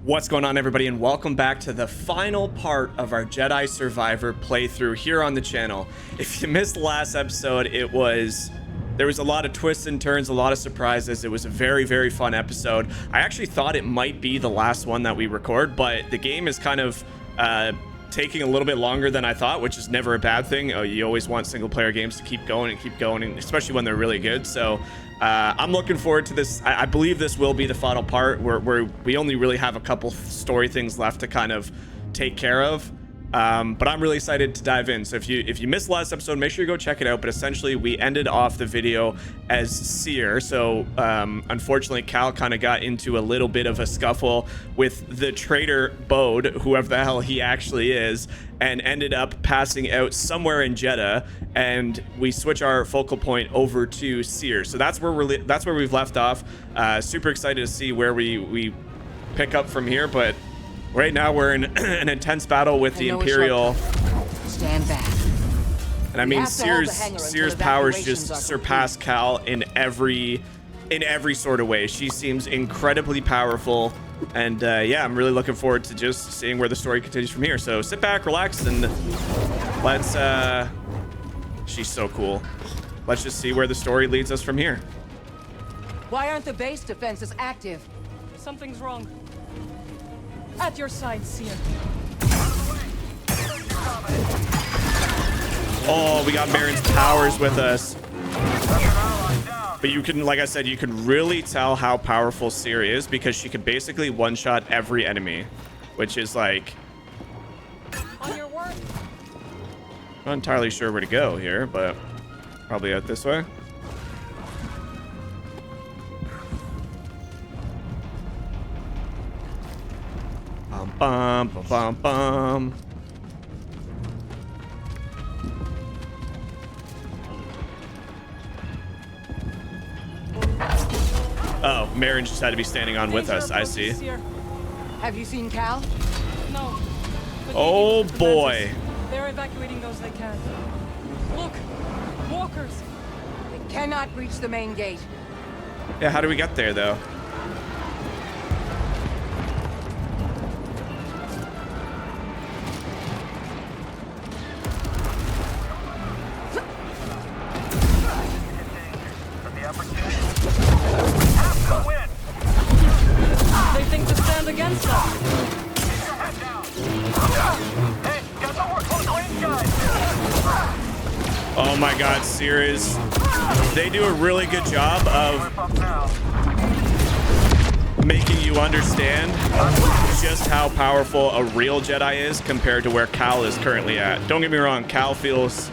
What's going on, everybody, and welcome back to the final part of our Jedi Survivor playthrough here on the channel. If you missed the last episode, there was a lot of twists and turns, a lot of surprises. It was a very, very fun episode. I actually thought it might be the last one that we record, but the game is kind of taking a little bit longer than I thought, which is never a bad thing. You always want single player games to keep going, and especially when they're really good. So I'm looking forward to this. I believe this will be the final part where we only really have a couple story things left to kind of take care of. But I'm really excited to dive in. So if you missed the last episode, make sure you go check it out. But essentially, we ended off the video as Seer. So unfortunately, Cal kind of got into a little bit of a scuffle with the traitor Bode, whoever the hell he actually is, and ended up passing out somewhere in Jedi. And we switch our focal point over to Seer. So that's where we've left off. Super excited to see where we pick up from here, but right now we're in an intense battle with the Imperial. Stand back. And I mean, Seer's powers just surpass Cal in every sort of way. She seems incredibly powerful, and yeah, I'm really looking forward to just seeing where the story continues from here. So sit back, relax, and let's she's so cool. Let's just see where the story leads us from here. Why aren't the base defenses active? Something's wrong. At your side, Seer. Oh, we got Marin's powers with us. But you can, like I said, you can really tell how powerful Seer is because she can basically one-shot every enemy, which is like... On your word. Not entirely sure where to go here, but probably out this way. Bum, bum, bum, bum. Oh, Marin just had to be standing on with us. I see. Have you seen Cal? No. Oh boy. They're evacuating those they can. Look, walkers. They cannot breach the main gate. Yeah, how do we get there though? They think to stand against us. Oh my god, Seer is... They do a really good job of making you understand just how powerful a real Jedi is compared to where Cal is currently at. Don't get me wrong, Cal feels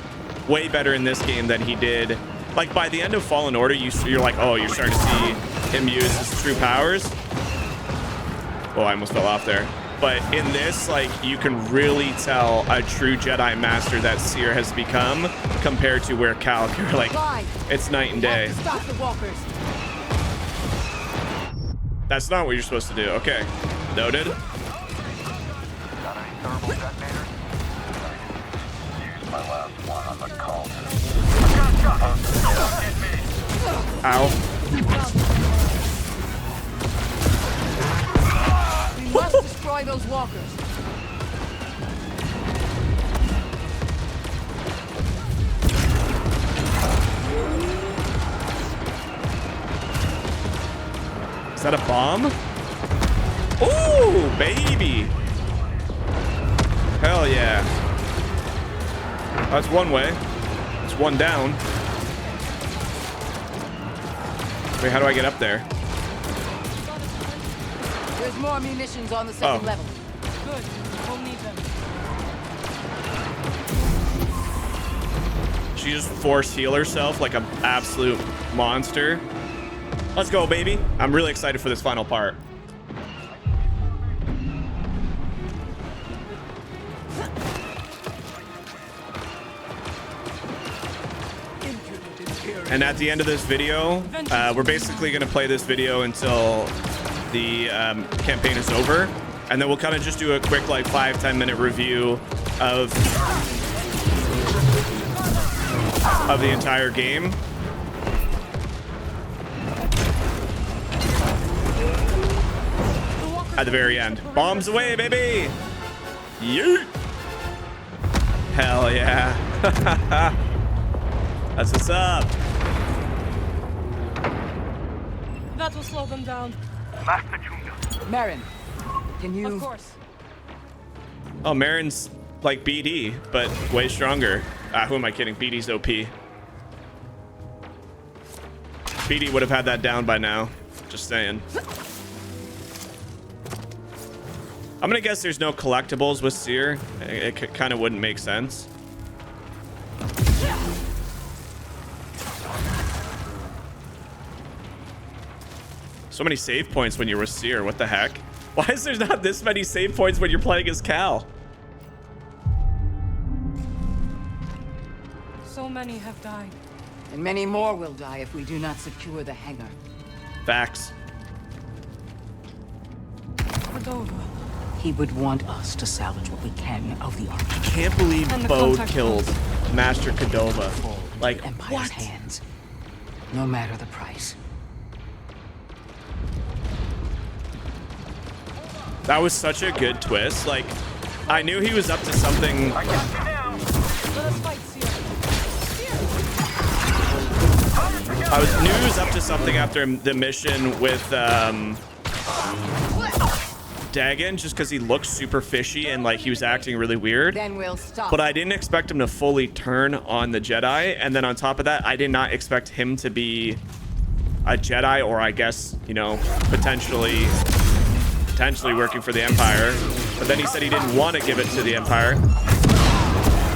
way better in this game than he did. Like, by the end of Fallen Order, you're like, oh, you're starting to see him use his true powers. Oh, I almost fell off there. But in this, like, you can really tell a true Jedi master that Seer has become compared to where Cal, like, it's night and day. Stop the walkers. That's not what you're supposed to do. Okay. Noted. Got any thermal detonators? Use my last one on the call. Ow. We must destroy those walkers. Is that a bomb? Ooh, baby. Hell yeah. That's one way. It's one down. Wait, how do I get up there? There's more munitions on the second level. Good. We'll need them. She just force heal herself like an absolute monster. Let's go, baby. I'm really excited for this final part. And at the end of this video, we're basically going to play this video until the campaign is over. And then we'll kind of just do a quick, like, 5-10 minute review of the entire game. at the very end. Bombs away, baby! Yeet! Hell yeah. That's what's up. That will slow them down. Master Junior. Marin, can you... Of course. Oh, Marin's like BD, but way stronger. Who am I kidding? BD's OP. BD would have had that down by now. Just saying. I'm gonna guess there's no collectibles with Seer. It kind of wouldn't make sense. So many save points when you're with Seer. What the heck? Why is there not this many save points when you're playing as Cal? So many have died. And many more will die if we do not secure the hangar. Facts. Cordova. He would want us to salvage what we can of the army. Can't believe And the Bode contact killed points. Master Cordova. Fall into Like, the Empire's what? hands, no matter the price. That was such a good twist. Like, I knew he was up to something. Let us fight, Seer. I knew he was up to something after the mission with Dagon, just because he looked super fishy and like he was acting really weird. Then we'll stop. But I didn't expect him to fully turn on the Jedi, and then on top of that, I did not expect him to be a Jedi, or I guess, you know, potentially working for the Empire. But then he said he didn't want to give it to the Empire.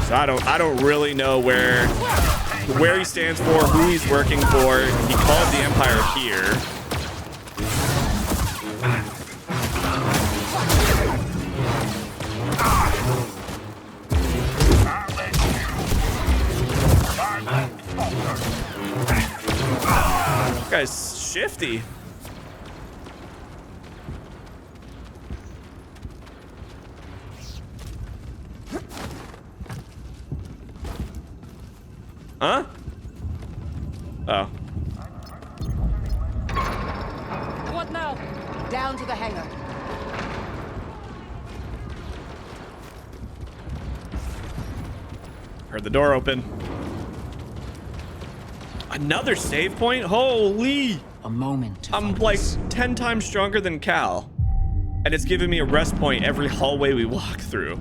So I don't really know where he stands for, who he's working for. He called the Empire here. This guy's shifty. Huh? Oh. What now? Down to the hangar. Heard the door open. Another save point? Holy! A moment to I'm focus. like 10 times stronger than Cal. And it's giving me a rest point every hallway we walk through.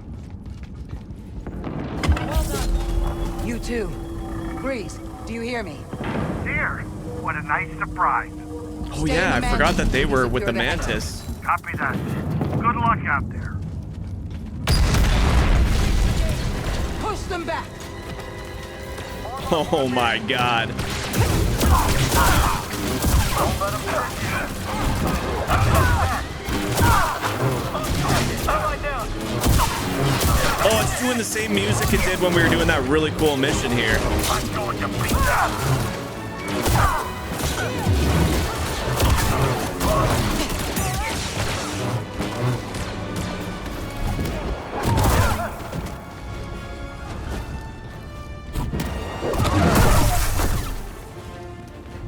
Well done. You too. Breeze, do you hear me? Dear, what a nice surprise. Oh Stay yeah, in the I forgot Mantis that they to were with the secure the hangar. Mantis. Copy that. Good luck out there. Push them back. Oh my god. Oh, it's doing the same music it did when we were doing that really cool mission here. I'm going to beat that.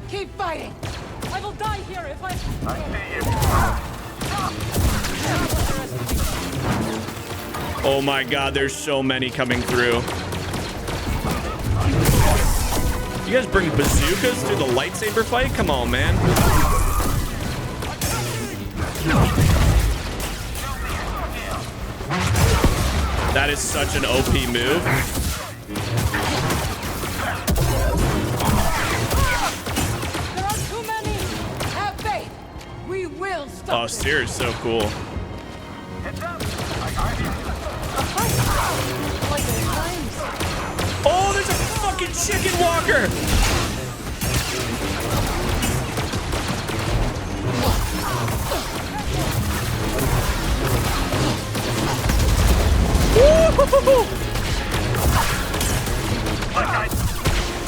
Keep fighting. I will die here if I... I see you. Oh my god, there's so many coming through. You guys bring bazookas to the lightsaber fight? Come on, man. That is such an OP move. There are too many. Have faith. We will stop. Oh, Seer is so cool. Heads up. I got you. Like the times. Oh, there's a fucking chicken walker! Woo-hoo-hoo-hoo!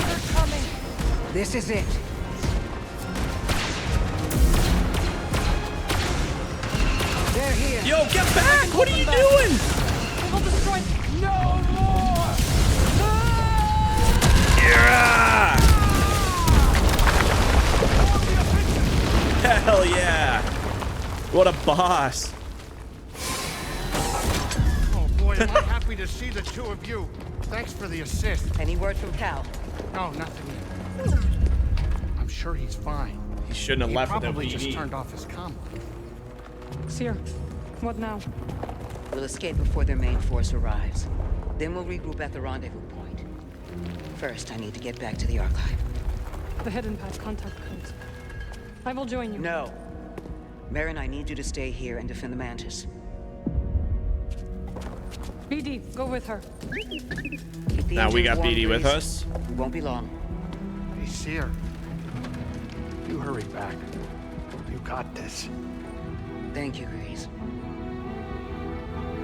They're coming. This is it. They're here. Yo, get back! What are you doing? We will destroy... No more. Yeah! Hell yeah! What a boss! I'm happy to see the two of you. Thanks for the assist. Any word from Cal? No, nothing yet. I'm sure he's fine. He shouldn't have left without Probably just BD. turned off his comm. Seer, what now? We'll escape before their main force arrives. Then we'll regroup at the rendezvous point. First, I need to get back to the archive. The hidden path contact codes. I will join you. No. Marin, I need you to stay here and defend the Mantis. BD, go with her. Keep the Now we engines got warm, BD with please. us. We won't be long. Hey, Seer. You hurry back. You got this. Thank you, Grease.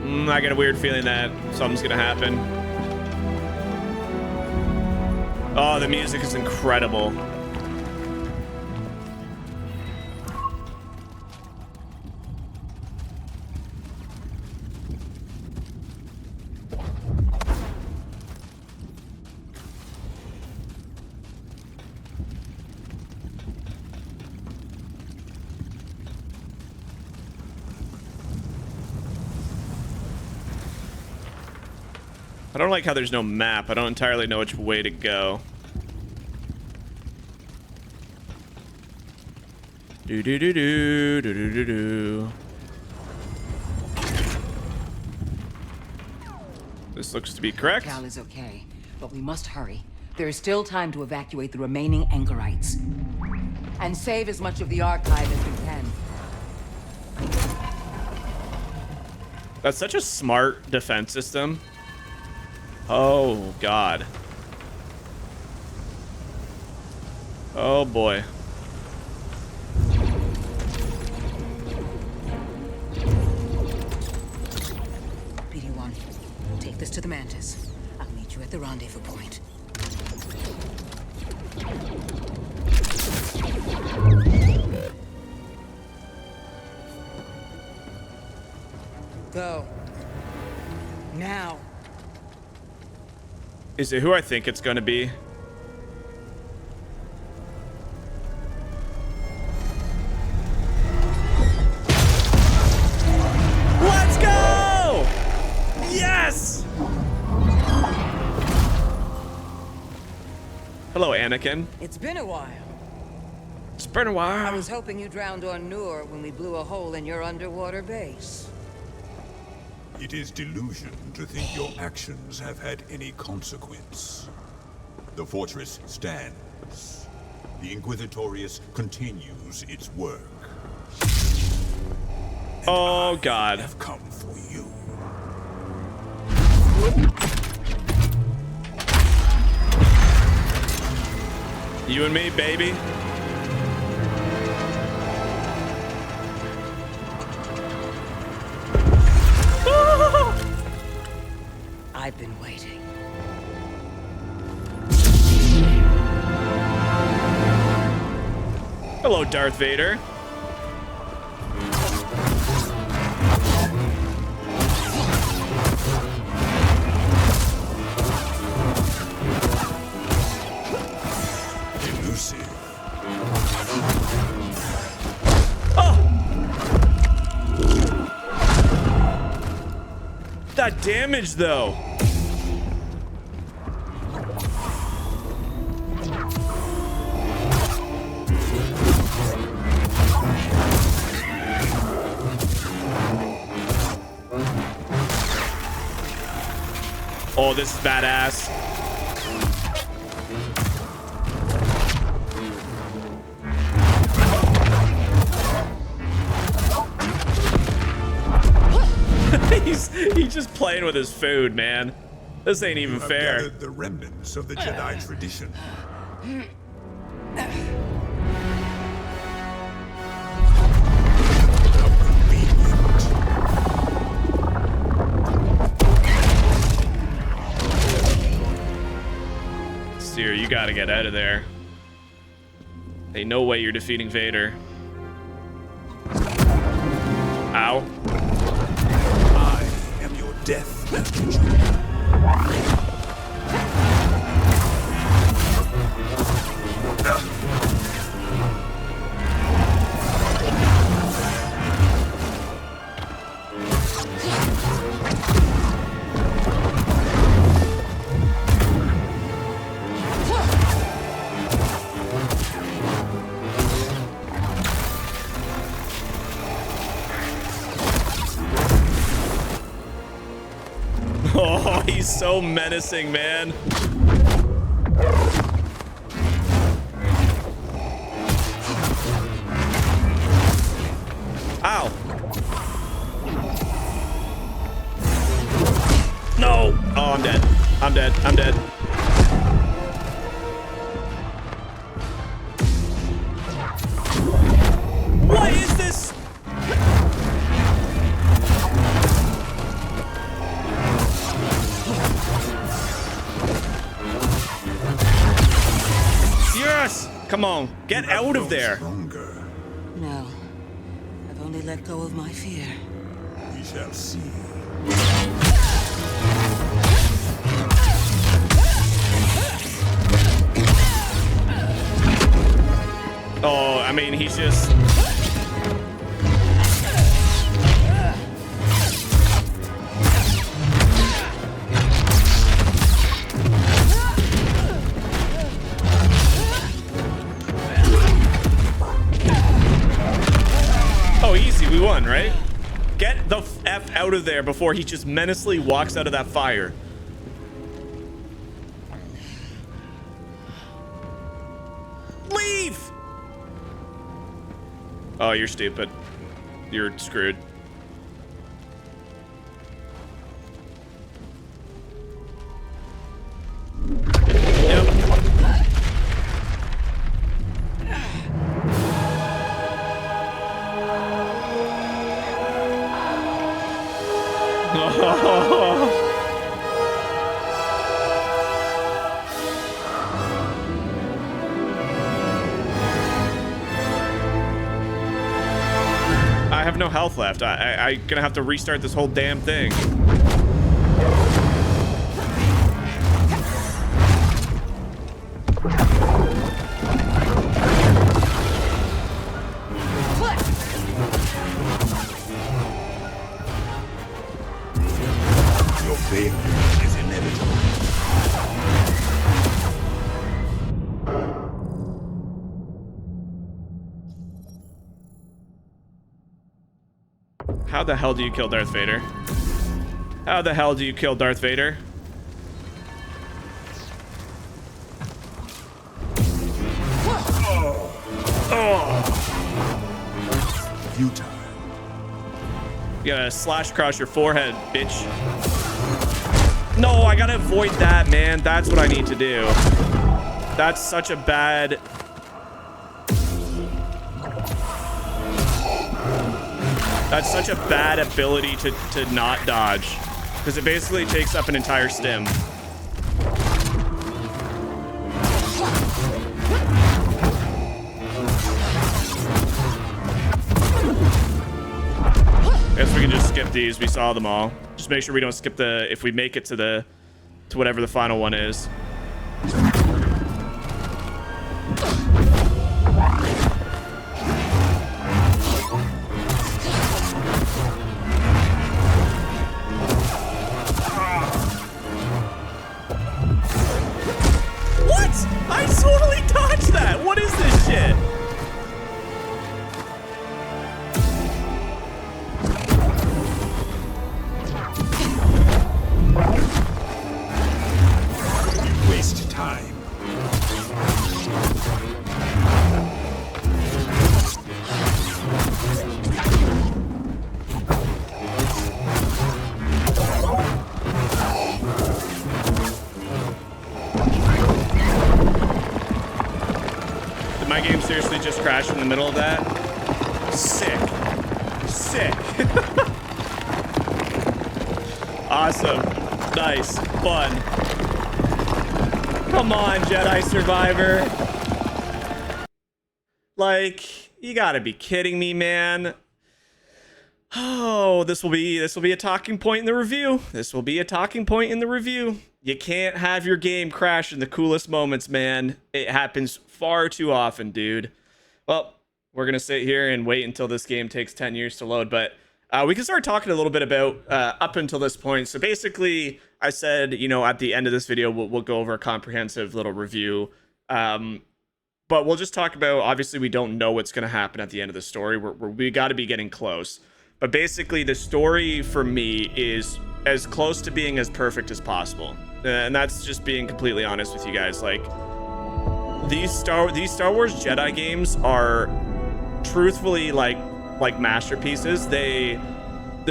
I got a weird feeling that something's gonna happen. Oh, the music is incredible. I don't like how there's no map. I don't entirely know which way to go. Do do do do do do do do. This looks to be correct. Cal is okay, but we must hurry. There is still time to evacuate the remaining anchorites. And save as much of the archive as we can. That's such a smart defense system. Oh, God. Oh, boy. BD-1, take this to the Mantis. I'll meet you at the rendezvous point. Go. Now. Is it who I think it's gonna be? Let's go! Yes! Hello, Anakin. It's been a while. It's been a I while. was hoping you drowned on Noor when we blew a hole in your underwater base. It is delusion to think your actions have had any consequence. The fortress stands. The Inquisitorius continues its work. Oh, God. I've come for you. You and me, baby. I've been waiting. Hello, Darth Vader. Elusive. That damage, though. Oh, this is badass. He's just playing with his food, man. This ain't even You have fair. gathered the remnants of the Jedi tradition. How convenient. Seer, you gotta get out of there. Ain't no way you're defeating Vader. Ow. I am your death messenger. He's so menacing, man. Ow. No. Oh, I'm dead. I'm dead. I'm dead. What is this? Yes! Come on, get out of there. No. I've only let go of my fear. We shall see. Oh, I mean, he's just... Oh, easy, we won, right? Get the F out of there before he just menacingly walks out of that fire. Leave! Oh, you're stupid. You're screwed. Yep. I have no health left. I'm gonna have to restart this whole damn thing. Your failure is inevitable. How the hell do you kill Darth Vader? How the hell do you kill Darth Vader? Futile. You gotta slash across your forehead, bitch. No, I gotta avoid that, man. That's what I need to do. That's such a bad... That's such a bad ability to not dodge. Because it basically takes up an entire stim. I guess we can just skip these. We saw them all. Just make sure we don't skip the... If we make it to whatever the final one is. I totally dodged that. What is this shit? You waste time. My game seriously just crashed in the middle of that. Sick. Sick. Awesome. Nice. Fun. Come on, Jedi Survivor. Like, you gotta be kidding me, man. Oh, this will be a talking point in the review. This will be a talking point in the review. You can't have your game crash in the coolest moments, man. It happens far too often, dude. Well, we're gonna sit here and wait until this game takes 10 years to load, but we can start talking a little bit about up until this point. So basically, I said, you know, at the end of this video, we'll go over a comprehensive little review. But we'll just talk about, obviously, we don't know what's gonna happen at the end of the story. We got to be getting close. But basically, the story for me is as close to being as perfect as possible. And that's just being completely honest with you guys. Like, these Star Wars Jedi games are truthfully like masterpieces. The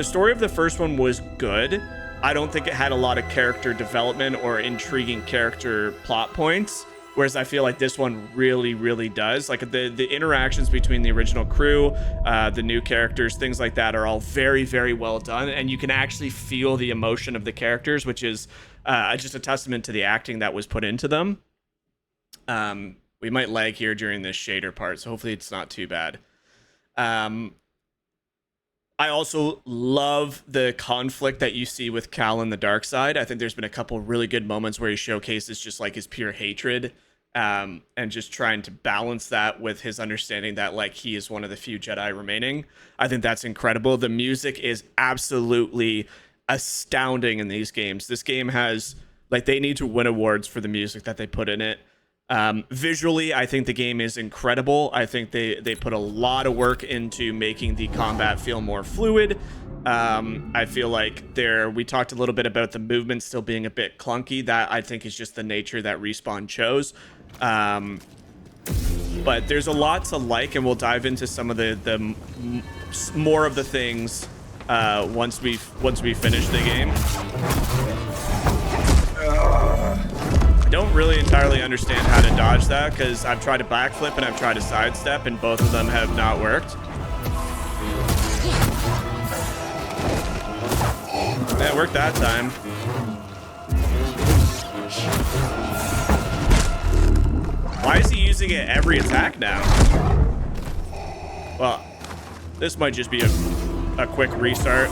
story of the first one was good. I don't think it had a lot of character development or intriguing character plot points, whereas I feel like this one really, really does. Like, the interactions between the original crew, the new characters, things like that are all very, very well done, and you can actually feel the emotion of the characters, which is just a testament to the acting that was put into them. We might lag here during this shader part, so hopefully it's not too bad. I also love the conflict that you see with Cal in the dark side. I think there's been a couple really good moments where he showcases just like his pure hatred, and just trying to balance that with his understanding that like he is one of the few Jedi remaining. I think that's incredible. The music is absolutely astounding in these games. This game has, like, they need to win awards for the music that they put in it. Visually, I think the game is incredible. I think they put a lot of work into making the combat feel more fluid. I feel like we talked a little bit about the movement still being a bit clunky. That I think is just the nature that Respawn chose. But there's a lot to like, and we'll dive into some of the more of the things once we finish the game. I don't really entirely understand how to dodge that, because I've tried to backflip and I've tried to sidestep, and both of them have not worked. Yeah, it worked that time. Why is he using it every attack now? Well, this might just be a quick restart.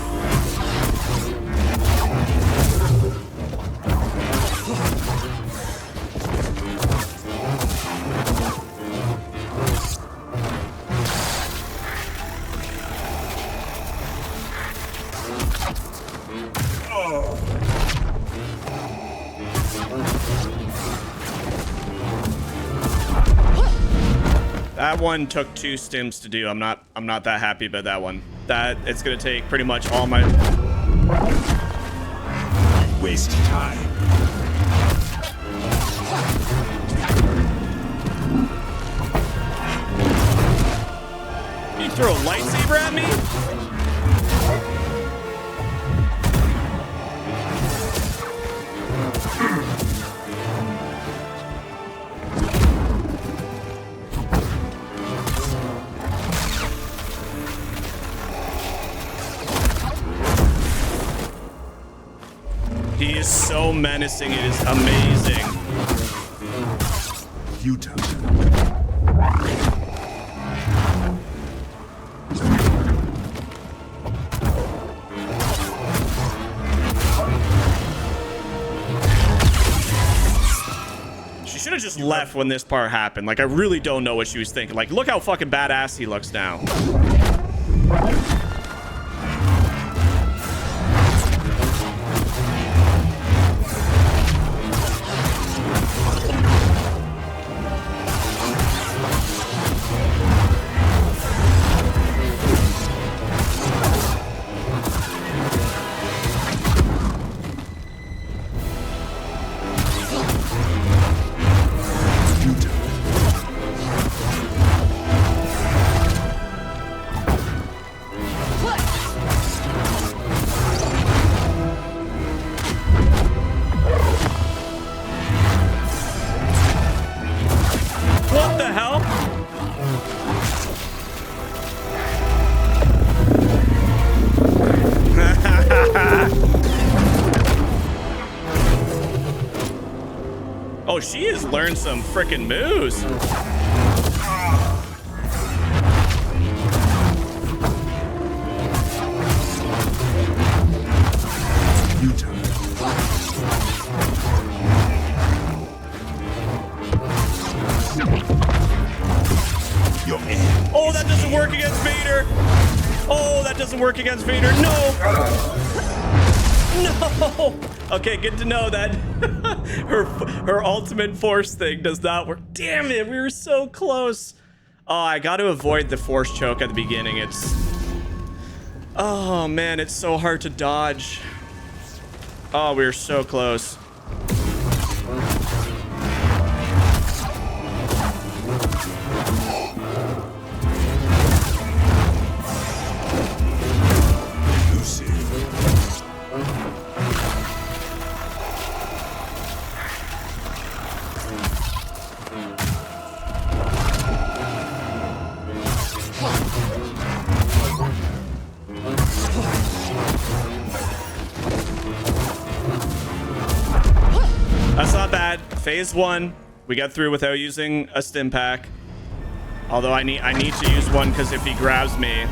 That one took 2 stims to do. I'm not that happy about that one. It's gonna take pretty much all my Waste time. You throw a lightsaber at me? He is so menacing, it is amazing. Futile. She should have just left when this part happened. Like, I really don't know what she was thinking. Like, look how fucking badass he looks now. What the hell? Oh, she has learned some freaking moves. Oh, that doesn't work against Vader. Oh, that doesn't work against Vader. No. No. Okay, good to know that her ultimate force thing does not work. Damn it, we were so close. Oh, I got to avoid the force choke at the beginning. Oh man, it's so hard to dodge. Oh, we were so close. That's not bad. Phase 1, we got through without using a stim pack. Although I need to use one because if he grabs me.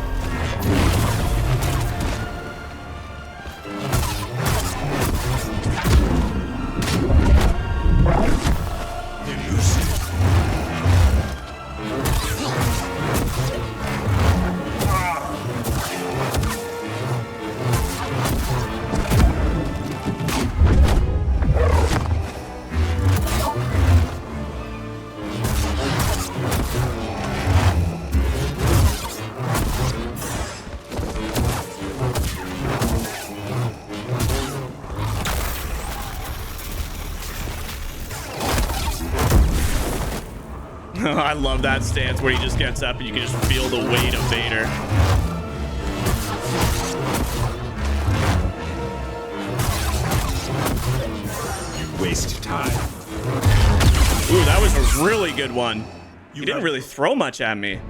I love that stance where he just gets up and you can just feel the weight of Vader. You waste time. Ooh, that was a really good one. You didn't really throw much at me.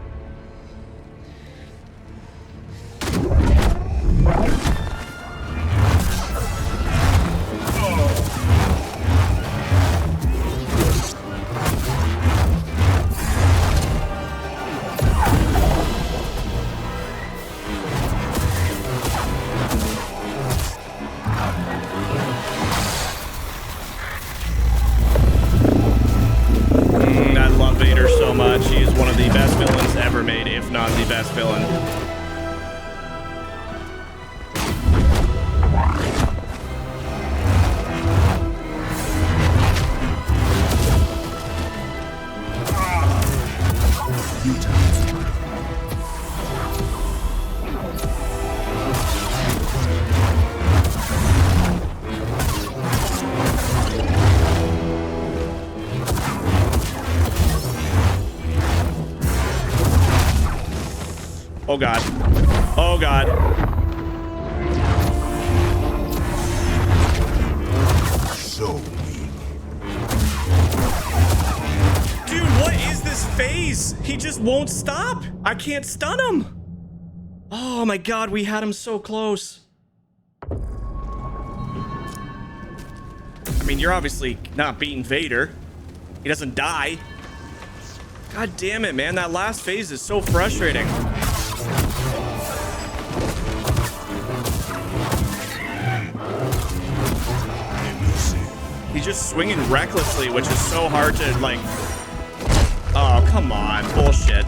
So much. He is one of the best villains ever made, if not the best villain. Oh god. Oh god. So weak. Dude, what is this phase? He just won't stop. I can't stun him. Oh my god, we had him so close. I mean, you're obviously not beating Vader. He doesn't die. God damn it, man. That last phase is so frustrating. He's just swinging recklessly, which is so hard to, like... Oh, come on. Bullshit.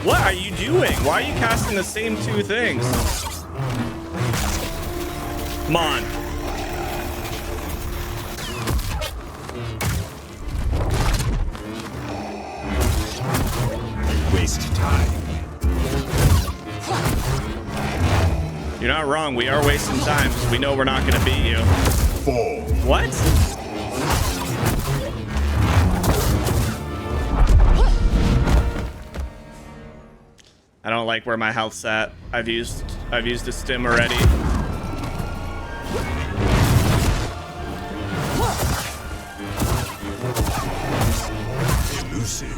What are you doing? Why are you casting the same two things? Come on. Waste time. You're not wrong. We are wasting time because we know we're not going to beat you. 4. What? I don't like where my health's at. I've used a stim already. Elusive.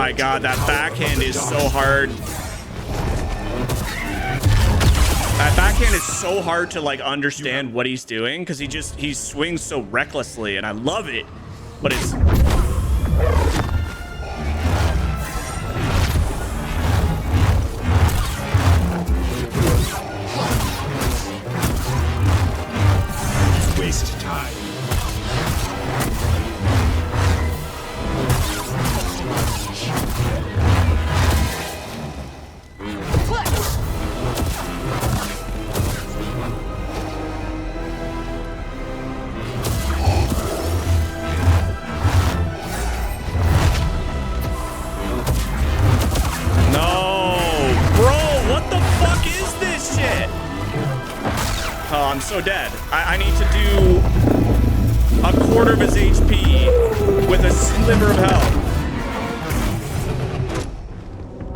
my god, that backhand is so hard. That backhand is so hard to like understand what he's doing because he swings so recklessly, and I love it, but it's waste time. I'm so dead. I need to do a quarter of his HP with a sliver of health.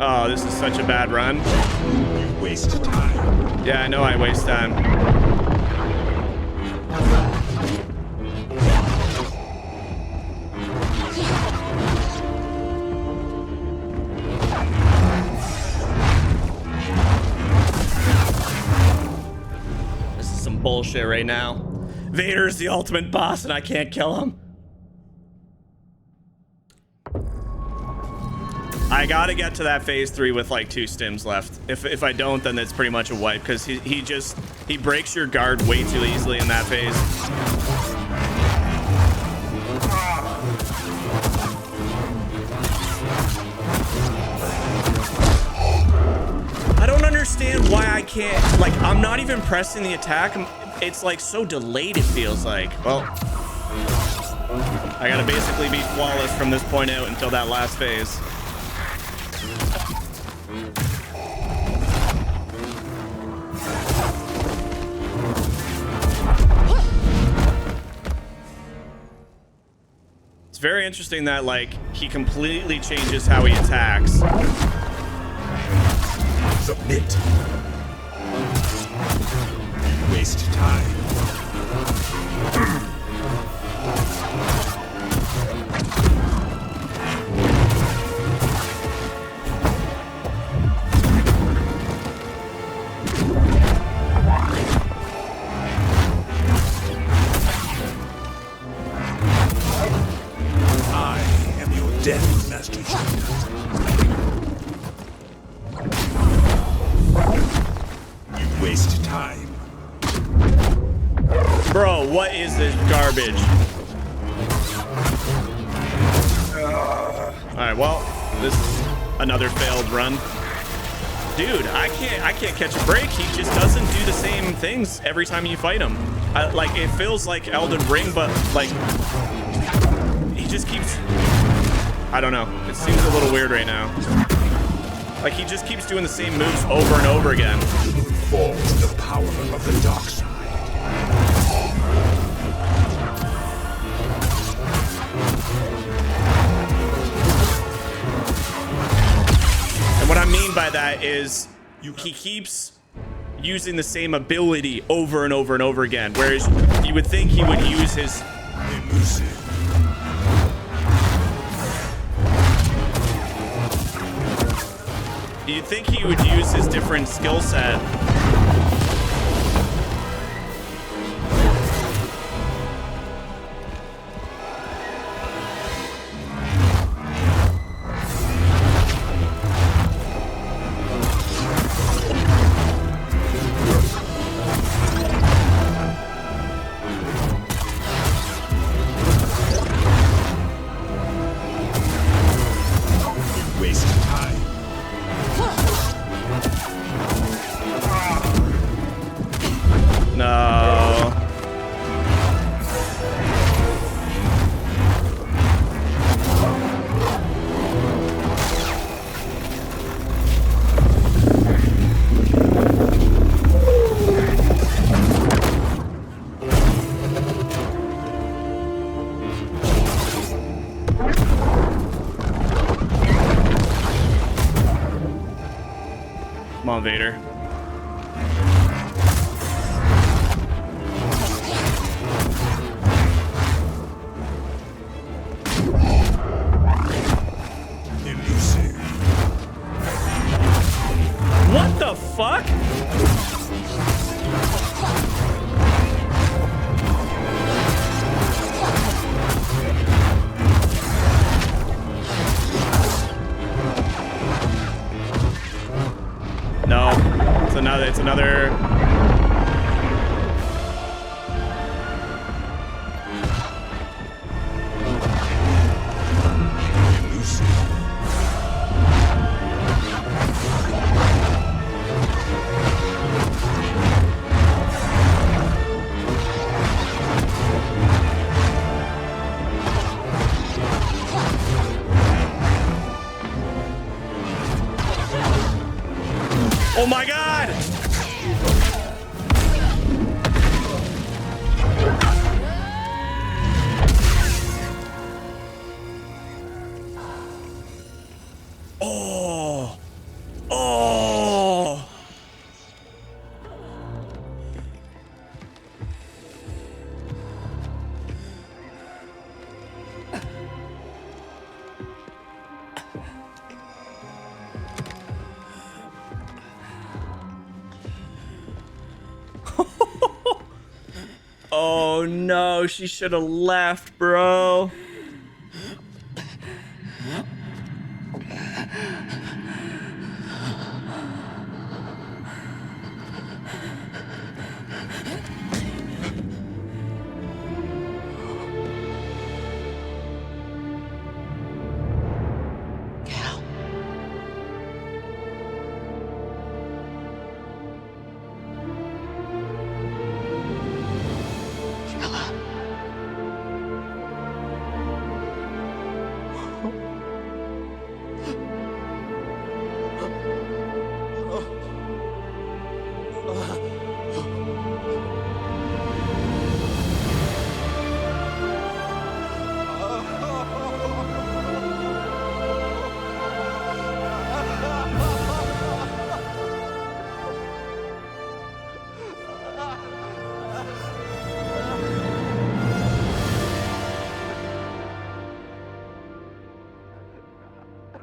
Oh, this is such a bad run. You waste time. Yeah, I know I waste time. Bullshit right now. Vader's the ultimate boss and I can't kill him. I gotta get to that phase 3 with like 2 stims left. If I don't, then it's pretty much a wipe because he breaks your guard way too easily in that phase. I don't understand why I can't, like, I'm not even pressing the attack. It's like so delayed, it feels like. Well, I gotta basically be flawless from this point out until that last phase. It's very interesting that, like, he completely changes how he attacks. Submit. Waste time. I am your death, Master Jedi. You waste time. Bro, what is this garbage? Alright, well, this is another failed run. Dude, I can't catch a break. He just doesn't do the same things every time you fight him. Like, it feels like Elden Ring, but, like, he just keeps... I don't know. It seems a little weird right now. Like, he just keeps doing the same moves over and over again. Fall to the power of the dark side. And what I mean by that is he keeps using the same ability over and over and over again, whereas you would think he would use his... Elusive. You'd think he would use his different skill set. Waste time. No. Come on, Vader. Elusive. Oh no, she should have left, bro.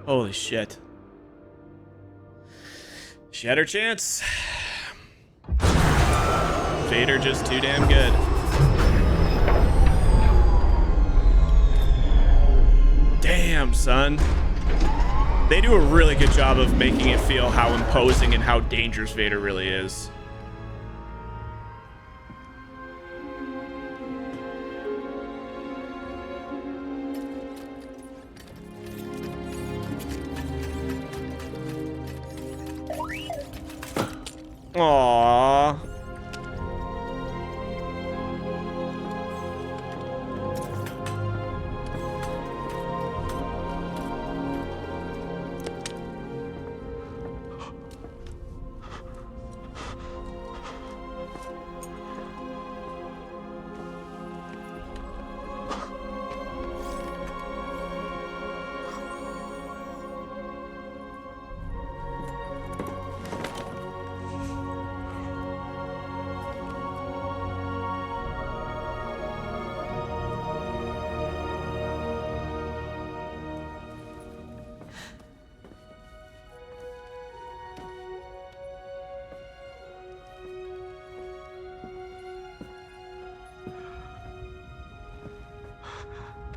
Holy shit. She had her chance. Vader just too damn good. Damn, son. They do a really good job of making it feel how imposing and how dangerous Vader really is. Aww.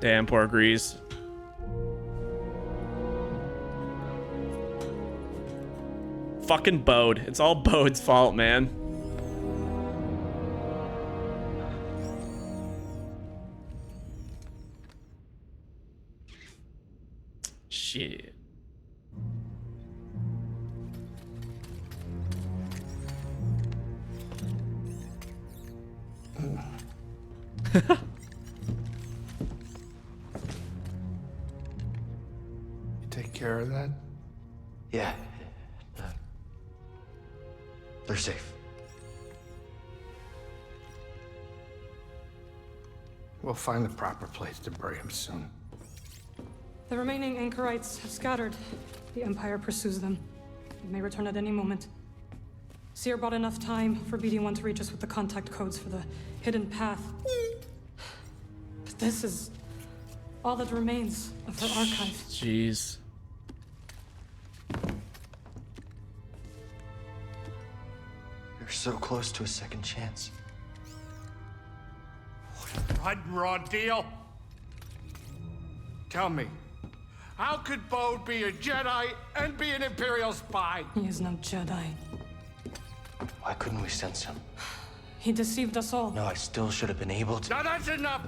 Damn, poor Grease. Fucking Bode. It's all Bode's fault, man. Shit. Take care of that? Yeah. They're safe. We'll find the proper place to bury him soon. The remaining anchorites have scattered. The Empire pursues them. They may return at any moment. Seer bought enough time for BD-1 to reach us with the contact codes for the hidden path. But this is all that remains of her archive. Jeez. You're so close to a second chance. Blood and raw deal? Tell me, how could Bode be a Jedi and be an Imperial spy? He is no Jedi. Why couldn't we sense him? He deceived us all. No, I still should have been able to. Now that's enough!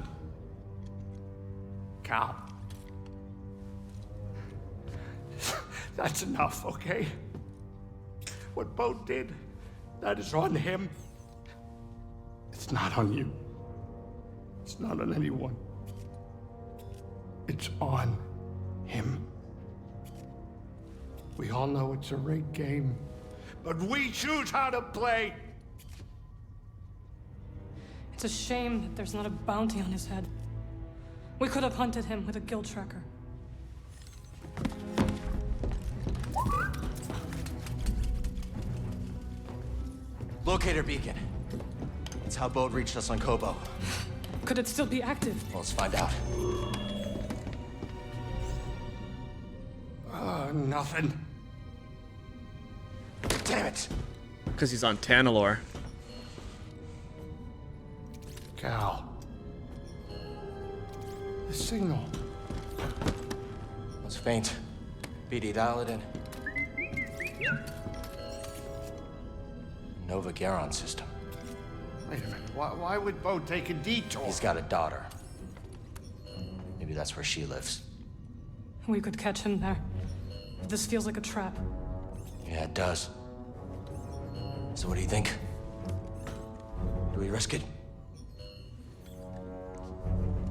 Cal. That's enough, okay? What Bode did, that is on him. It's not on you. It's not on anyone. It's on him. We all know it's a rigged game, but we choose how to play. It's a shame that there's not a bounty on his head. We could have hunted him with a guild tracker. Locator beacon. That's how Bode reached us on Kobo. Could it still be active? Well, let's find out. Nothing. Damn it! Because he's on Tanalorr. Cal. The signal. It's faint. BD, dial it in. Nova Garon system. Wait a minute. Why would Bo take a detour? He's got a daughter. Maybe that's where she lives. We could catch him there. This feels like a trap. Yeah, it does. So what do you think? Do we risk it?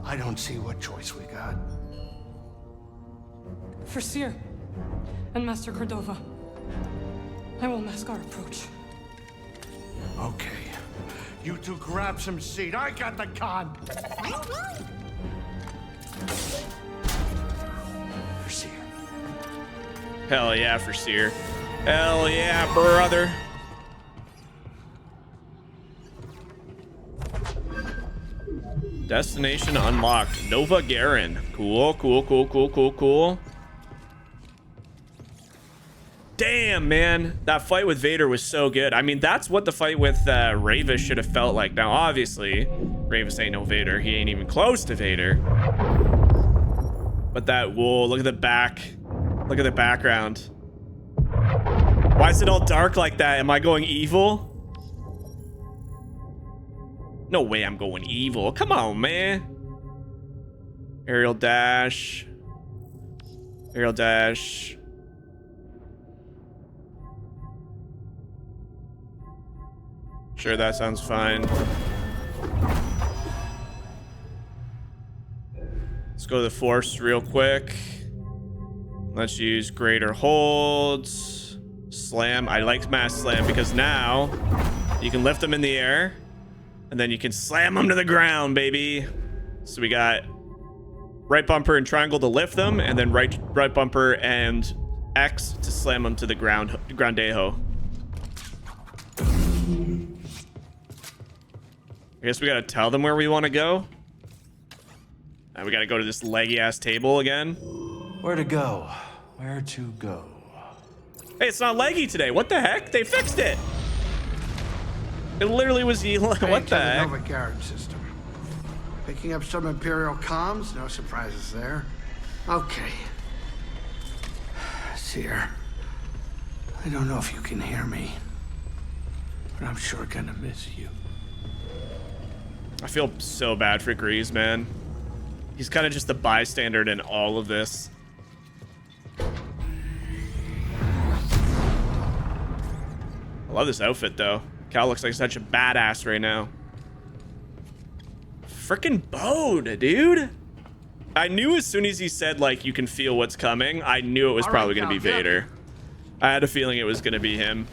I don't see what choice we got. For Seer and Master Cordova, I will mask our approach. Okay. You two grab some seat. I got the gun. For Seer. Hell yeah, for Seer. Hell yeah, brother. Destination unlocked. Nova Garon. Cool, cool, cool, cool, cool, cool. Damn, man. That fight with Vader was so good. I mean, that's what the fight with Ravis should have felt like. Now, obviously, Ravis ain't no Vader. He ain't even close to Vader. But that, whoa, look at the back. Look at the background. Why is it all dark like that? Am I going evil? No way I'm going evil. Come on, man. Aerial dash. Aerial dash. Sure, that sounds fine. Let's go to the Force real quick. Let's use greater holds. Slam. I like mass slam because now you can lift them in the air and then you can slam them to the ground, baby. So we got right bumper and triangle to lift them, and then right bumper and X to slam them to the ground. Grandejo. I guess we gotta tell them where we want to go. And we gotta go to this leggy ass table again. Where to go? Where to go? Hey, it's not leggy today. What the heck? They fixed it. It literally was what the heck? Nova Garon system. Picking up some Imperial comms. No surprises there. Okay. Seer, I don't know if you can hear me, but I'm sure gonna miss you. I feel so bad for Grease, man. He's kind of just a bystander in all of this. I love this outfit, though. Cal looks like such a badass right now. Frickin' Bode, dude. I knew as soon as he said, like, you can feel what's coming, I knew it was probably going to be Vader. I had a feeling it was going to be him.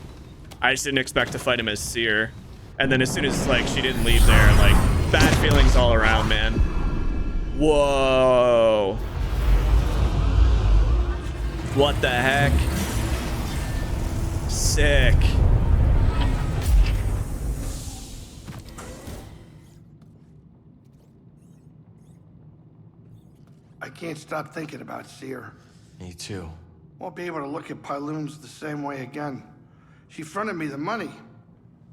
I just didn't expect to fight him as Seer. And then as soon as, like, she didn't leave there, like, bad feelings all around, man. Whoa. What the heck? Sick. I can't stop thinking about Seer. Me too. Won't be able to look at Pyloons the same way again. She fronted me the money.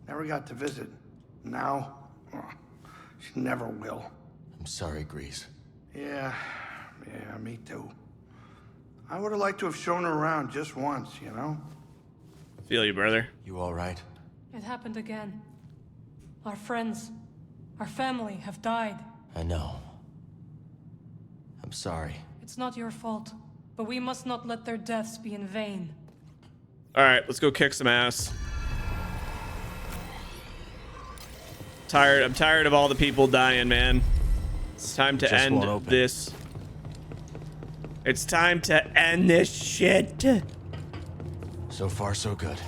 Never got to visit. Now, she never will. I'm sorry, Grease. Yeah, me too. I would have liked to have shown her around just once, you know? Feel you, brother. You all right? It happened again. Our friends, our family have died. I know. I'm sorry. It's not your fault, but we must not let their deaths be in vain. All right, let's go kick some ass. I'm tired of all the people dying, man. It's time to end this. It's time to end this shit. So far, so good.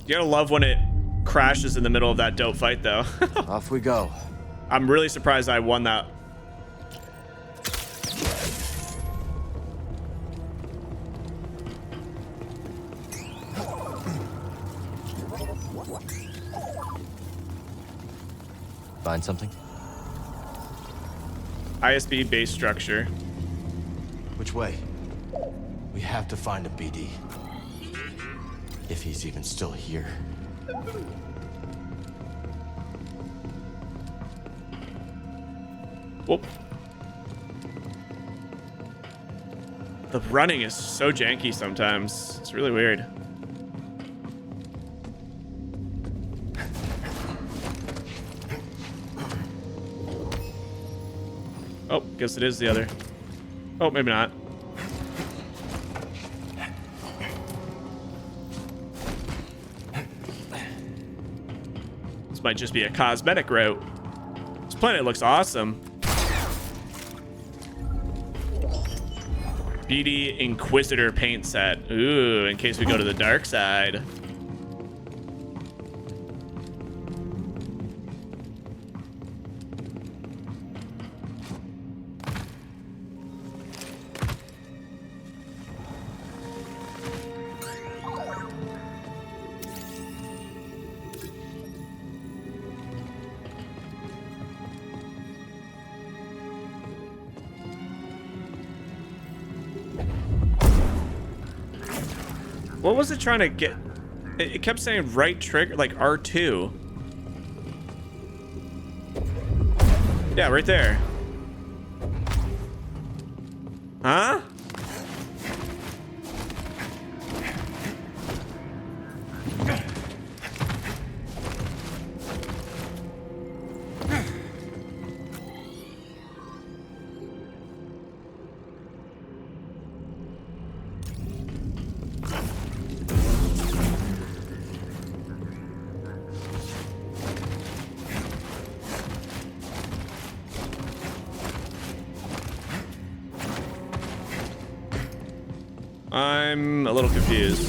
You gotta love when it crashes in the middle of that dope fight, though. Off we go. I'm really surprised I won that. Find something? ISB base structure. Which way? We have to find a BD. If he's even still here. Whoop. The running is so janky sometimes. It's really weird. Oh, guess it is the other. Oh, maybe not. This might just be a cosmetic route. This planet looks awesome. BD Inquisitor paint set. Ooh, in case we go to the dark side. What was it trying to get? It kept saying right trigger, like R2. Yeah, right there. Huh? I'm a little confused.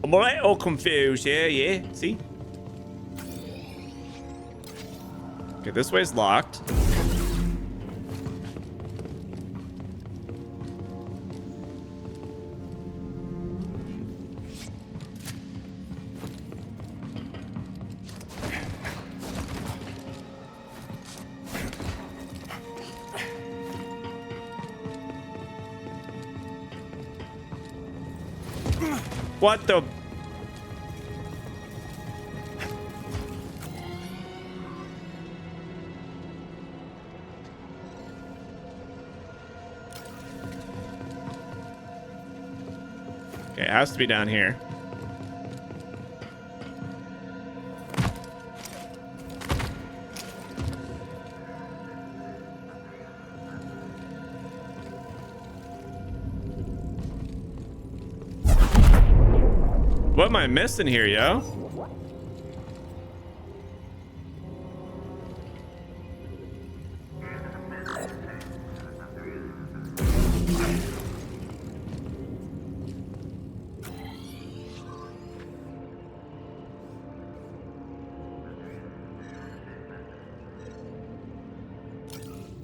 I'm a little confused, yeah, see? Okay, this way's locked. What the? Okay, it has to be down here. What am I missing here, yo?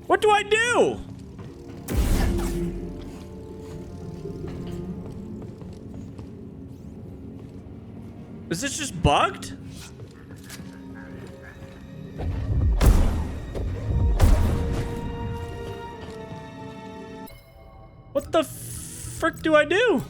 What do I do? Is this just bugged? What the frick do I do?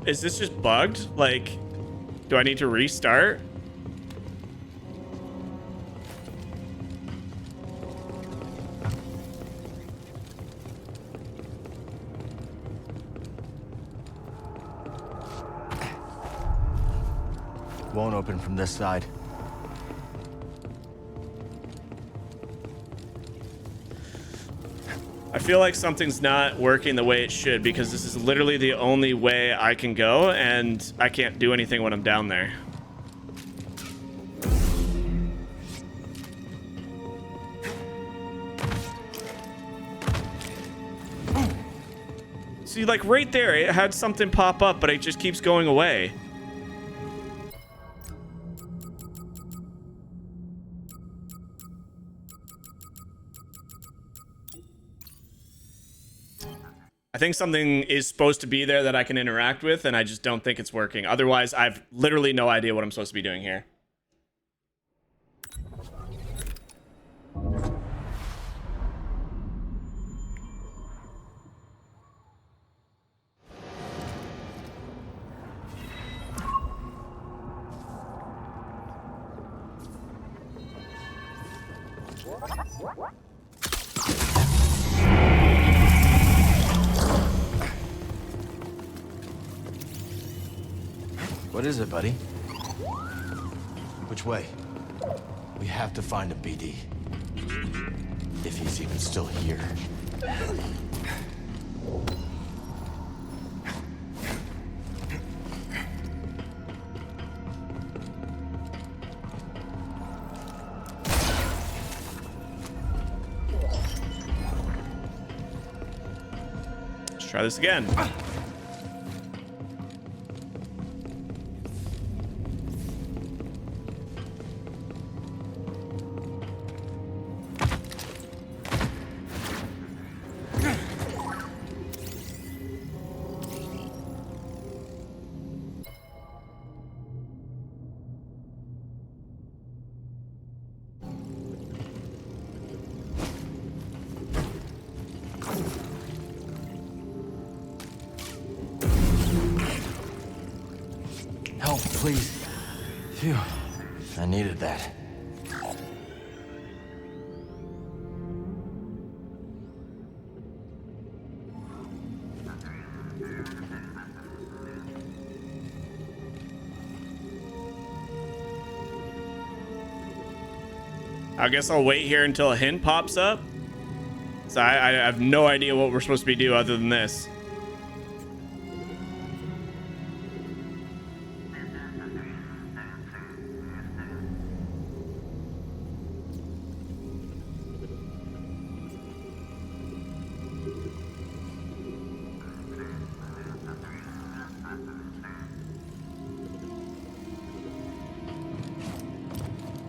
Is this just bugged? Like, do I need to restart? Won't open from this side. I feel like something's not working the way it should because this is literally the only way I can go and I can't do anything when I'm down there. See, like right there, it had something pop up, but it just keeps going away. I think something is supposed to be there that I can interact with, and I just don't think it's working. Otherwise, I've literally no idea what I'm supposed to be doing here. What is it, buddy? Which way? We have to find a BD. If he's even still here. Let's try this again. Help, please. Phew. I needed that. I guess I'll wait here until a hint pops up. So I have no idea what we're supposed to be doing other than this.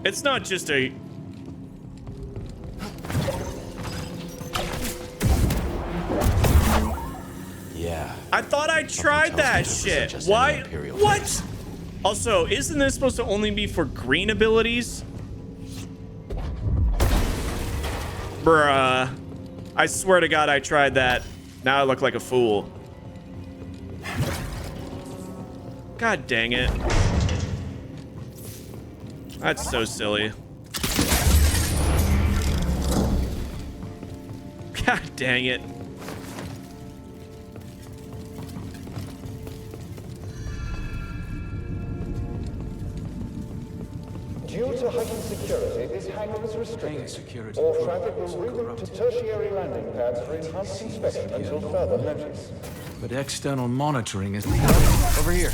It's not just a... Yeah. I thought I tried that shit. Why? What? Also, isn't this supposed to only be for green abilities? Bruh. I swear to God I tried that. Now I look like a fool. God dang it. That's so silly. God dang it. Due to heightened security, this hangar is restricted. Security All traffic will reroute to tertiary landing pads for enhanced inspection until further notice. But external monitoring is... Over here.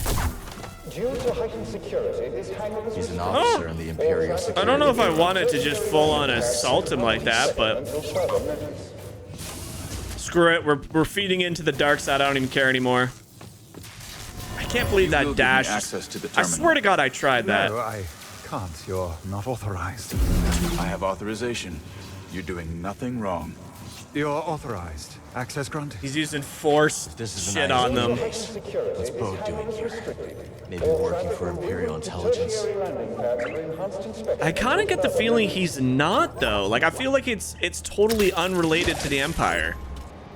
Due to heightened security, this hangar is He's an restricted. officer in the Imperial Security. I don't know if I wanted to just full on assault him like that, but Until further notice. screw it. We're feeding into the dark side. I don't even care anymore. I can't believe that dash. Access to the I terminal. swear to God I tried that. No, I can't. You're not authorized. I have authorization. You're doing nothing wrong. You're authorized. Access granted. He's using force This is an shit on them. Heightened security, What's this Bo hangar doing is here? restricted. Maybe All working traffic for will Imperial reroute to intelligence. tertiary landing pads for enhanced inspection I kind of until get the further feeling notice. he's not though. Like I feel like it's totally unrelated to the Empire.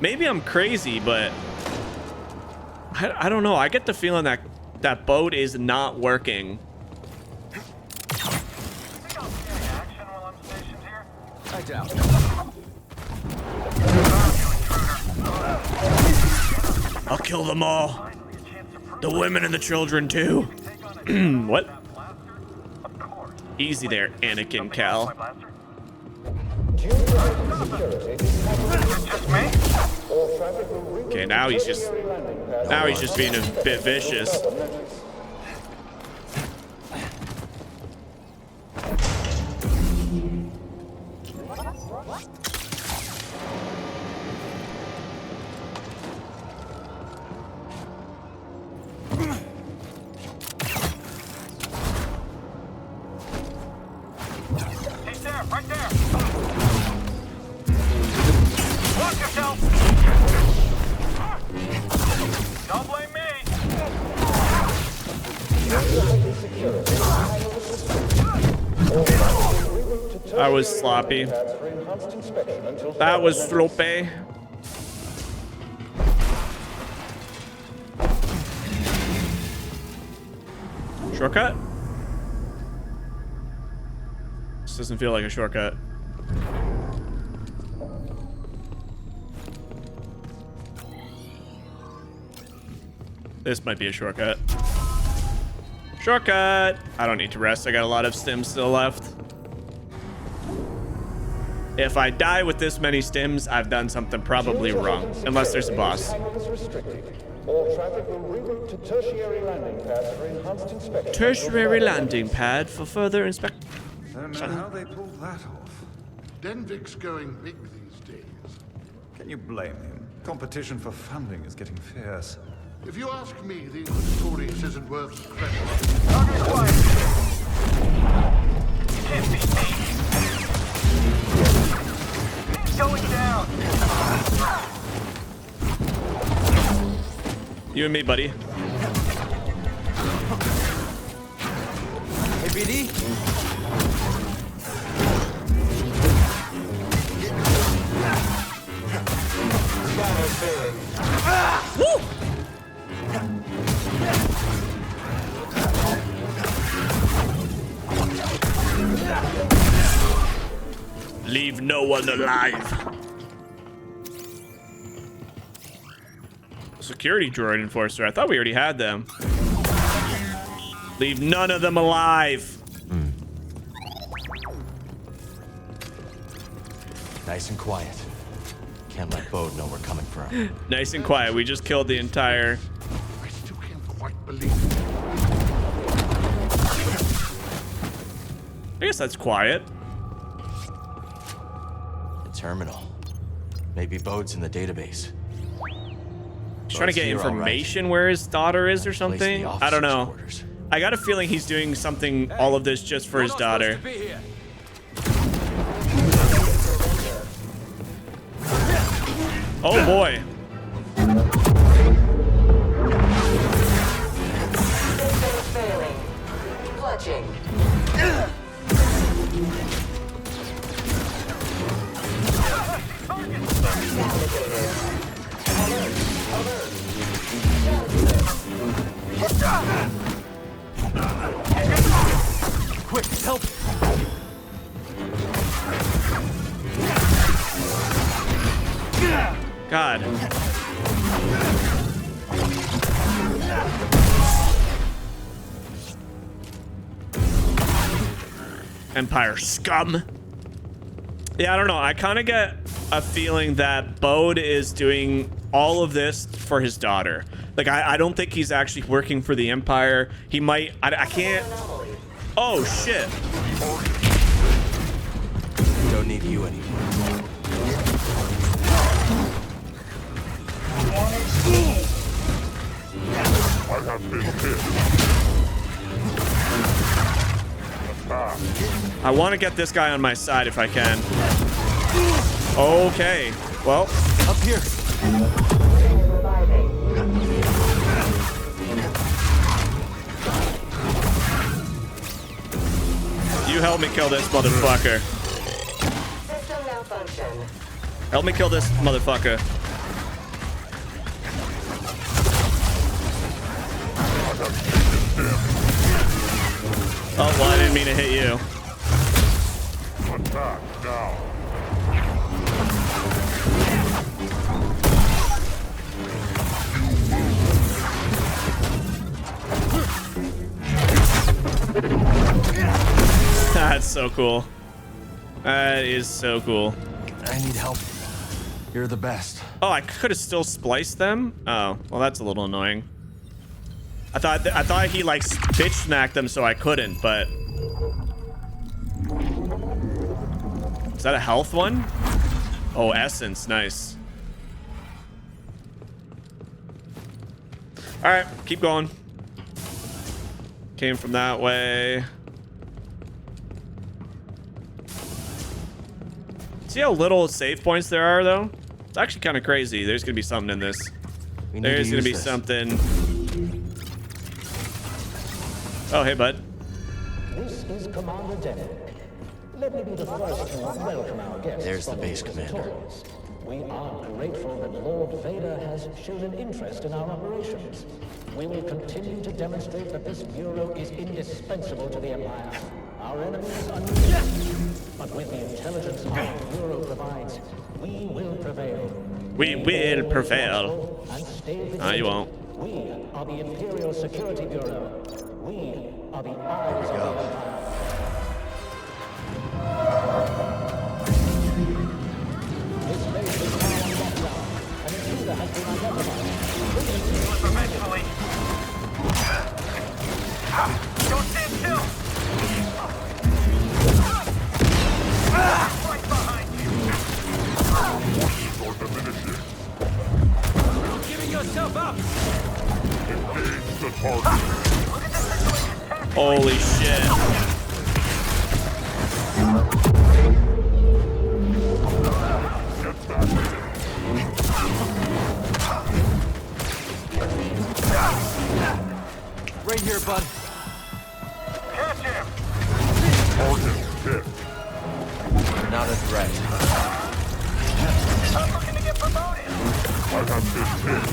Maybe I'm crazy, but I don't know. I get the feeling that that boat is not working. I doubt. I'll kill them all. The women and the children too. What? Easy there, Anakin Cal. Due to heightened security, this hangar is restricted. All traffic will reroute Okay, to now he's just tertiary landing pads now he's just being a bit vicious. for further notice. He's there, right there. Watch yourself. Don't blame me. That was sloppy. That was sloppy. Shortcut? This doesn't feel like a shortcut. This might be a shortcut. Shortcut! I don't need to rest. I got a lot of stims still left. If I die with this many stims, I've done something probably wrong. Unless there's a boss. All traffic will reroute to tertiary landing pad for enhanced inspection. Tertiary landing pad for further inspection. I don't know how they pulled that off. Denvik's going big these days. Can you blame him? Competition for funding is getting fierce. If you ask me, the Inquisitorius isn't worth the credit. Target quiet. You can't beat me. He's going down. You and me, buddy. Hey, BD. Woo! Leave no one alive. Security droid enforcer. I thought we already had them. Leave none of them alive. Nice and quiet. Can't let Bode know we're coming for him. Nice and quiet. We just killed the entire... I still can't quite believe it. I guess that's quiet. The terminal. Maybe Bode's in the database. He's trying to get information where his daughter is or something. I don't know. I got a feeling he's doing something, all of this just for his daughter. Oh boy. Failing. Clutching. Quick, help! God. Empire scum. Yeah, I don't know. I kind of get a feeling that Bode is doing all of this for his daughter. Like, I don't think he's actually working for the Empire. He might... I can't... Oh, shit. Don't need you anymore. I have been hit. I want to get this guy on my side if I can. Okay. Well, up here. You help me kill this motherfucker. System malfunction. Help me kill this motherfucker. Oh, well, I didn't mean to hit you. Attack now. That's so cool. That is so cool. I need help. You're the best. Oh, I could have still spliced them? Oh, well, that's a little annoying. I thought he like bitch smacked them so I couldn't, but is that a health one? Oh, essence, nice. All right, keep going. Came from that way. See how little save points there are, though? It's actually kind of crazy. There's gonna be something in this. There's gonna be something. Oh, hey, bud. This is Commander Denning. Let me be the first to welcome our guests. There's the base commander. We are grateful that Lord Vader has shown an interest in our operations. We will continue to demonstrate that this bureau is indispensable to the Empire. Our enemies are numerous, but with the intelligence our bureau provides, we will prevail. We will prevail. You won't. We are the Imperial Security Bureau. We are the eyes of the Empire. This base is now on lockdown. An intruder has been identified. Eventually. Don't stand still! Right behind you! Or diminish it. You're giving yourself up! Engage the target. Holy shit. Get back. Right here, bud. Catch him! Target hit. You're not a threat. I'm looking to get promoted! I have been hit.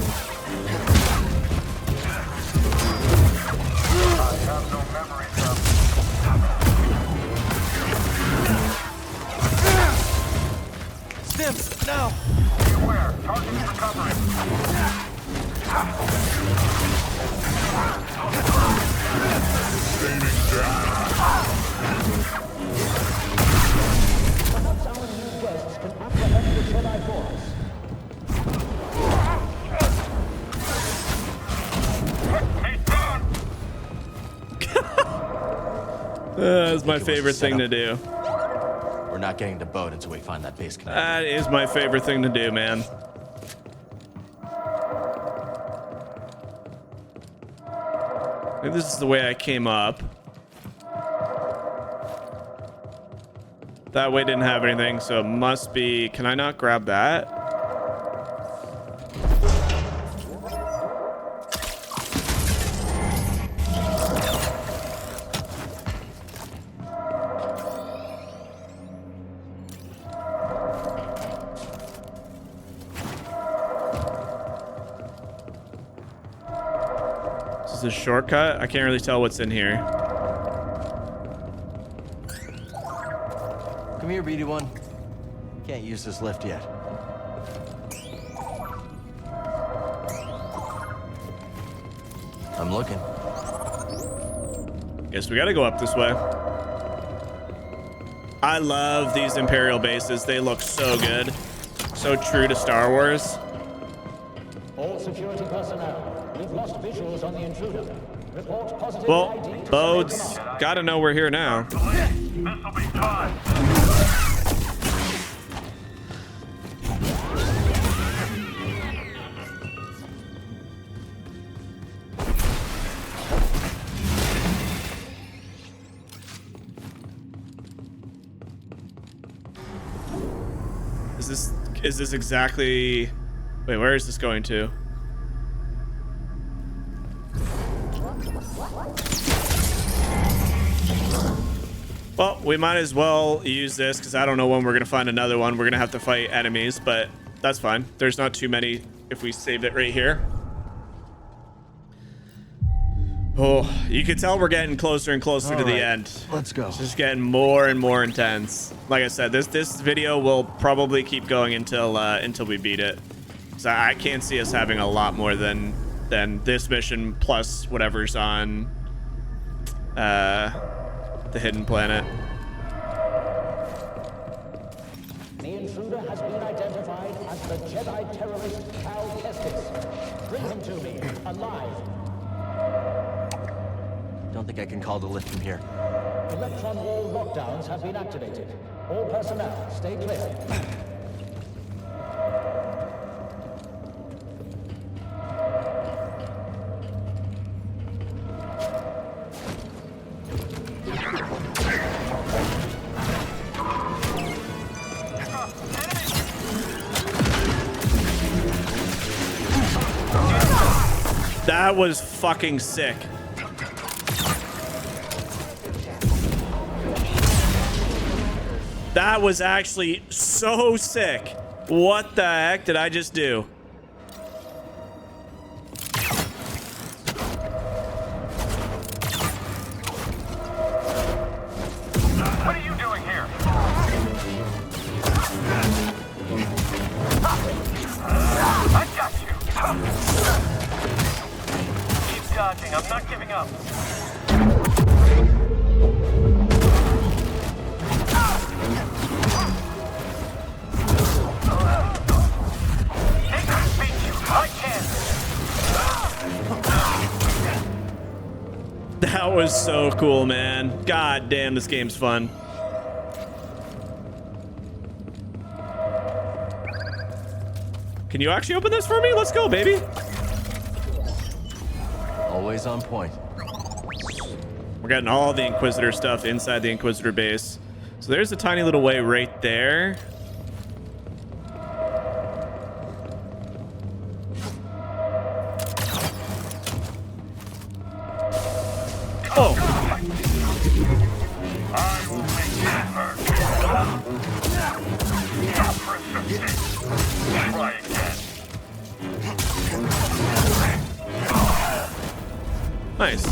I have no memories of... Stims, now! Be aware, target is recovering. Sustaining damage. Perhaps our new guests can apprehend the Jedi force. He's down! That's my favorite thing to do. We're not getting to boat until we find that base connector. That is my favorite thing to do, man. Maybe this is the way I came up. That way didn't have anything, so it must be... Can I not grab that? Is this a shortcut? I can't really tell what's in here. Come here, BD1. Can't use this lift yet. I'm looking. Guess we gotta go up this way. I love these Imperial bases. They look so good. So true to Star Wars. All security personnel, we've lost visuals on the intruder. Report positive Well, ID to Bodes gotta know we're here now. This'll be fun! Is this exactly... Wait, where is this going to? Well, we might as well use this because I don't know when we're going to find another one. We're going to have to fight enemies, but that's fine. There's not too many if we save it right here. Oh, you can tell we're getting closer and closer to the end. Let's go. It's just getting more and more intense. Like I said, this video will probably keep going until we beat it. So I can't see us having a lot more than this mission plus whatever's on the hidden planet. The intruder has been identified as the Jedi terrorist Capellix. Bring him to me, alive. Don't think I can call the lift from here. Electron wall lockdowns have been activated. All personnel, stay clear. That was fucking sick. That was actually so sick. What the heck did I just do? What are you doing here? I got you! Recharging. I'm not giving up. Take her to beat you. I can. That was so cool, man. God damn, this game's fun. Can you actually open this for me? Let's go, baby. Always on point. We're getting all the Inquisitor stuff inside the Inquisitor base. So there's a tiny little way right there. Oh. I will make that hurt. Try again. Nice.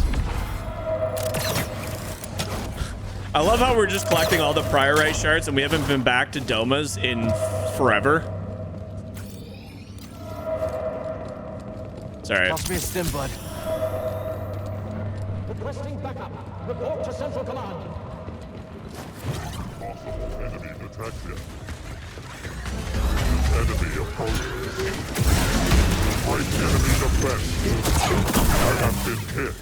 I love how we're just collecting all the priorite shards and we haven't been back to Doma's in forever. Sorry. Toss me a stim, bud. Requesting backup. Report to Central Command. Possible enemy detection. Enemy approaching. Fight enemy defense. I have been hit.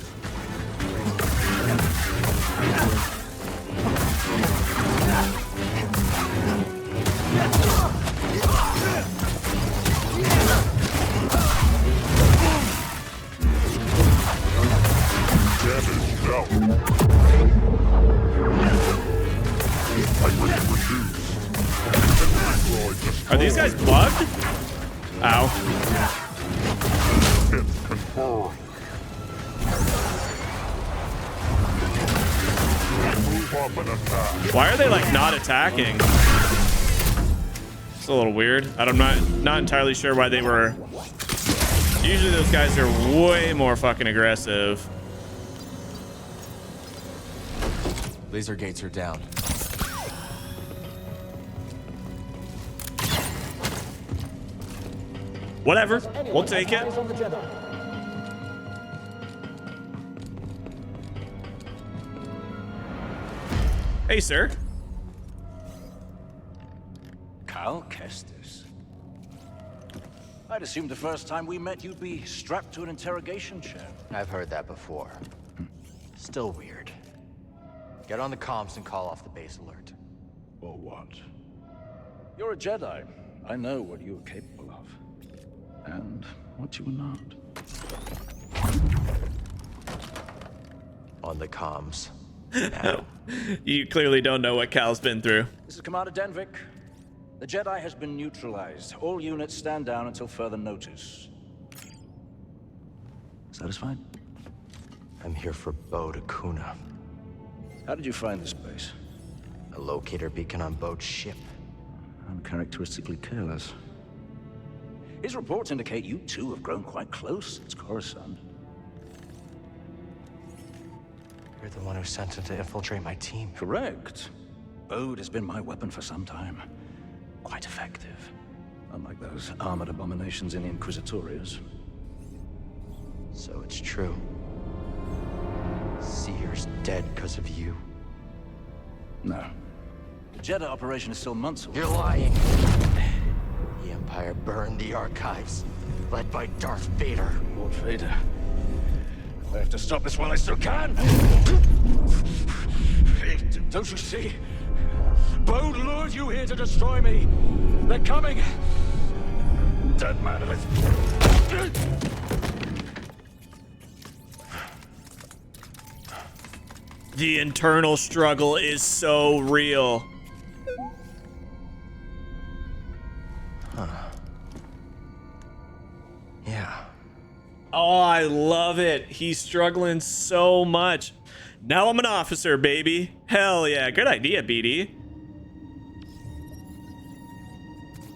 Damage out. Integrity reduced. Are these guys bugged? Ow. Hit confirmed. Move up and attack. Why are they like not attacking? It's a little weird. I'm not entirely sure why they were. Usually those guys are way more fucking aggressive. Laser gates are down. Whatever. We'll take it. Eyes on the Jedi. Hey, sir. Cal Kestis. I'd assumed the first time we met you'd be strapped to an interrogation chair. I've heard that before. Still weird. Get on the comms and call off the base alert. Or what? You're a Jedi. I know what you are capable of. And what you are not. On the comms. You clearly don't know what Cal's been through. This is Commander Denvik. The Jedi has been neutralized. All units stand down until further notice. Satisfied? I'm here for Bo Kuna. How did you find this base? A locator beacon on Bo's ship. Uncharacteristically careless. His reports indicate you two have grown quite close since Coruscant. You're the one who sent him to infiltrate my team. Correct. Bode has been my weapon for some time. Quite effective. Unlike those armored abominations in the Inquisitorius. So it's true. Seer's dead because of you. No. The Jedi operation is still months away. You're lying. The Empire burned the archives, led by Darth Vader. Lord Vader. I have to stop this while I still can. Don't you see? Bode lured you here to destroy me. They're coming. Dead man of it. The internal struggle is so real. Yeah. Oh, I love it. He's struggling so much. Now I'm an officer, baby. Hell yeah. Good idea, BD.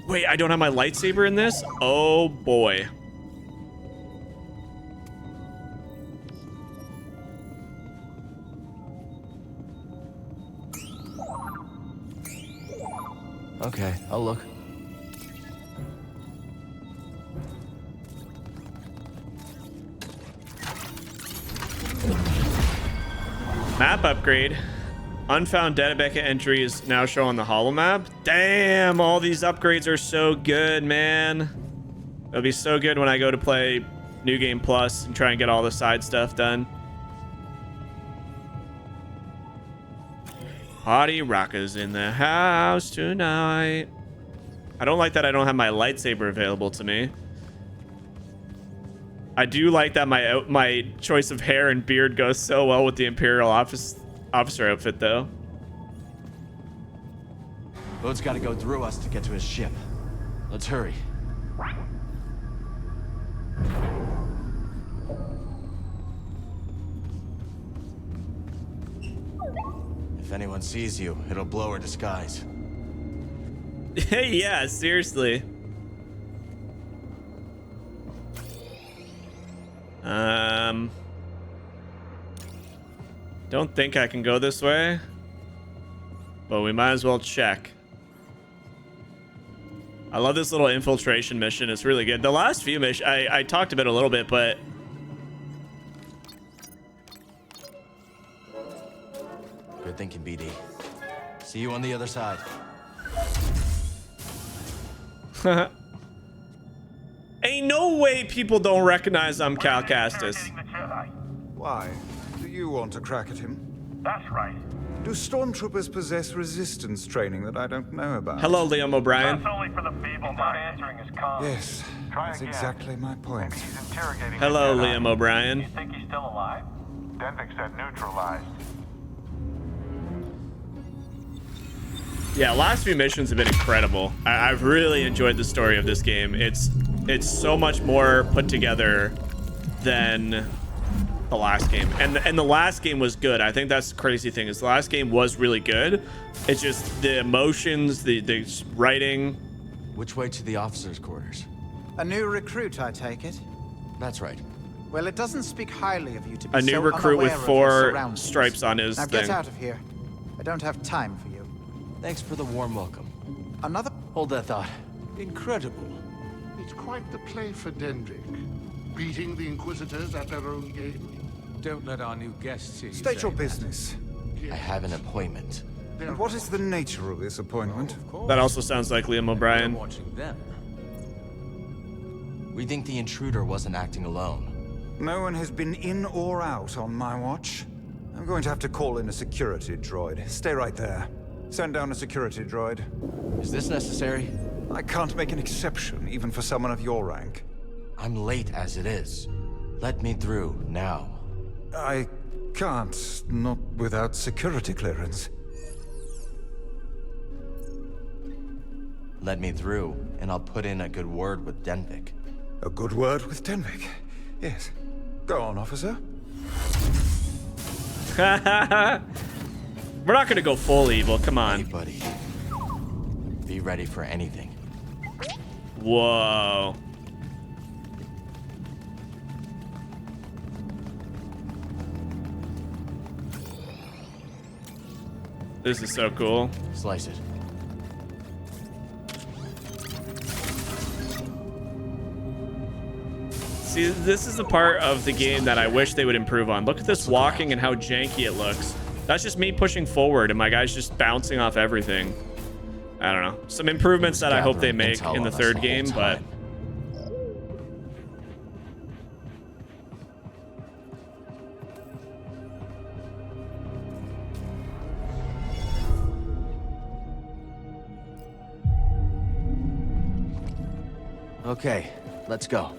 Wait, I don't have my lightsaber in this? Oh, boy. Okay, I'll look. Map upgrade. Unfound Dominator entries now show on the holomap. Damn, all these upgrades are so good, man. It'll be so good when I go to play New Game Plus and try and get all the side stuff done. Party rockers in the house tonight. I don't like that I don't have my lightsaber available to me. I do like that my choice of hair and beard goes so well with the Imperial officer outfit, though. Boat's got to go through us to get to his ship. Let's hurry. If anyone sees you, it'll blow her disguise. Yeah, seriously. Don't think I can go this way, but we might as well check. I love this little infiltration mission. It's really good. The last few missions, I talked about it a little bit, but good thinking, BD. See you on the other side. Ain't no way people don't recognize I'm Cal Kestis. Why? Do you want to crack at him? That's right. Do stormtroopers possess resistance training that I don't know about? Hello, Liam O'Brien. That's only for the feeble. Not answering his calls. Yes, that's exactly my point. He's interrogating. Hello, Liam O'Brien. You think he's still alive? Denvik said neutralized. Yeah, last few missions have been incredible. I've really enjoyed the story of this game. It's so much more put together than the last game, and the last game was good. I think that's the crazy thing, is the last game was really good. It's just the emotions, the writing. Which way to the officers' quarters? A new recruit, I take it? That's right. Well, it doesn't speak highly of you to be A new so recruit with unaware of 4 your surroundings. stripes on his now thing. get out of here. I don't have time for you. Thanks for the warm welcome. Another... Hold that thought. Incredible. It's quite the play for Denvik. Beating the Inquisitors at their own game. Don't let our new guests see you State say your that. business. I have an appointment. And what is the nature of this appointment? That also sounds like Liam O'Brien. Watching them. We think the intruder wasn't acting alone. No one has been in or out on my watch. I'm going to have to call in a security droid. Stay right there. Send down a security droid. Is this necessary? I can't make an exception, even for someone of your rank. I'm late as it is. Let me through now. I can't, not without security clearance. Let me through, and I'll put in a good word with Denvik. A good word with Denvik? Yes. Go on, officer. We're not gonna go full evil, come on. Hey, buddy. Be ready for anything. Whoa. This is so cool. Slice it. See, this is the part of the game that I wish they would improve on. Look at this walking and how janky it looks. That's just me pushing forward and my guy's just bouncing off everything. I don't know. Some improvements that I hope they make in the third game, but... Okay, let's go.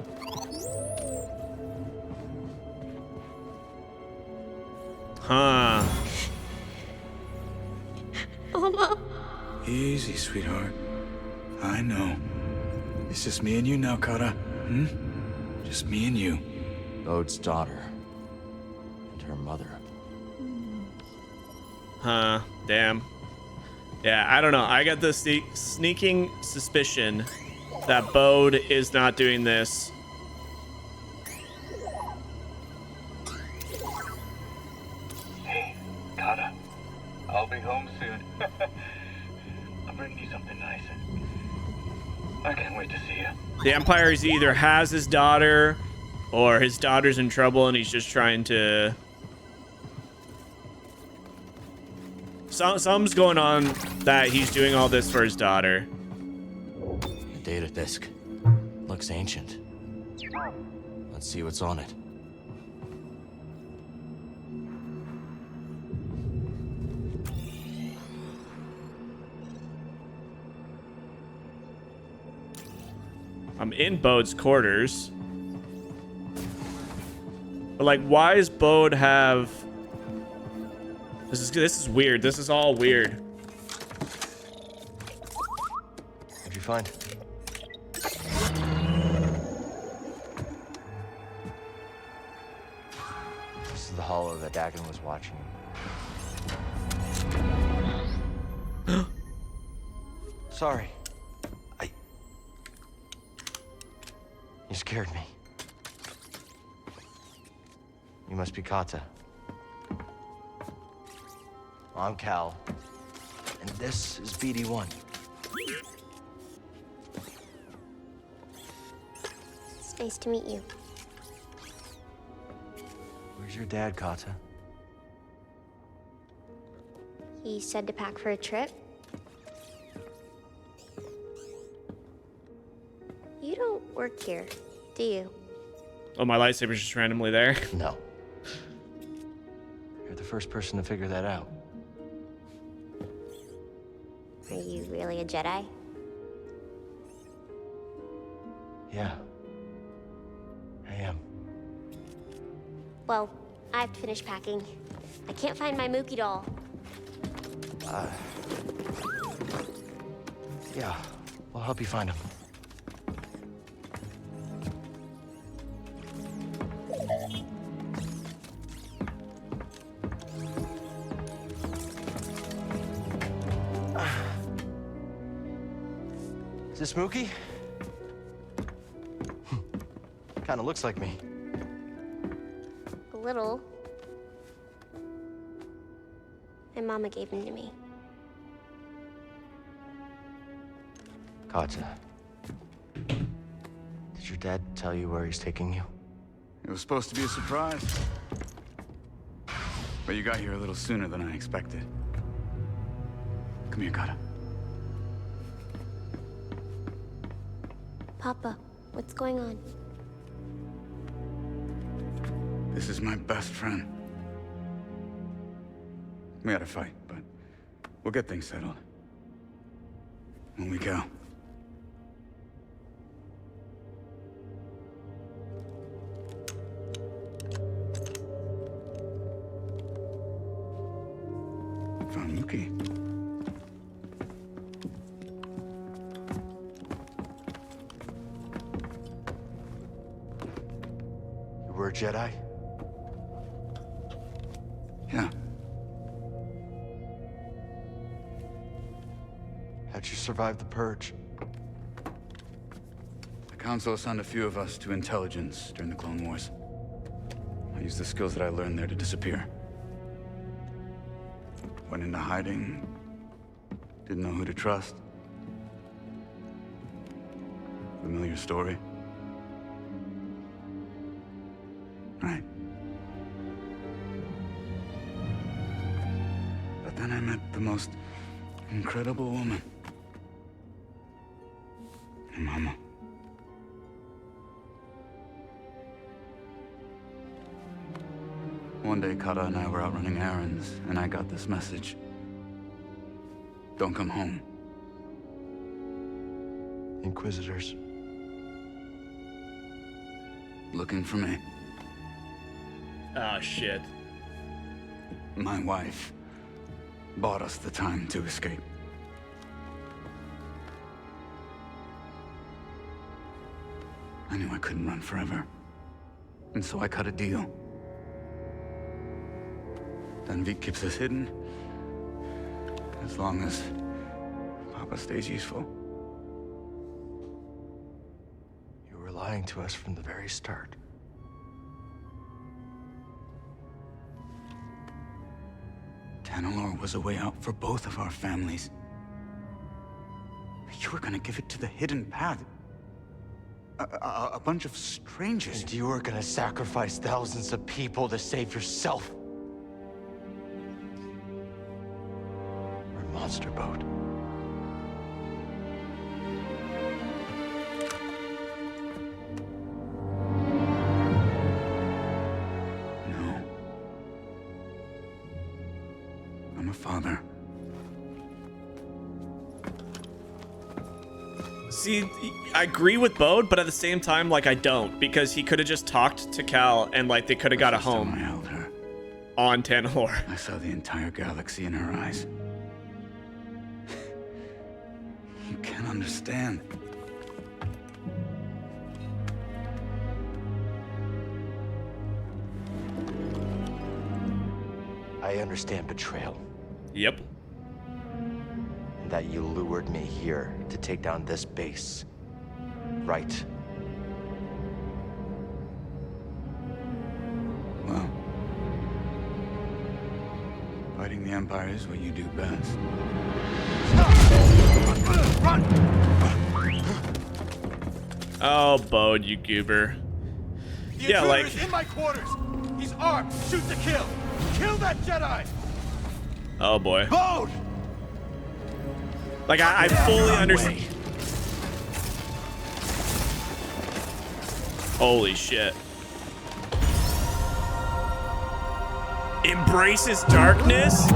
Huh. Mama. Easy, sweetheart. I know. It's just me and you now, Kara. Hmm? Just me and you. Bode's daughter. And her mother. Huh. Damn. Yeah, I don't know. I got this sneaking suspicion that Bode is not doing this. Hey, Kata. I'll be home soon. I'm bringing you something nice. I can't wait to see you. The Empire either has his daughter or his daughter's in trouble and he's just trying to Something's going on that he's doing all this for his daughter. The data disk looks ancient. Let's see what's on it. I'm in Bode's quarters. But like, why does Bode have... This is weird. This is all weird. What'd you find? This is the hollow that Dagon was watching. Sorry. You scared me. You must be Kata. I'm Cal, and this is BD1. It's nice to meet you. Where's your dad, Kata? He said to pack for a trip. You don't work here, do you? Oh, my lightsaber's just randomly there. No. You're the first person to figure that out. Are you really a Jedi? Yeah. I am. Well, I have to finish packing. I can't find my Mookie doll. Yeah. We'll help you find him. Is this Mookie? Kinda looks like me. A little. My mama gave him to me. Kata. Did your dad tell you where he's taking you? It was supposed to be a surprise. But you got here a little sooner than I expected. Come here, Kata. Papa, what's going on? This is my best friend. We had a fight, but we'll get things settled. When we go. Found Mookie. You were a Jedi? Yeah. How'd you survive the Purge? The Council assigned a few of us to intelligence during the Clone Wars. I used the skills that I learned there to disappear. Went into hiding. Didn't know who to trust. Familiar story? Right. But then I met the most incredible woman. Your mama. One day, Kata and I were out running errands, and I got this message. Don't come home. Inquisitors. Looking for me. Oh, shit. My wife bought us the time to escape. I knew I couldn't run forever, and so I cut a deal. Dunvik keeps us hidden, as long as Papa stays useful. You were lying to us from the very start. Tanalorr was a way out for both of our families. You were gonna give it to the hidden path. A bunch of strangers. And you were gonna sacrifice thousands of people to save yourself. monster boat. No. I'm a father. See, I agree with Bode, but at the same time, like, I don't, because he could have just talked to Cal and, like, they could have got a home on Tanalorr. I saw the entire galaxy in her eyes. You can't understand. I understand betrayal. Yep. That you lured me here to take down this base. Right? Well, fighting the Empire is what you do best. Run! Oh, Bode, you goober. The Yeah, intruder like... is in my quarters. He's armed. Shoot to kill. Kill that Jedi. Oh, boy. Bode! Like, I fully understand. Holy shit. Embraces darkness?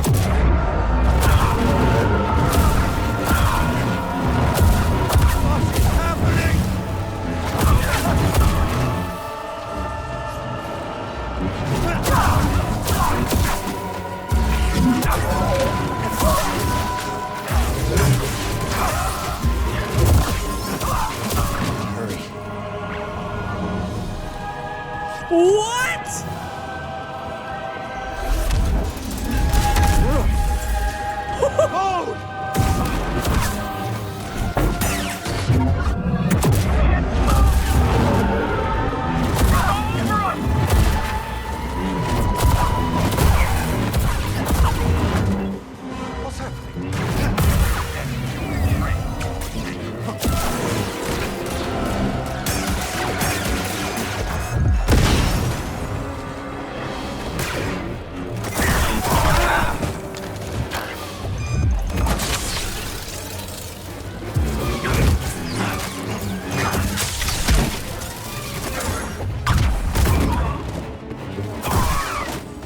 What? What's happening?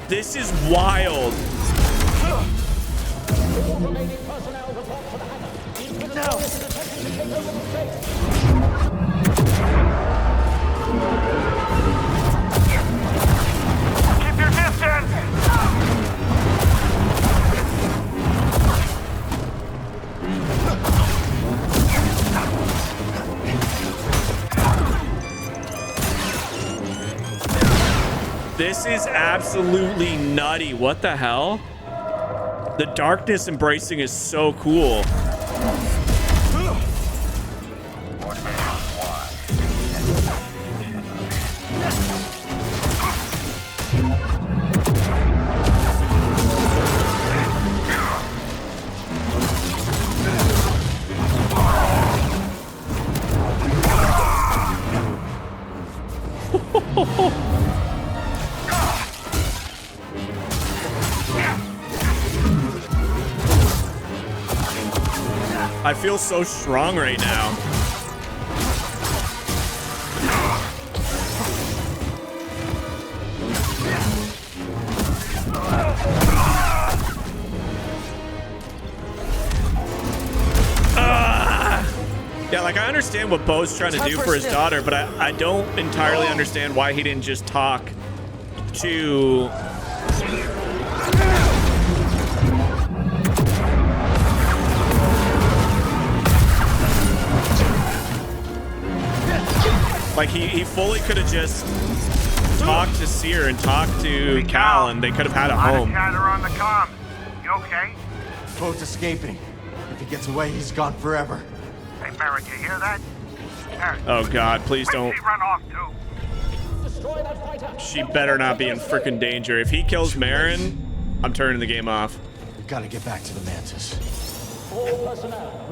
This is wild. Keep your distance! This is absolutely nutty. What the hell? The darkness embracing is so cool. I feel so strong right now. Yeah, like I understand what Bo's trying to do for his daughter, but I don't entirely understand why he didn't just talk to... Like, he fully could have just talked to Seer and talked to Cal, and they could have had a home. Chatter on the comm. You okay? Boat's escaping. If he gets away, he's gone forever. Hey, Merrick, you hear that? Merrick, Oh, God, please don't. she run off, too? She better not be in frickin' danger. If he kills Marin, I'm turning the game off. We've got to get back to the Mantis. All personnel,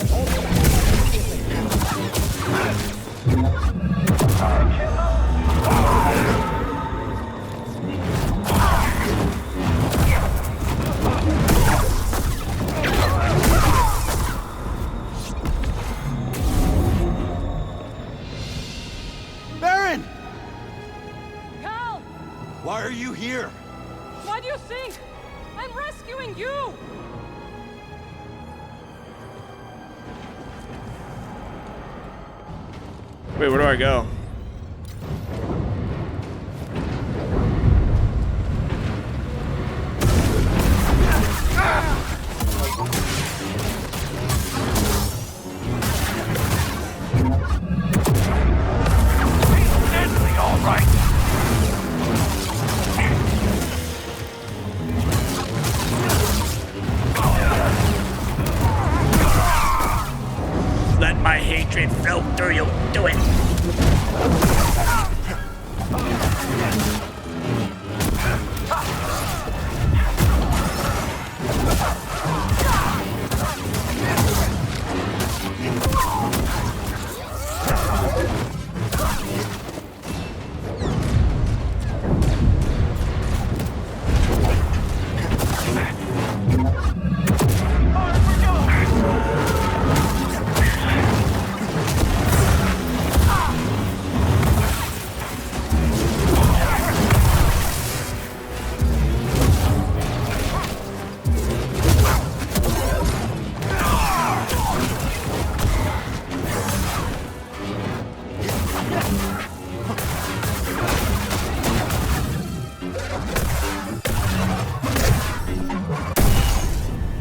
Why do you think? I'm rescuing you! Wait, where do I go? All right. Let my hatred flow through you. Do it.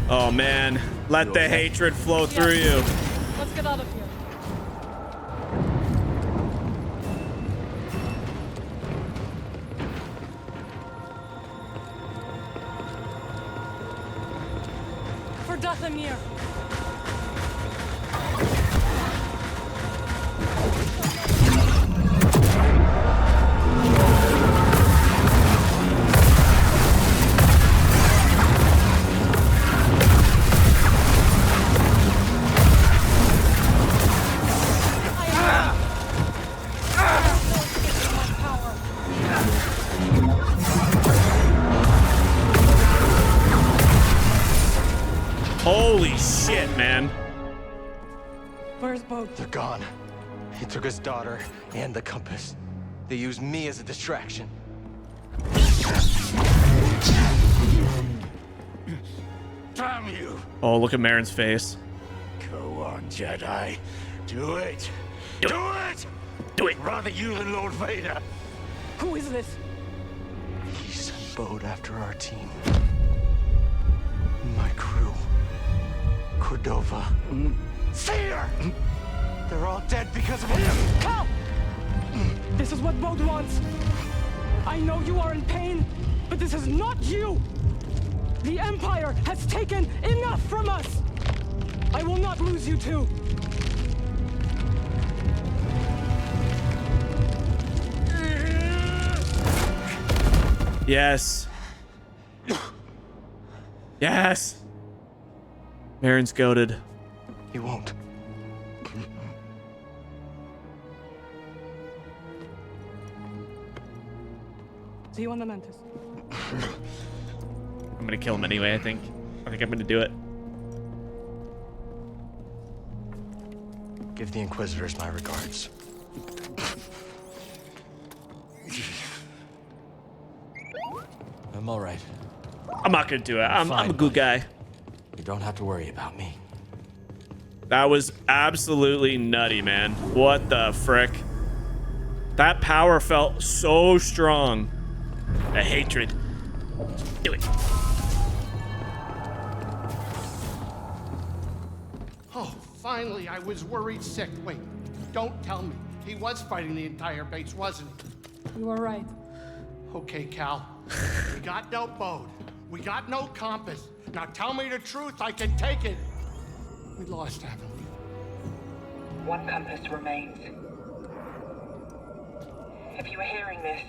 Oh man, let the hatred flow through you. Let's get out of here. For Dathomir. Holy shit, man. Where's Boat? They're gone. He took his daughter and the compass. They used me as a distraction. Damn you! Oh, look at Marin's face. Go on, Jedi. Do it! Do it! Do it! Rather you than Lord Vader! Who is this? He sent Bode after our team. My crew. Cordova. Fear! They're all dead because of him! Cal! This is what Bode wants. I know you are in pain, but this is not you! The Empire has taken enough from us! I will not lose you too! Yes. Yes. Marin's goated. He won't. See you on the Mantis. I'm gonna kill him anyway, I think. I think I'm gonna do it. Give the Inquisitors my regards. I'm all right. I'm not gonna do it. I'm a good guy. You don't have to worry about me. That was absolutely nutty, man. What the frick? That power felt so strong. The hatred. Do it. Oh, finally, I was worried sick. Wait, don't tell me. He was fighting the entire base, wasn't he? You were right. Okay, Cal. We got no boat. We got no compass. Now tell me the truth, I can take it. We lost, haven't we? One compass remains. If you are hearing this,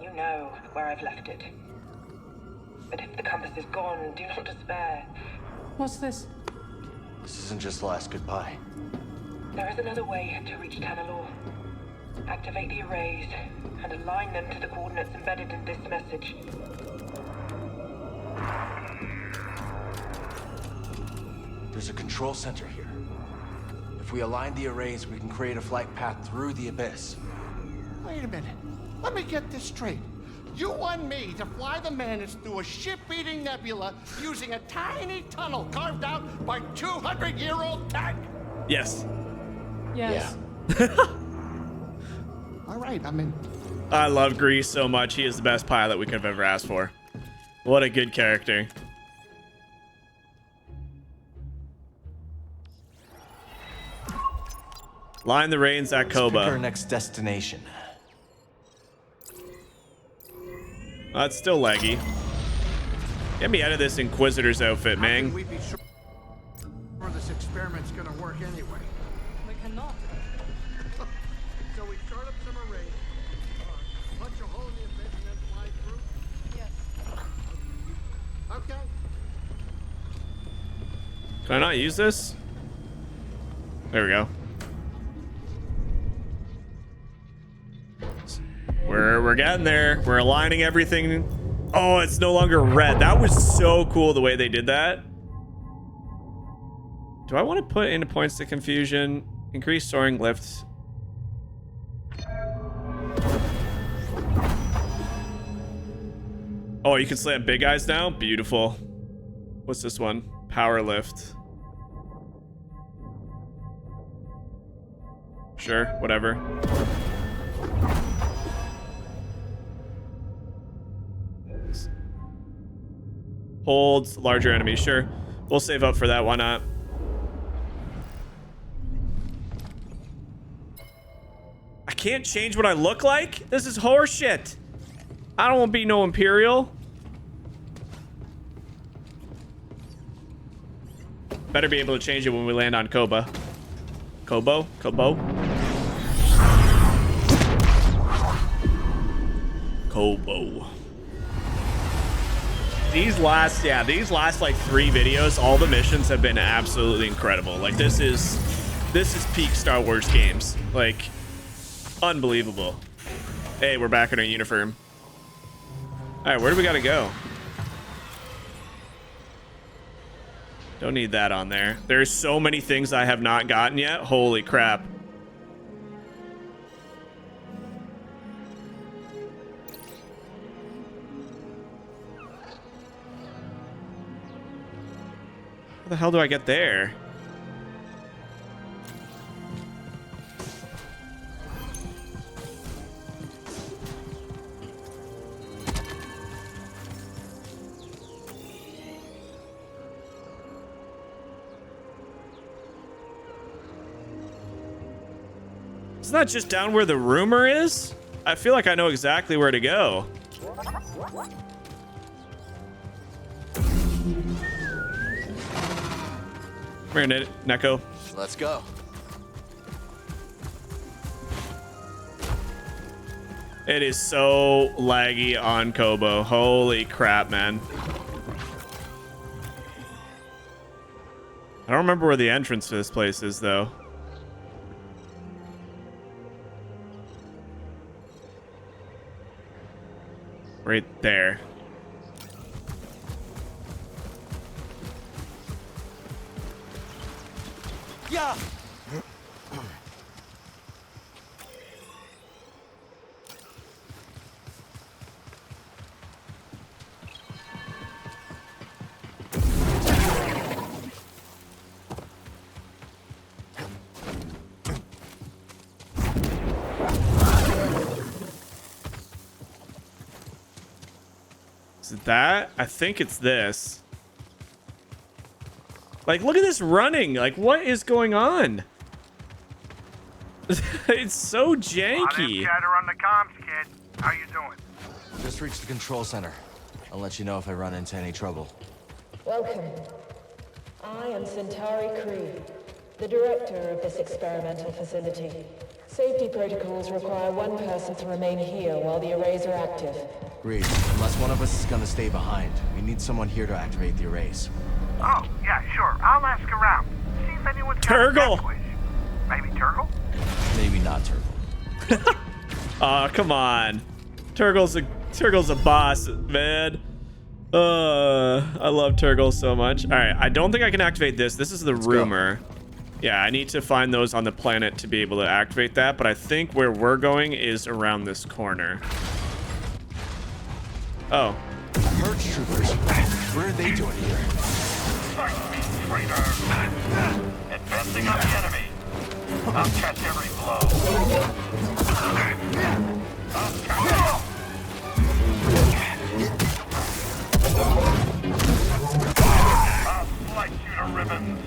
you know where I've left it. But if the compass is gone, do not despair. What's this? This isn't just the last goodbye. There is another way to reach Tanalorr. Activate the arrays and align them to the coordinates embedded in this message. There's a control center here. If we align the arrays, we can create a flight path through the abyss. Wait a minute. Let me get this straight. You want me to fly the Mantis through a ship-eating nebula using a tiny tunnel carved out by 200-year-old tech? Yes. Yes. Yeah. All right, I'm in. I love Grease so much. He is the best pilot we could have ever asked for. What a good character. Line the reins at Koba. Let's pick our next destination. It's still laggy. Get me out of this Inquisitor's outfit, man. We be sure this experiment's gonna work anyway. We cannot. So we start up some arrays, punch a hole in the event and then fly through? Yes. Okay. Can I not use this? There we go. We're getting there. We're aligning everything. Oh, it's no longer red. That was so cool the way they did that. Do I want to put into points to confusion? Increase soaring lift. Oh, you can slam big guys now? Beautiful. What's this one? Power lift. Sure, whatever. Holds larger enemies, sure. We'll save up for that, why not? I can't change what I look like? This is horseshit. I don't want to be no Imperial. Better be able to change it when we land on Koba. Kobo? Kobo? Kobo. These last like 3 videos, all the missions have been absolutely incredible. Like this is peak Star Wars games. Like unbelievable. Hey, we're back in our uniform. All right, where do we gotta go? Don't need that on there. There's so many things I have not gotten yet. Holy crap. How the hell do I get there? It's not just down where the rumor is. I feel like I know exactly where to go. Come here, Neko. Let's go. It is so laggy on Kobo. Holy crap, man. I don't remember where the entrance to this place is, though. Right there. Yeah. Is it that? I think it's this. Like, look at this running. Like, what is going on? It's so janky. Chatter on the comms, kid. How you doing? Just reached the control center. I'll let you know if I run into any trouble. Welcome. I am Centauri Cree, the director of this experimental facility. Safety protocols require one person to remain here while the arrays are active. Agreed. Unless one of us is gonna stay behind, we need someone here to activate the arrays. Oh, yeah, sure. I'll ask around. See if anyone's Turgle. Maybe Turgle? Maybe not Turgle. Oh, come on. Turgle's a boss, man. I love Turgle so much. All right, I don't think I can activate this. This is the rumor. Yeah, I need to find those on the planet to be able to activate that, but I think where we're going is around this corner. Oh. Merge troopers. What are they doing here? Fight me, traitor! Advancing on the enemy. I'll catch every blow. I'll catch it. I'll slice you to ribbons.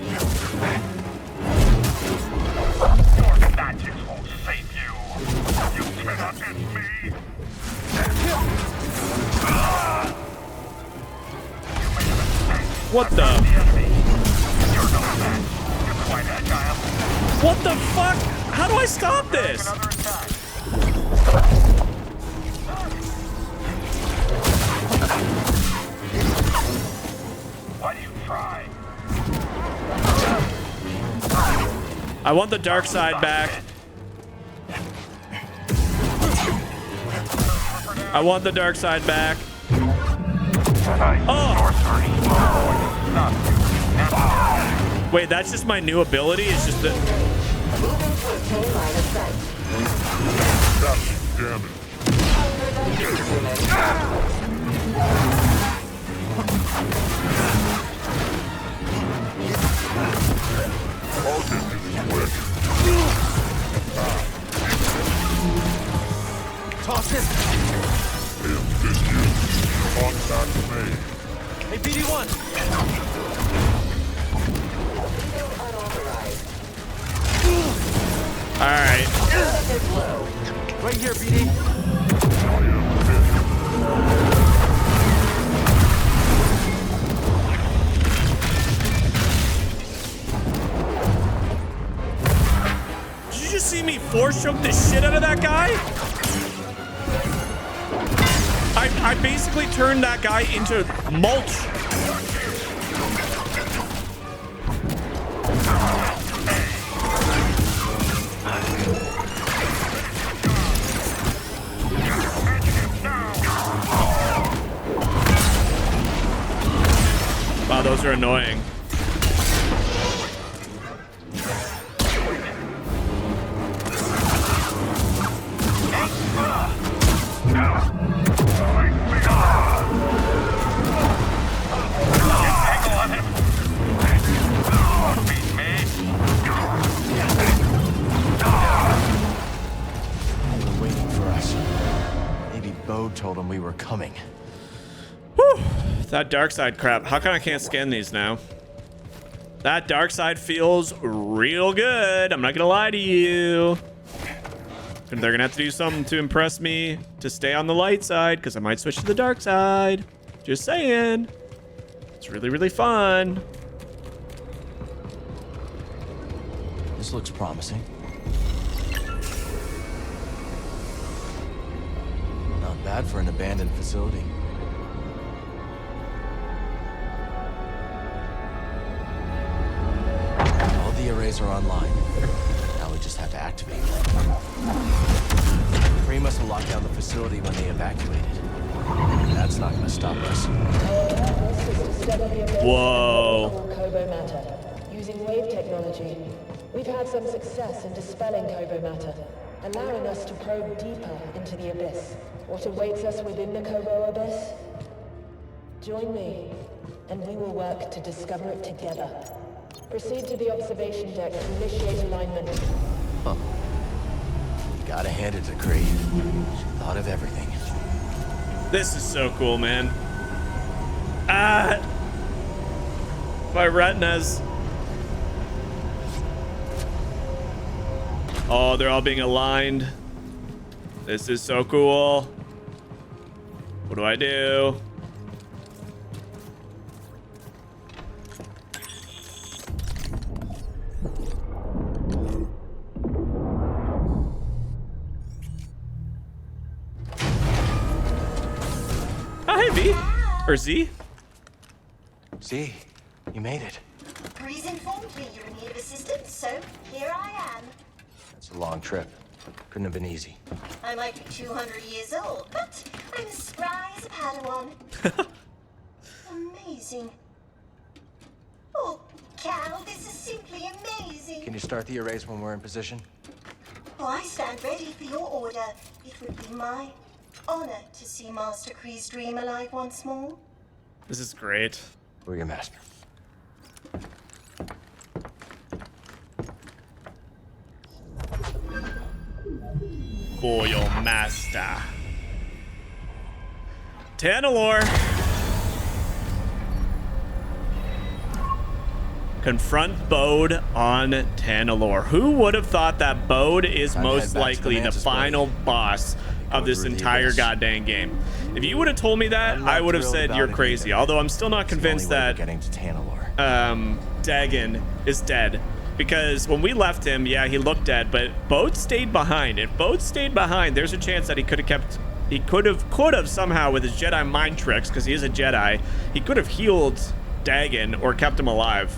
Your magic won't save you. You cannot hit me. What the? What the fuck? How do I stop this? Why do you try? I want the dark side back. I want the dark side back. Oh! Wait, that's just my new ability? It's just that... Damn it. I'll get this quick. Toss him! If this you, contact me. Hey, BD1! Alright. Right here, BD. Did you just see me force choke the shit out of that guy? I basically turned that guy into mulch. Wow, those are annoying. Told him we were coming. Whew. That dark side crap. How come I can't scan these now? That dark side feels real good. I'm not gonna lie to you. And they're gonna have to do something to impress me to stay on the light side, because I might switch to the dark side. Just saying. It's really, really fun. This looks promising. Not bad for an abandoned facility. All the arrays are online. Now we just have to activate them. Kree must have locked down the facility when they evacuated. That's not gonna stop us. Whoa. Kobo matter. Using wave technology, we've had some success in dispelling Kobo matter, allowing us to probe deeper into the abyss. What awaits us within the Kobo abyss? Join me, and we will work to discover it together. Proceed to the observation deck to initiate alignment. Huh. Gotta hand it to Kree. She thought of everything. This is so cool, man. Ah! My retinas. Oh, they're all being aligned. This is so cool. What do I do? Hi, V. Or Z. Z, you made it. Breeze informed me you're in need of assistance, so here I am. It's a long trip. Couldn't have been easy. I might be 200 years old, but I'm as spry as a Padawan. Amazing. Oh, Cal, this is simply amazing. Can you start the arrays when we're in position? Oh, I stand ready for your order. It would be my Honored to see Master Kree's dream alive once more. This is great. We're your master. For your master. Tanalorr. Confront Bode on Tanalorr. Who would have thought that Bode is most likely the final boss of this entire goddamn game? If you would have told me that, I would have said you're crazy. Although I'm still not convinced that Dagon is dead. Because when we left him, yeah, he looked dead, but Bode stayed behind. If Bode stayed behind, there's a chance that he could have somehow with his Jedi mind tricks, because he is a Jedi, he could have healed Dagon or kept him alive.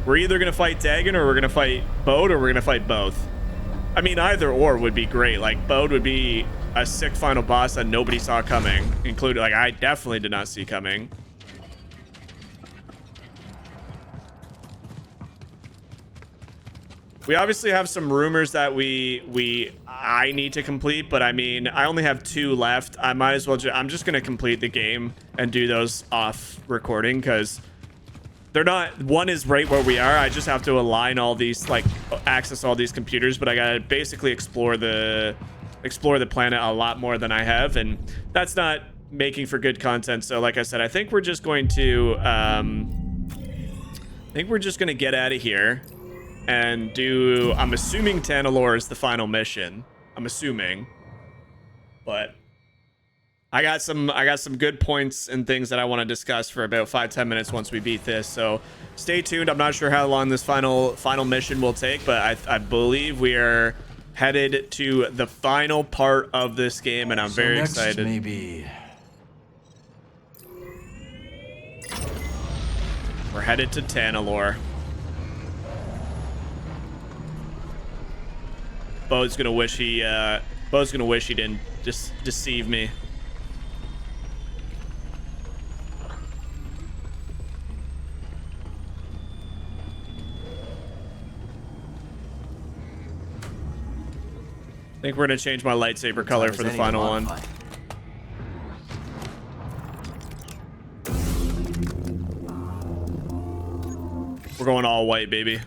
We're either going to fight Dagon or we're going to fight Bode or we're going to fight both. I mean, either or would be great. Like, Bode would be a sick final boss that nobody saw coming, including, like, I definitely did not see coming. We obviously have some rumors that I need to complete, but I mean, I only have 2 left. I might as well I'm just going to complete the game and do those off recording, because they're not, one is right where we are. I just have to align all these, like, access all these computers, but I got to basically explore the planet a lot more than I have, and that's not making for good content. So like I said, I think we're just going to get out of here and do, I'm assuming Tanalorr is the final mission. I'm assuming. But I got some good points and things that I want to discuss for about 5-10 minutes once we beat this. So stay tuned. I'm not sure how long this final mission will take, but I believe we are headed to the final part of this game, and I'm very excited. Maybe we're headed to Tanalorr. Bode's gonna wish he didn't just deceive me. I think we're gonna change my lightsaber color for the final one. We're going all white, baby.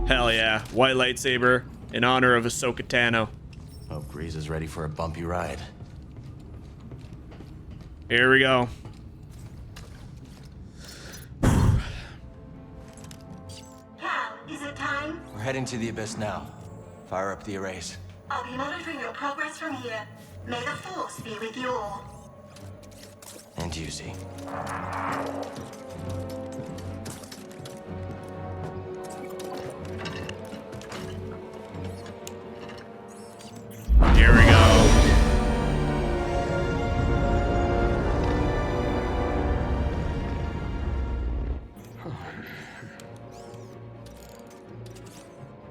Hell yeah. White lightsaber in honor of Ahsoka Tano. Hope Grease is ready for a bumpy ride. Here we go. Cal, is it time? We're heading to the Abyss now. Fire up the arrays. I'll be monitoring your progress from here. May the Force be with you all. And you, Z. Here we go.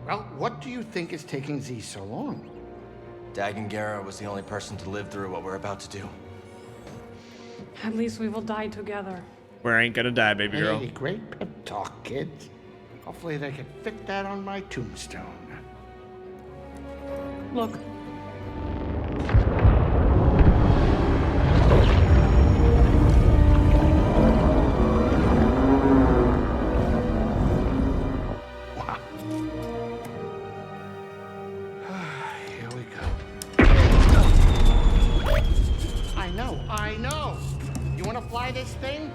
Well, what do you think is taking Z so long? Dagon Gera was the only person to live through what we're about to do. At least we will die together. We ain't gonna die, baby girl. Hey, great pep talk, kids. Hopefully they can fit that on my tombstone. Look. Here we go. I know. You want to fly this thing?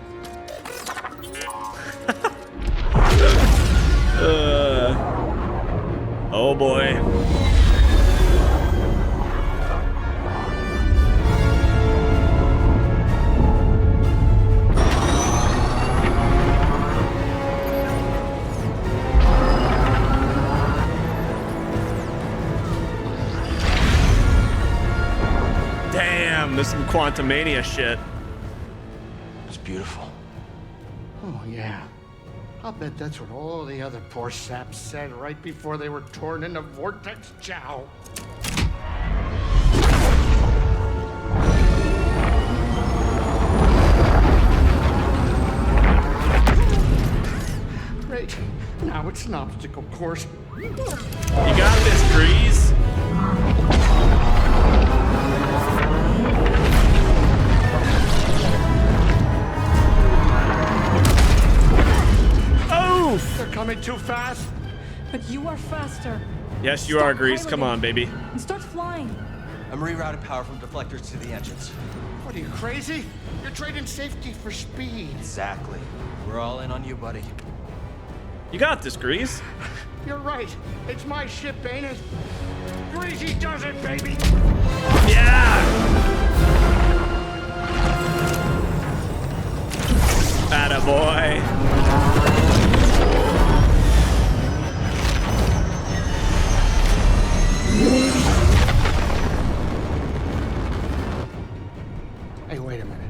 Oh boy. Damn, this is some Quantumania shit. It's beautiful. Oh, yeah. I'll bet that's what all the other poor saps said right before they were torn into Vortex Chow. Great. Now it's an obstacle course. You got this, Grease. But you are faster. Yes, you are, Grease. Come on, baby. And start flying. I'm rerouting power from deflectors to the engines. What, are you crazy? You're trading safety for speed. Exactly. We're all in on you, buddy. You got this, Grease. You're right. It's my ship, ain't it? Greasy does it, baby! Yeah! Attaboy. Hey, wait a minute.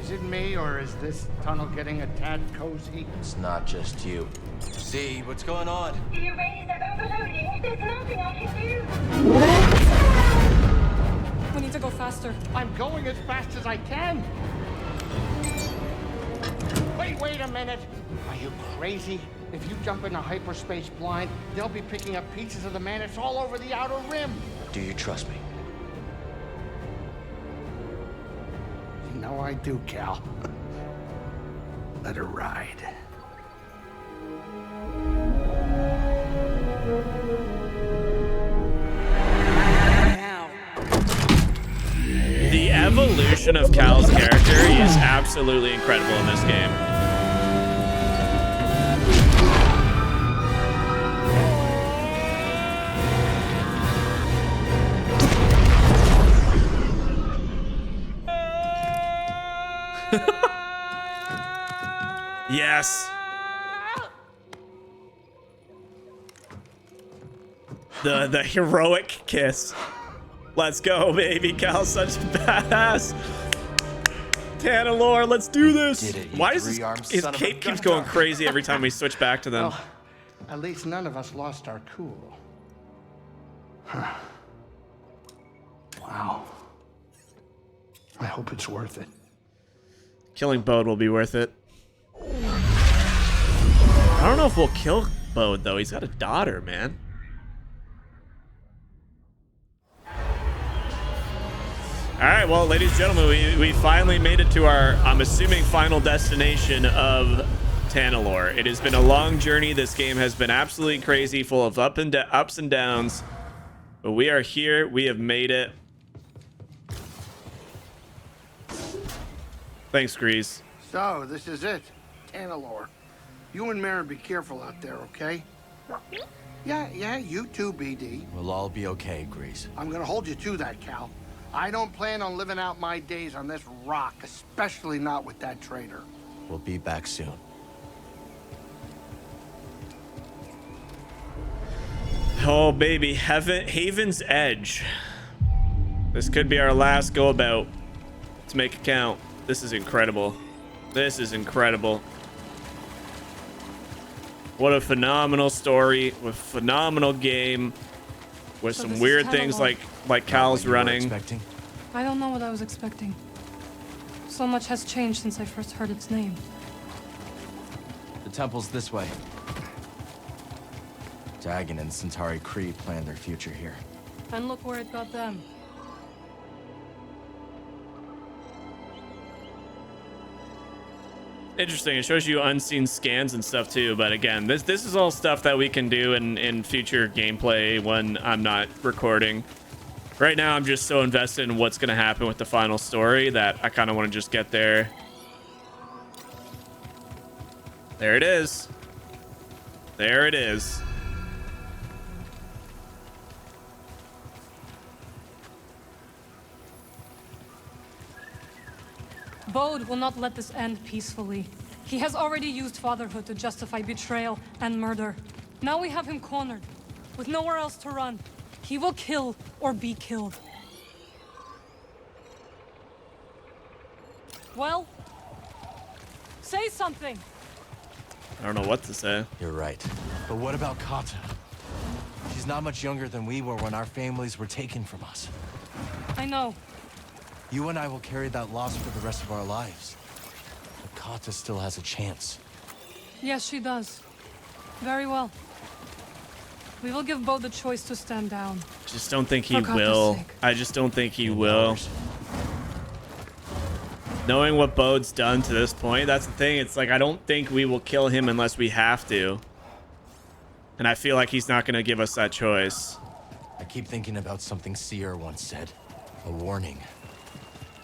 Is it me, or is this tunnel getting a tad cozy? It's not just you. See, what's going on? The arrays are overloading. There's nothing I can do. We need to go faster. I'm going as fast as I can. Wait a minute. Are you crazy? If you jump into hyperspace blind, they'll be picking up pieces of the Mantis all over the outer rim. Do you trust me? You know I do, Cal. Let her ride. The evolution of Cal's character is absolutely incredible in this game. Yes. The heroic kiss. Let's go, baby. Cal's such a badass. Tanalorr, let's do this. Why is his cape keeps going crazy every time we switch back to them? Well, at least none of us lost our cool. Huh. Wow. I hope it's worth it. Killing Bode will be worth it. I don't know if we'll kill Bode, though. He's got a daughter, man. Alright, well, ladies and gentlemen, we finally made it to our, I'm assuming, final destination of Tanalorr. It has been a long journey. This game has been absolutely crazy, full of ups and downs. But we are here. We have made it. Thanks, Grease. So, this is it. Tanalorr. You and Maren be careful out there, okay? Yeah, you too, BD. We'll all be okay, Grease. I'm gonna hold you to that, Cal. I don't plan on living out my days on this rock, especially not with that traitor. We'll be back soon. Oh, baby. Haven's Edge. This could be our last go about. Let's make it count. This is incredible. This is incredible. What a phenomenal story. What a phenomenal game. With some weird things like Cal's running. I don't know what I was expecting. So much has changed since I first heard its name. The temple's this way. Dagon and Centauri Cree planned their future here. And look where it got them. Interesting. It shows you unseen scans and stuff too. But again, this is all stuff that we can do in future gameplay when I'm not recording. Right now, I'm just so invested in what's going to happen with the final story that I kind of want to just get there. There it is. There it is. Bode will not let this end peacefully. He has already used fatherhood to justify betrayal and murder. Now we have him cornered, with nowhere else to run. He will kill or be killed. Well, say something. I don't know what to say. You're right. But what about Kata? She's not much younger than we were when our families were taken from us. I know. You and I will carry that loss for the rest of our lives. But Kata still has a chance. Yes, she does. Very well. We will give Bode the choice to stand down. Just don't think he will. I just don't think he will. Knowing what Bode's done to this point, that's the thing. It's like, I don't think we will kill him unless we have to. And I feel like he's not going to give us that choice. I keep thinking about something Seer once said. A warning.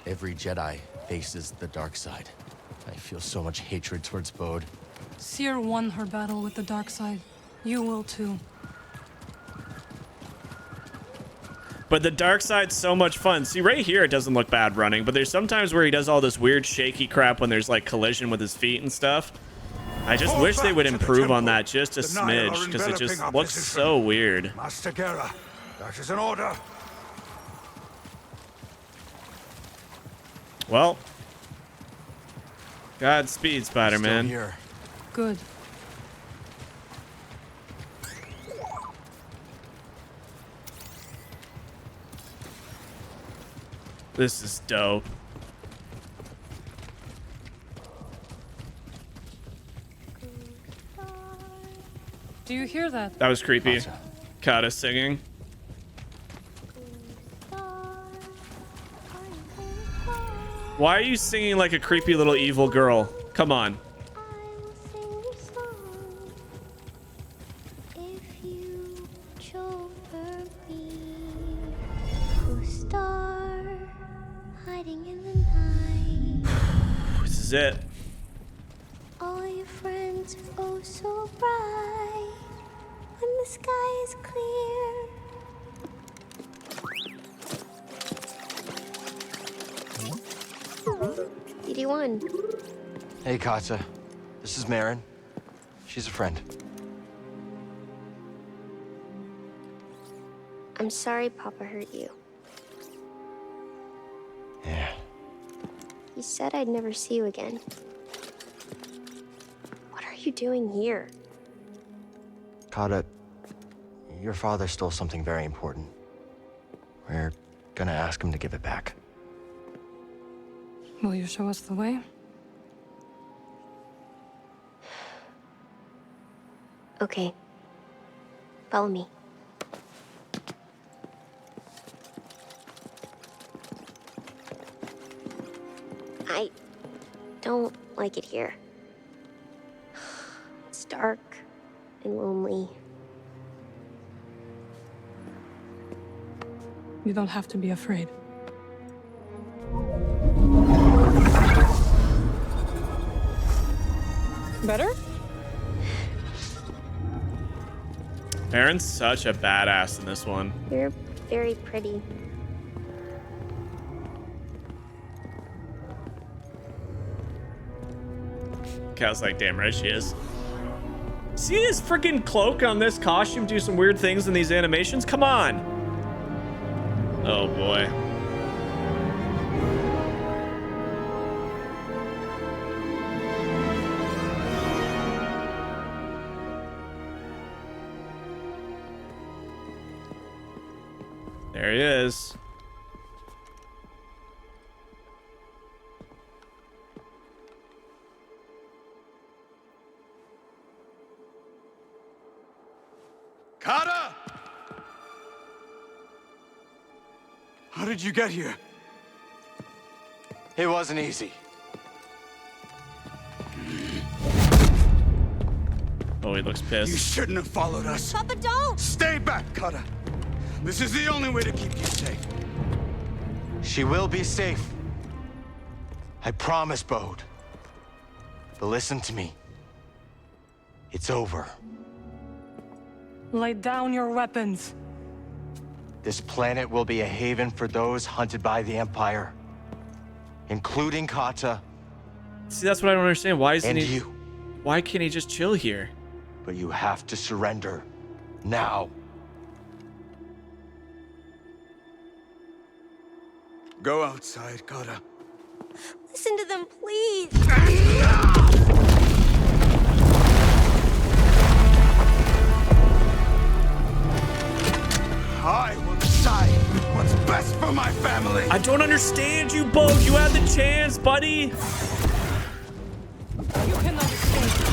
Every Jedi faces the dark side. I feel so much hatred towards Bode. Seer won her battle with the dark side. You will too. But the dark side's so much fun. See, right here, it doesn't look bad running, but there's sometimes where he does all this weird shaky crap when there's like collision with his feet and stuff. I just wish they would improve on that just a smidge, because it just looks so weird. Master Gera, that is an order. Well, Godspeed, Spider-Man. Here. Good. This is dope. Do you hear that? That was creepy. Kata singing. Why are you singing like a creepy little evil girl? Come on. This is it. All your friends are oh so bright when the sky is clear. BD1. Hey, Kata. This is Marin. She's a friend. I'm sorry Papa hurt you. Yeah. He said I'd never see you again. What are you doing here? Kata, your father stole something very important. We're gonna ask him to give it back. Will you show us the way? Okay. Follow me. I don't like it here. It's dark and lonely. You don't have to be afraid. Better? Marin's such a badass in this one. You're very pretty. Cal's like, damn right she is. See his freaking cloak on this costume do some weird things in these animations? Come on. Oh boy. There he is. Kata! How did you get here? It wasn't easy. Oh, he looks pissed. You shouldn't have followed us. Papa, don't! Stay back, Kata. This is the only way to keep you safe. She will be safe. I promise, Bode. But listen to me. It's over. Lay down your weapons. This planet will be a haven for those hunted by the Empire, including Kata. See, that's what I don't understand. Why isn't he? You. Why can't he just chill here? But you have to surrender now. Go outside, Kata. Listen to them, please. I will decide what's best for my family. I don't understand you, Bode. You had the chance, buddy. You cannot escape.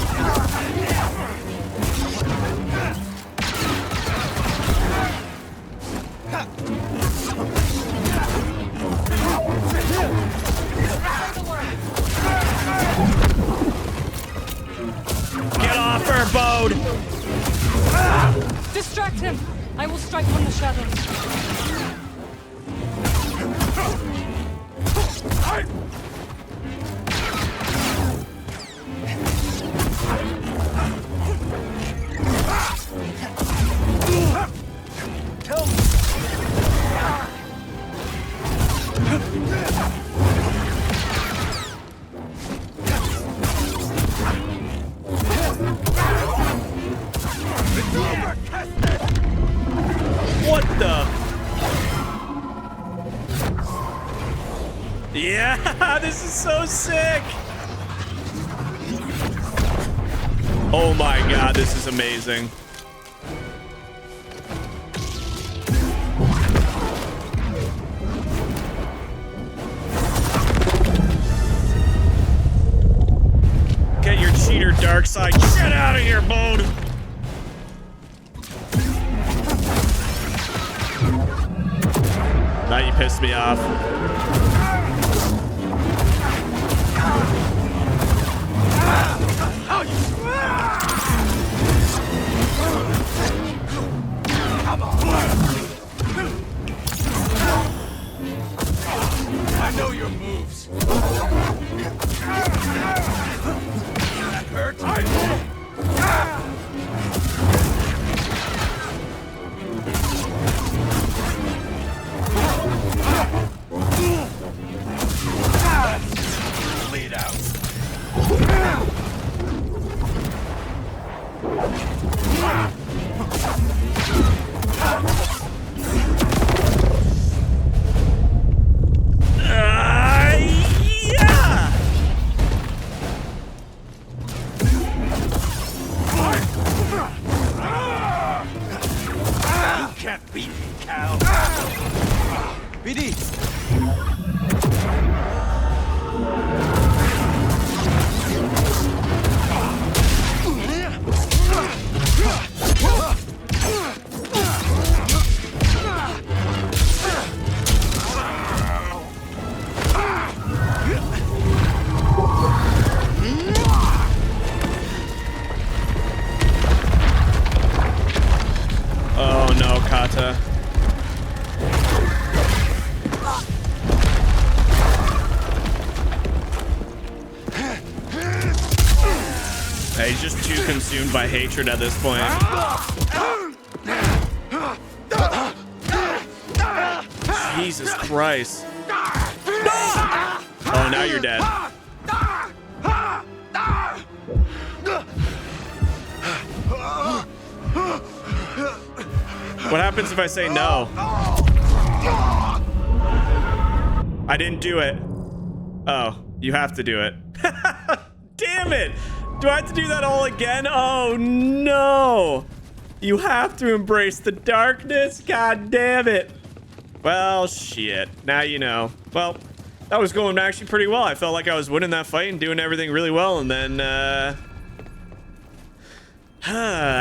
Get off her, Bode. Distract him! I will strike from the shadows. What the? Yeah, this is so sick. Oh my god, this is amazing. Get your cheater dark side shit out of here, Bode. Now you pissed me off. I know your moves. That hurt. Bleed out. Yeah! You can't beat me, Cal. BD! Oh no, Kata. He's just too consumed by hatred at this point. Jesus Christ. Oh, now you're dead. What happens if I say no? I didn't do it. Oh, you have to do it. Damn it! Do I have to do that all again? Oh no! You have to embrace the darkness. God damn it. Well, shit. Now you know. Well, that was going actually pretty well. I felt like I was winning that fight and doing everything really well, and then I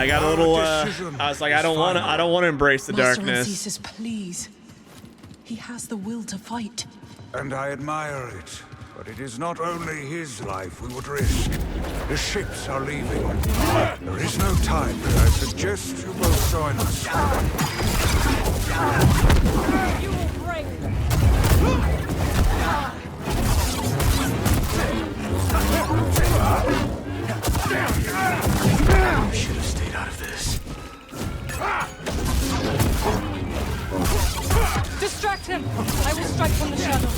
got a little I was like, I don't want to embrace the darkness. Master Ancesis, please. He has the will to fight. And I admire it. But it is not only his life we would risk. The ships are leaving. There is no time, but I suggest you both join us. You will break. You should have stayed out of this. Distract him! I will strike from the shadows.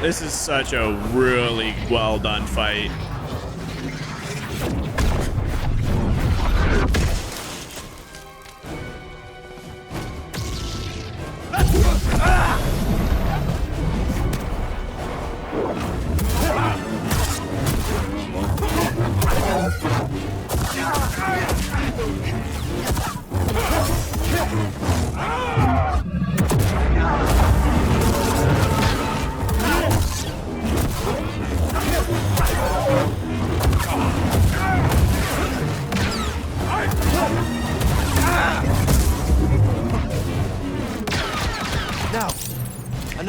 This is such a really well done fight.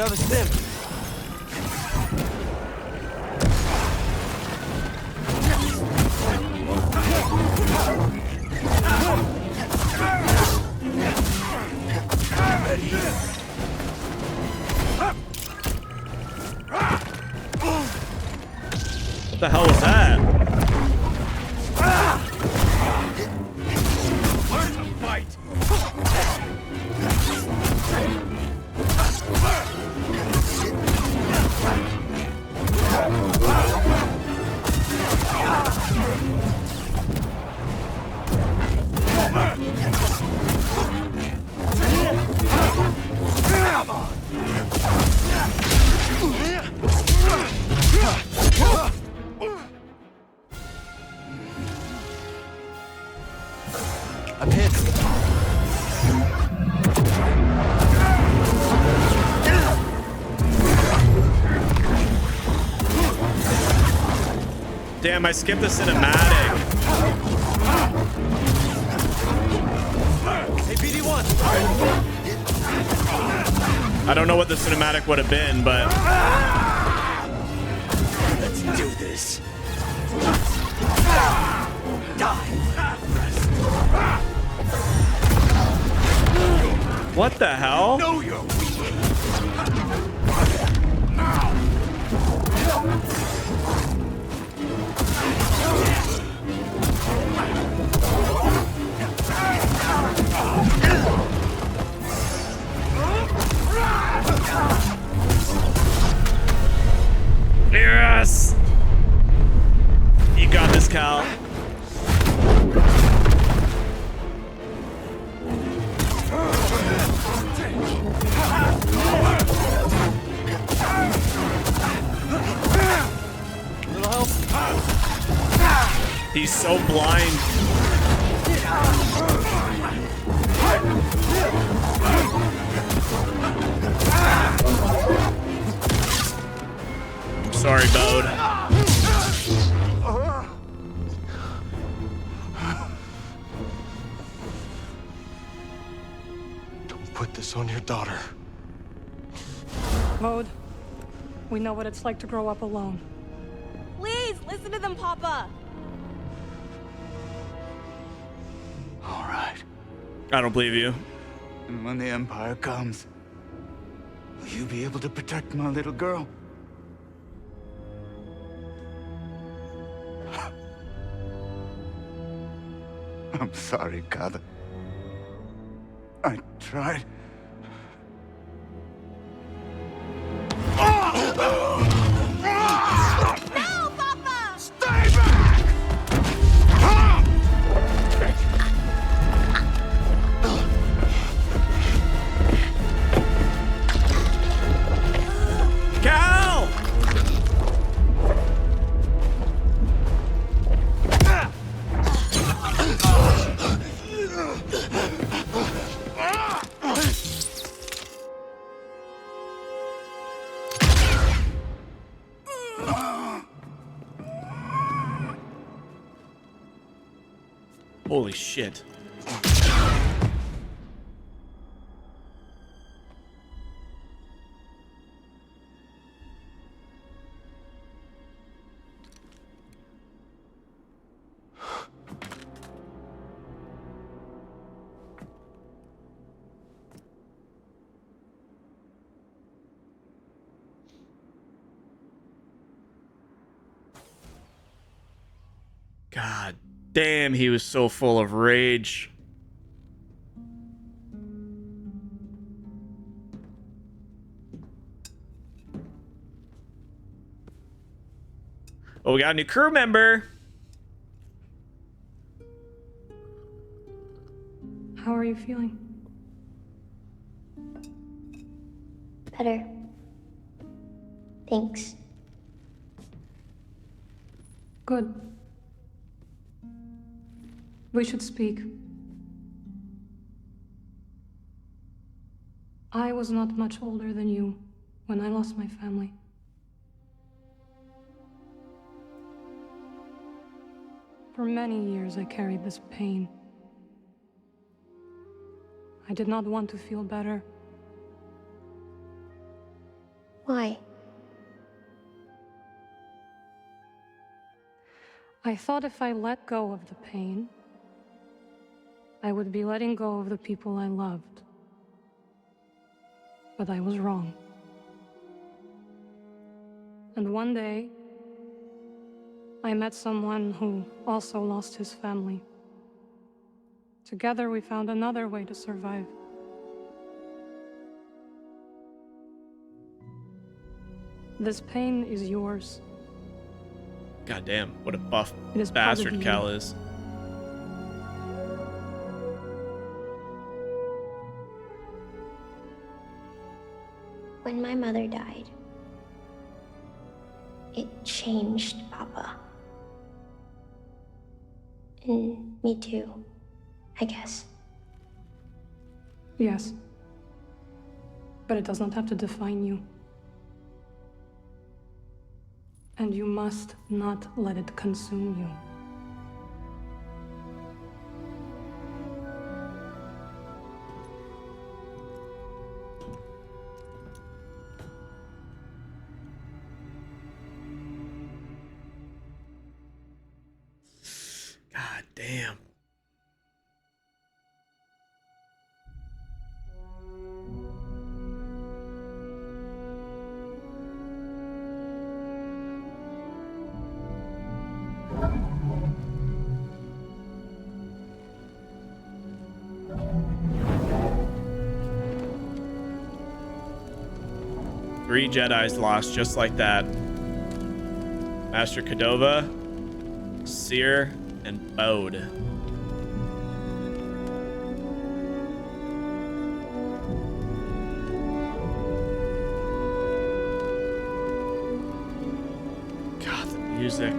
Another sim. What the hell was that? Learn to fight. I'm hit. Damn, I skipped the cinematic. Hey, BD1. I don't know what the cinematic would have been, but Let's do this. what the hell? Know you're weak. Yes! You got this, Cal. Little help. He's so blind. I'm sorry, Bode. Don't put this on your daughter. Mode, we know what it's like to grow up alone. Please, listen to them, Papa. All right. I don't believe you. And when the Empire comes, will you be able to protect my little girl? I'm sorry, Kada. I tried. No, Papa! Stay back! Cal! Holy shit. God damn, he was so full of rage. Oh, we got a new crew member. How are you feeling? Better. Thanks. Good. We should speak. I was not much older than you when I lost my family. For many years, I carried this pain. I did not want to feel better. Why? I thought if I let go of the pain, I would be letting go of the people I loved. But I was wrong. And one day, I met someone who also lost his family. Together, we found another way to survive. This pain is yours. God damn, what a buff It is part of bastard you. Cal is. When my mother died, it changed Papa. And me too, I guess. Yes. But it does not have to define you. And you must not let it consume you. God damn. Three Jedis lost just like that. Master Cordova, Seer, and Bode. God, the music.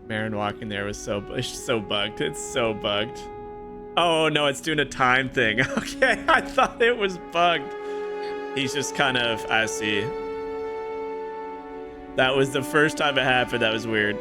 Marin walking there was so bugged. It's so bugged. Oh no, it's doing a time thing. Okay, I thought it was bugged. He's just kind of, I see. That was the first time it happened. That was weird.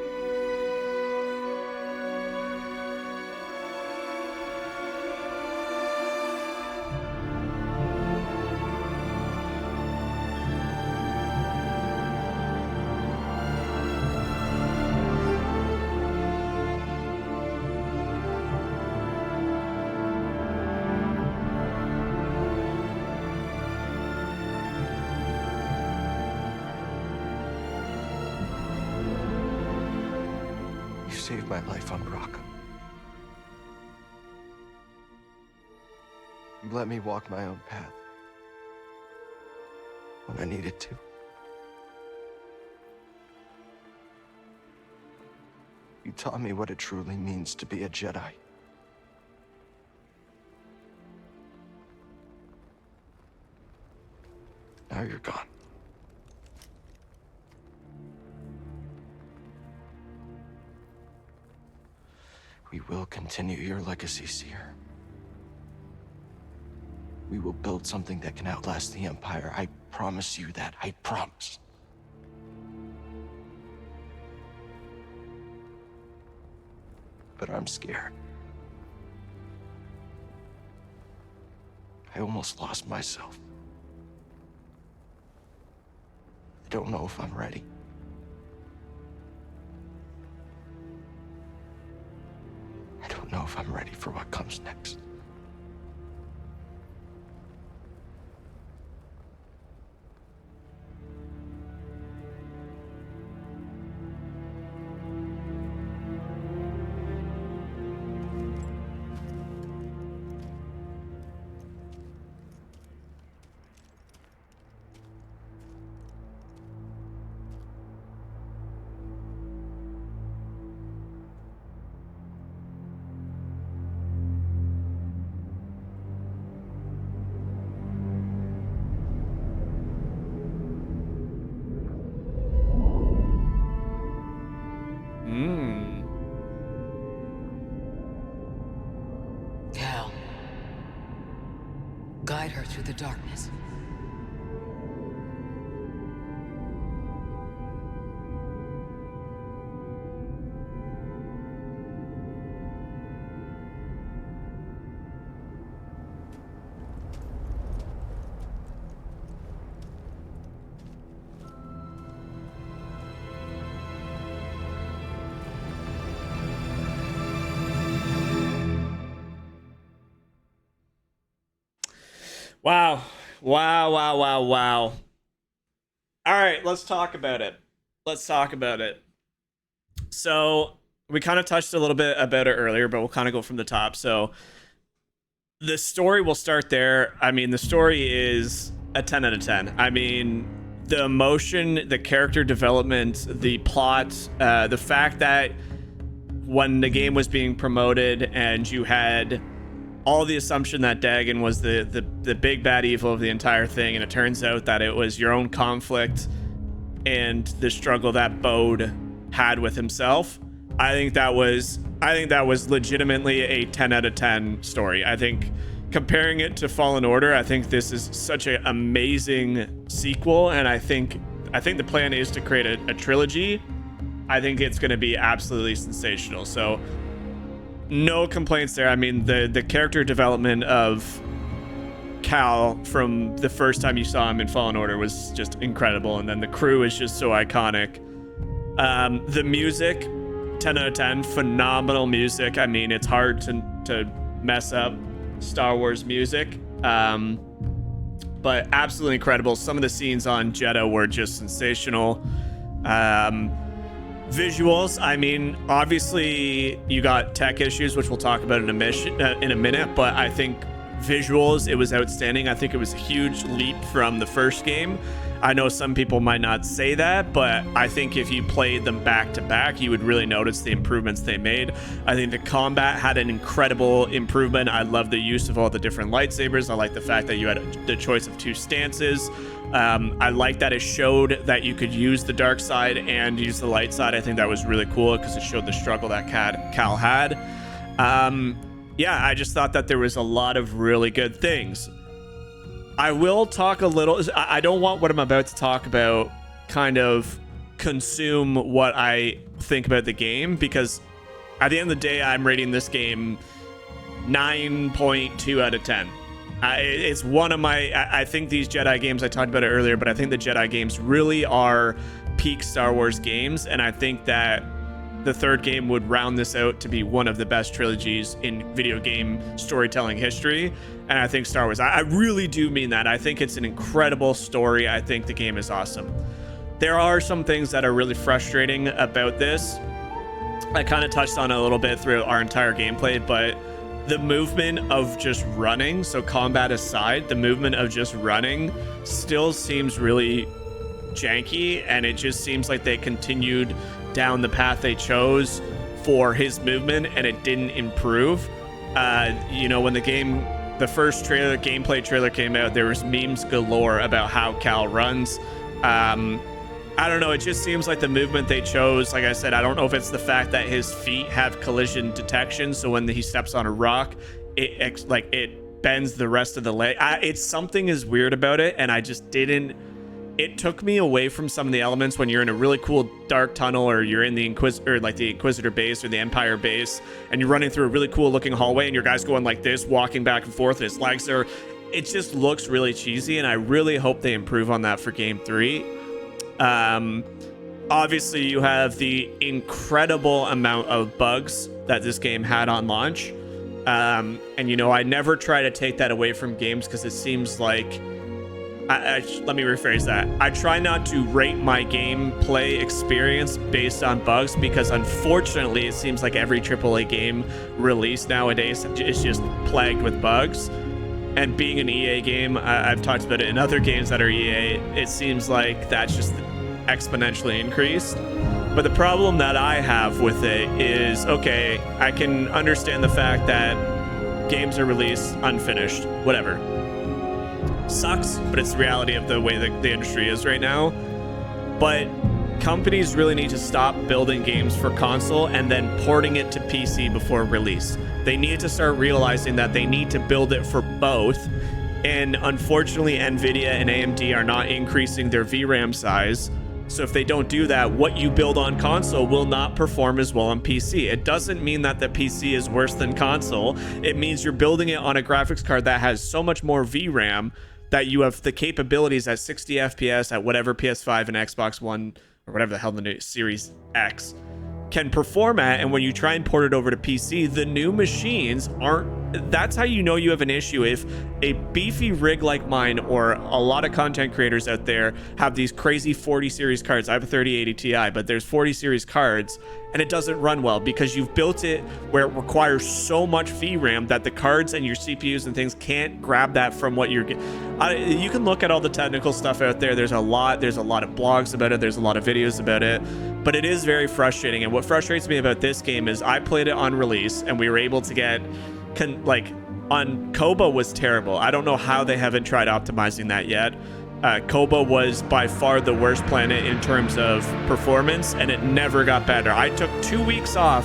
Saved my life on Brock. You let me walk my own path when I needed to. You taught me what it truly means to be a Jedi. Now you're gone. We will continue your legacy, Seer. We will build something that can outlast the Empire. I promise you that. I promise. but I'm scared. I almost lost myself. I don't know if I'm ready. I don't know if I'm ready for what comes next. Cal, guide her through the darkness. Wow. Wow, wow, wow, wow. All right, let's talk about it. Let's talk about it. So, we kind of touched a little bit about it earlier, but we'll kind of go from the top. So, the story, we'll start there. I mean, the story is a 10 out of 10. I mean, the emotion, the character development, the plot, the fact that when the game was being promoted and you had all the assumption that Dagon was the big bad evil of the entire thing, and it turns out that it was your own conflict and the struggle that Bode had with himself. I think that was legitimately a 10 out of 10 story. I think comparing it to Fallen Order, I think this is such an amazing sequel, and I think the plan is to create a trilogy. I think it's going to be absolutely sensational. So no complaints there. I mean, the character development of Cal from the first time you saw him in Fallen Order was just incredible, and then the crew is just so iconic. The music, 10 out of 10, phenomenal music. I mean, it's hard to mess up Star Wars music, but absolutely incredible. Some of the scenes on Jedi were just sensational. Visuals, I mean, obviously you got tech issues, which we'll talk about in a minute, but I think visuals, it was outstanding. I think it was a huge leap from the first game. I know some people might not say that, but I think if you played them back to back, you would really notice the improvements they made. I think the combat had an incredible improvement. I love the use of all the different lightsabers. I like the fact that you had the choice of two stances. I like that it showed that you could use the dark side and use the light side. I think that was really cool because it showed the struggle that Cal had. Yeah, I just thought that there was a lot of really good things. I will talk a little. I don't want what I'm about to talk about kind of consume what I think about the game, because at the end of the day, I'm rating this game 9.2 out of 10. It's one of my, I think these Jedi games, I talked about it earlier, but I think the Jedi games really are peak Star Wars games, and I think that the third game would round this out to be one of the best trilogies in video game storytelling history. And I think Star Wars, I really do mean that. I think it's an incredible story. I think the game is awesome. There are some things that are really frustrating about this. I kind of touched on it a little bit through our entire gameplay, but the movement of just running, so combat aside, the movement of just running still seems really janky, and it just seems like they continued down the path they chose for his movement, and it didn't improve. You know, when the first gameplay trailer came out, there was memes galore about how Cal runs. I don't know, it just seems like the movement they chose, like I said, I don't know if it's the fact that his feet have collision detection, so when he steps on a rock, it bends the rest of the leg. It's something is weird about it, and I just didn't it took me away from some of the elements when you're in a really cool dark tunnel, or you're in the Inquisitor base or the Empire base, and you're running through a really cool looking hallway, and your guy's going like this, walking back and forth, and his legs are... It just looks really cheesy, and I really hope they improve on that for Game 3. Obviously, you have the incredible amount of bugs that this game had on launch. And, you know, I never try to take that away from games because it seems like... let me rephrase that. I try not to rate my gameplay experience based on bugs because, unfortunately, it seems like every AAA game released nowadays is just plagued with bugs. And being an EA game, I've talked about it in other games that are EA, it seems like that's just exponentially increased. But the problem that I have with it is, okay, I can understand the fact that games are released unfinished, whatever. Sucks, but it's the reality of the way that the industry is right now. But companies really need to stop building games for console and then porting it to PC before release. They need to start realizing that they need to build it for both. And unfortunately, NVIDIA and AMD are not increasing their VRAM size. So if they don't do that, what you build on console will not perform as well on PC. It doesn't mean that the PC is worse than console. It means you're building it on a graphics card that has so much more VRAM that you have the capabilities at 60 FPS at whatever PS5 and Xbox One or whatever the hell the new Series X can perform at. And when you try and port it over to PC, the new machines aren't... That's how you know you have an issue. If a beefy rig like mine, or a lot of content creators out there, have these crazy 40 series cards. I have a 3080 Ti, but there's 40 series cards, and it doesn't run well because you've built it where it requires so much VRAM that the cards and your CPUs and things can't grab that from what you're getting. You can look at all the technical stuff out there. There's a lot of blogs about it. There's a lot of videos about it, but it is very frustrating. And what frustrates me about this game is I played it on release and we were able to get on Koba was terrible. I don't know how they haven't tried optimizing that yet. Koba was by far the worst planet in terms of performance, and it never got better. I took 2 weeks off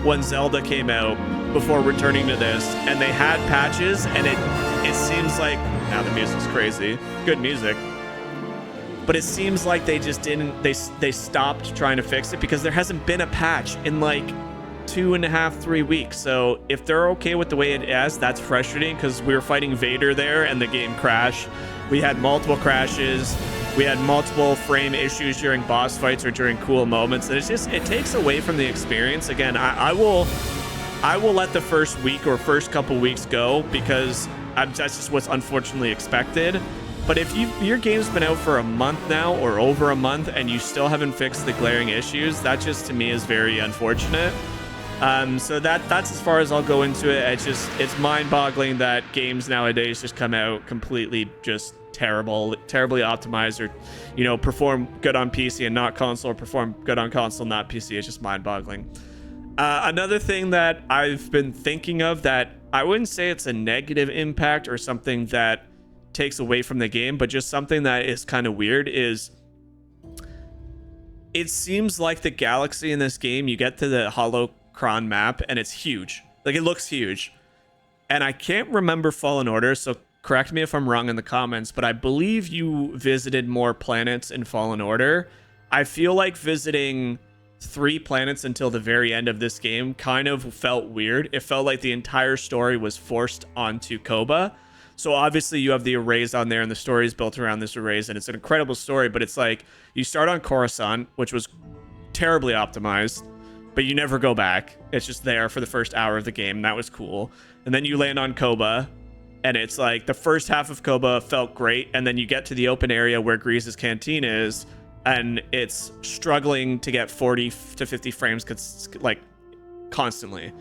when Zelda came out before returning to this, and they had patches, and it seems like... Now the music's crazy. Good music. But it seems like they just didn't... They stopped trying to fix it because there hasn't been a patch in like 2.5, 3 weeks. So if they're okay with the way it is, that's frustrating because we were fighting Vader there and the game crashed. We had multiple crashes. We had multiple frame issues during boss fights or during cool moments. And it's just, it takes away from the experience. Again, I will let the first week or first couple weeks go because that's just what's unfortunately expected. But if your game's been out for a month now or over a month and you still haven't fixed the glaring issues, that just to me is very unfortunate. So that's as far as I'll go into it. It's mind-boggling that games nowadays just come out completely just terribly optimized, or, you know, perform good on PC and not console, or perform good on console, not PC. It's just mind-boggling. Another thing that I've been thinking of that I wouldn't say it's a negative impact or something that takes away from the game, but just something that is kind of weird is it seems like the galaxy in this game, you get to the Holocron map and it's huge. Like, it looks huge. And I can't remember Fallen Order, so correct me if I'm wrong in the comments, but I believe you visited more planets in Fallen Order. I feel like visiting 3 planets until the very end of this game kind of felt weird. It felt like the entire story was forced onto Koba. So obviously you have the arrays on there and the story is built around this arrays, and it's an incredible story, but it's like you start on Coruscant, which was terribly optimized, but you never go back. It's just there for the first hour of the game, and that was cool. And then you land on Koba, and it's like the first half of Koba felt great, and then you get to the open area where Grease's canteen is, and it's struggling to get 40 to 50 frames like constantly.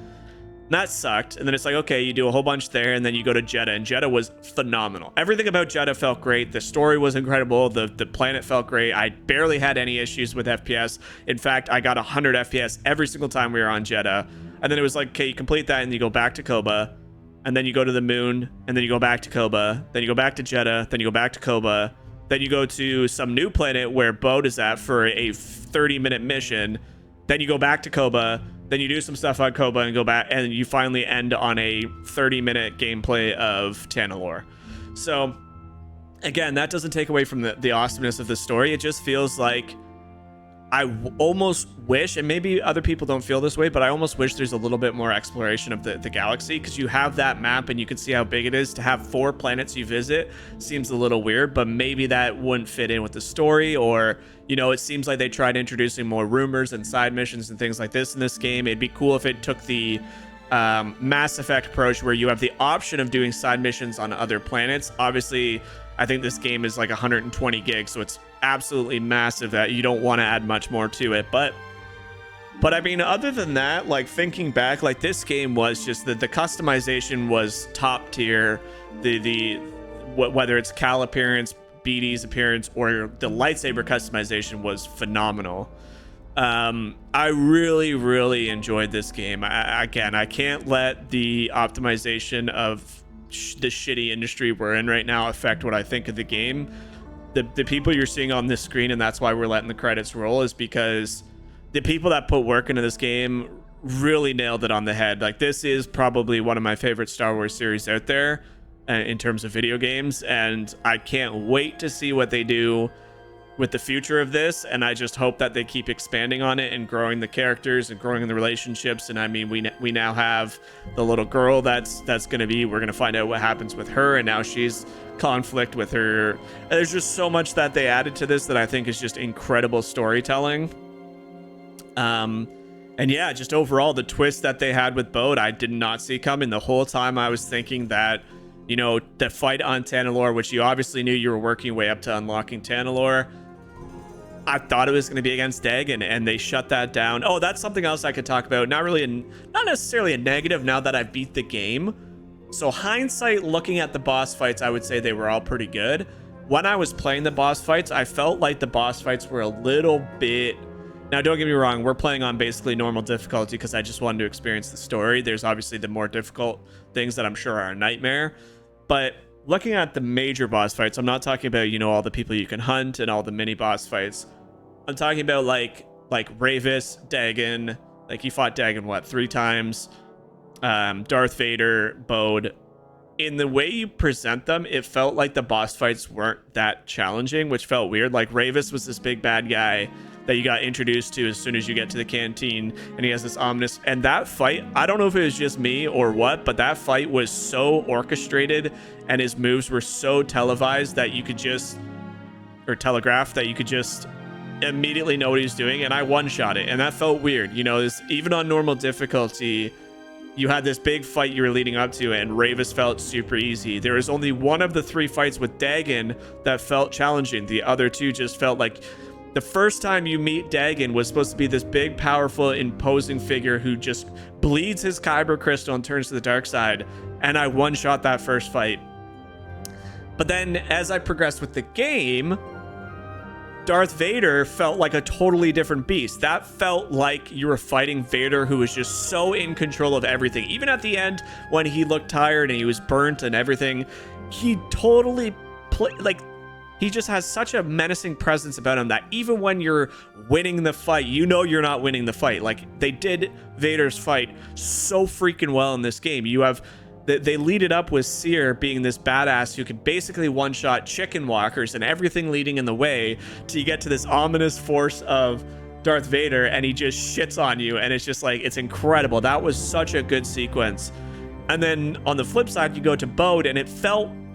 And that sucked. And then it's like, okay, you do a whole bunch there, and then you go to Jedi, and Jedi was phenomenal. Everything about Jedi felt great. The story was incredible. The planet felt great. I barely had any issues with FPS. In fact, I got 100 FPS every single time we were on Jedi. And then it was like, okay, you complete that, and you go back to Koba, and then you go to the moon, and then you go back to Koba, then you go back to Jedi, then you go back to Koba, then you go to some new planet where Bode is at for a 30-minute mission, then you go back to Koba, then you do some stuff on Koba and go back, and you finally end on a 30-minute gameplay of Tanalorr. So again, that doesn't take away from the awesomeness of the story. It just feels like almost wish, and maybe other people don't feel this way, but I almost wish there's a little bit more exploration of the galaxy, because you have that map and you can see how big it is. To have 4 planets you visit seems a little weird, but maybe that wouldn't fit in with the story, or, you know, it seems like they tried introducing more rumors and side missions and things like this in this game. It'd be cool if it took the Mass Effect approach, where you have the option of doing side missions on other planets. Obviously, I think this game is like 120 gigs, so it's absolutely massive that you don't want to add much more to it. But I mean, other than that, like thinking back, like this game was just the customization was top tier. Whether it's Cal appearance, BD's appearance, or the lightsaber customization was phenomenal. I really enjoyed this game. Again, I can't let the optimization of the shitty industry we're in right now affect what I think of the game. The people you're seeing on this screen, and that's why we're letting the credits roll, is because the people that put work into this game really nailed it on the head. Like, this is probably one of my favorite Star Wars series out there in terms of video games, and I can't wait to see what they do with the future of this. And I just hope that they keep expanding on it and growing the characters and growing the relationships. And I mean, we now have the little girl that's gonna be, we're gonna find out what happens with her, and now she's conflict with her. There's just so much that they added to this that I think is just incredible storytelling. And yeah, just overall, the twist that they had with Bode, I did not see coming. The whole time I was thinking that, you know, the fight on Tanalorr, which you obviously knew you were working your way up to unlocking Tanalorr, I thought it was going to be against Dagon, and they shut that down. Oh, that's something else I could talk about. Not necessarily a negative now that I've beat the game. So hindsight, looking at the boss fights, I would say they were all pretty good. When I was playing the boss fights, I felt like the boss fights were a little bit... Now, don't get me wrong, we're playing on basically normal difficulty because I just wanted to experience the story. There's obviously the more difficult things that I'm sure are a nightmare. But looking at the major boss fights, I'm not talking about, you know, all the people you can hunt and all the mini boss fights. I'm talking about like Ravis, Dagon. Like, you fought Dagon, what, 3 times? Darth Vader, Bode. In the way you present them, it felt like the boss fights weren't that challenging, which felt weird. Like, Ravis was this big bad guy that you got introduced to as soon as you get to the canteen, and he has this ominous... And that fight, I don't know if it was just me or what, but that fight was so orchestrated, and his moves were so televised that you could just... Or telegraphed, that you could just immediately know what he was doing, and I one-shot it, and that felt weird. You know, even on normal difficulty, you had this big fight you were leading up to, and Ravis felt super easy. There was only one of the 3 fights with Dagon that felt challenging. The other 2 just felt like... The first time you meet Dagon was supposed to be this big, powerful, imposing figure who just bleeds his kyber crystal and turns to the dark side, and I one-shot that first fight. But then, as I progressed with the game, Darth Vader felt like a totally different beast. That felt like you were fighting Vader, who was just so in control of everything. Even at the end, when he looked tired and he was burnt and everything, he totally he just has such a menacing presence about him that even when you're winning the fight, you know you're not winning the fight. Like, they did Vader's fight so freaking well in this game. You have... They lead it up with Seer being this badass who can basically one-shot chicken walkers and everything leading in the way till you get to this ominous force of Darth Vader, and he just shits on you, and it's just like, it's incredible. That was such a good sequence. And then on the flip side, you go to Bode, and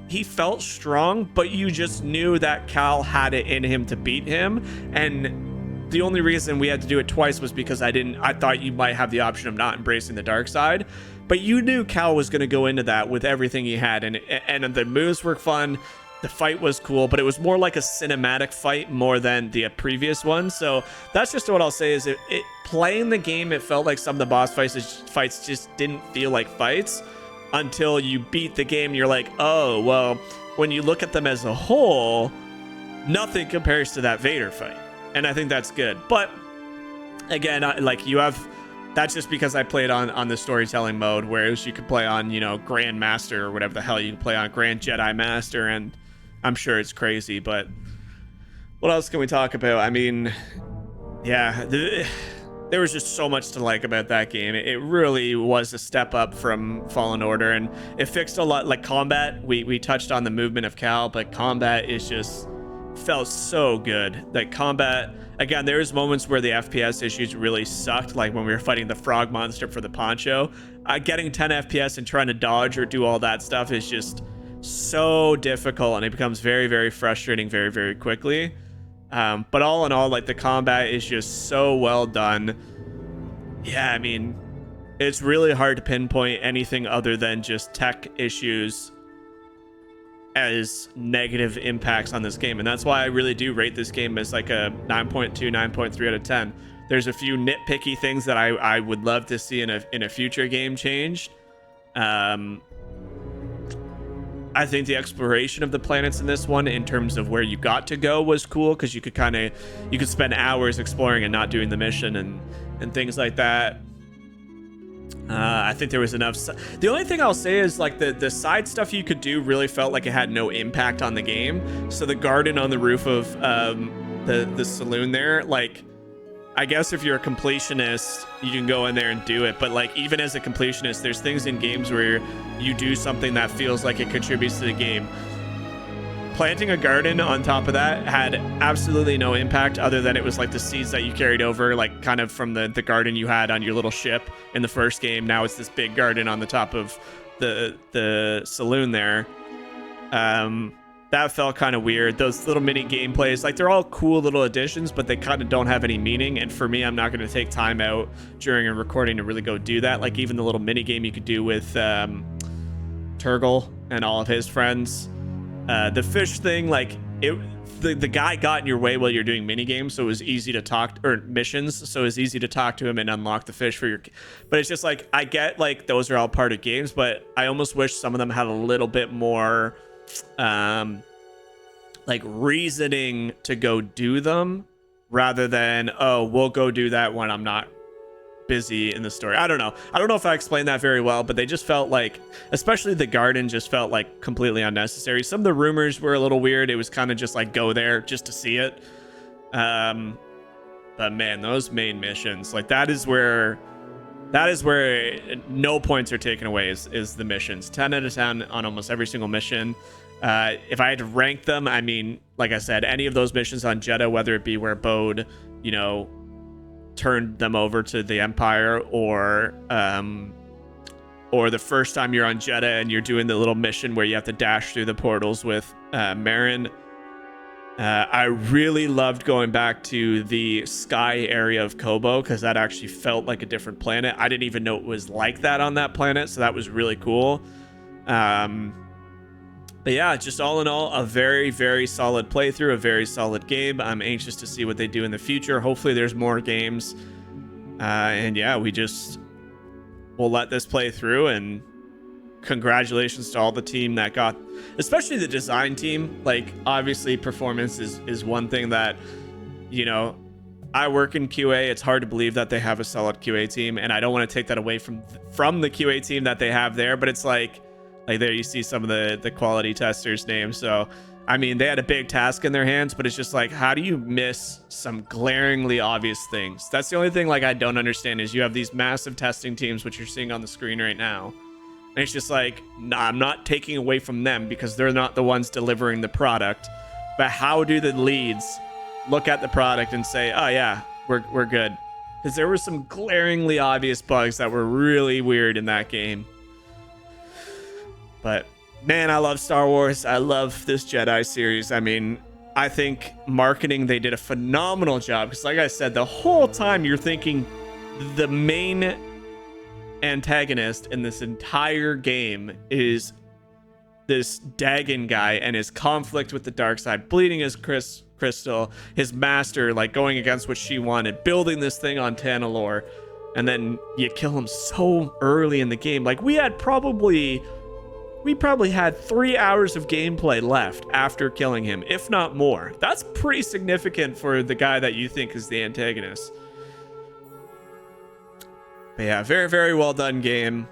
he felt strong, but you just knew that Cal had it in him to beat him. And the only reason we had to do it twice was because I thought you might have the option of not embracing the dark side. But you knew Cal was going to go into that with everything he had, and the moves were fun. The fight was cool, but it was more like a cinematic fight more than the previous one. So that's just what I'll say is playing the game, it felt like some of the boss fights just didn't feel like fights until you beat the game. And you're like, oh, well, when you look at them as a whole, nothing compares to that Vader fight. And I think that's good. But again, that's just because I played on the storytelling mode, whereas you could play on, you know, Grand Master or whatever the hell you can play on, Grand Jedi Master, and I'm sure it's crazy. But what else can we talk about? I mean, yeah, there was just so much to like about that game. It really was a step up from Fallen Order, and it fixed a lot. Like combat, we touched on the movement of Cal, but combat is just felt so good. Like combat, again, there was moments where the FPS issues really sucked, like when we were fighting the frog monster for the poncho. Getting 10 FPS and trying to dodge or do all that stuff is just so difficult, and it becomes very, very frustrating very, very quickly. But all in all, like the combat is just so well done. Yeah, I mean, it's really hard to pinpoint anything other than just tech issues as negative impacts on this game. And that's why I really do rate this game as like a 9.2, 9.3 out of 10. There's a few nitpicky things that I would love to see in a future game changed. I think the exploration of the planets in this one, in terms of where you got to go, was cool, because you could spend hours exploring and not doing the mission and things like that. I think there was enough. The only thing I'll say is like the side stuff you could do really felt like it had no impact on the game. So the garden on the roof of the saloon there, like, I guess if you're a completionist, you can go in there and do it. But like, even as a completionist, there's things in games where you do something that feels like it contributes to the game. Planting a garden on top of that had absolutely no impact, other than it was like the seeds that you carried over, like kind of from the garden you had on your little ship in the first game. Now it's this big garden on the top of the saloon there. That felt kind of weird. Those little mini gameplays, like, they're all cool little additions, but they kind of don't have any meaning. And for me, I'm not going to take time out during a recording to really go do that. Like, even the little mini game you could do with Turgle and all of his friends. The fish thing, like, the guy got in your way while you're doing mini games, so it was easy to talk, or missions, so it was easy to talk to him and unlock the fish for your. But it's just like, I get like those are all part of games, but I almost wish some of them had a little bit more like reasoning to go do them, rather than, oh, we'll go do that when I'm not busy in the story. I don't know if I explained that very well, but they just felt like, especially the garden, just felt like completely unnecessary. Some of the rumors were a little weird. It was kind of just like, go there just to see it. But man, those main missions, like, that is where no points are taken away, is the missions. 10 out of 10 on almost every single mission. If I had to rank them, I mean, like I said, any of those missions on Jedi, whether it be where Bode, you know, turned them over to the Empire, or the first time you're on Jedi and you're doing the little mission where you have to dash through the portals with Marin. I really loved going back to the sky area of Kobo, because that actually felt like a different planet. I didn't even know it was like that on that planet, so that was really cool. But yeah, just all in all, a very, very solid playthrough, a very solid game. I'm anxious to see what they do in the future. Hopefully there's more games. And yeah, we'll let this play through, and congratulations to all the team that got, especially the design team. Like, obviously performance is one thing that, you know, I work in QA. It's hard to believe that they have a solid QA team, and I don't want to take that away from the QA team that they have there, but it's like there you see some of the quality testers' names. So, I mean, they had a big task in their hands, but it's just like, how do you miss some glaringly obvious things? That's the only thing, like, I don't understand, is you have these massive testing teams, which you're seeing on the screen right now. And it's just like, nah, I'm not taking away from them because they're not the ones delivering the product. But how do the leads look at the product and say, oh yeah, we're good? Because there were some glaringly obvious bugs that were really weird in that game. But man, I love Star Wars. I love this Jedi series. I mean, I think marketing, they did a phenomenal job. Because like I said, the whole time you're thinking the main antagonist in this entire game is this Dagon guy and his conflict with the dark side, bleeding his crystal, his master, like, going against what she wanted, building this thing on Tanalorr, and then you kill him so early in the game. Like, we probably had 3 hours of gameplay left after killing him, if not more. That's pretty significant for the guy that you think is the antagonist. But yeah, very, very well done game.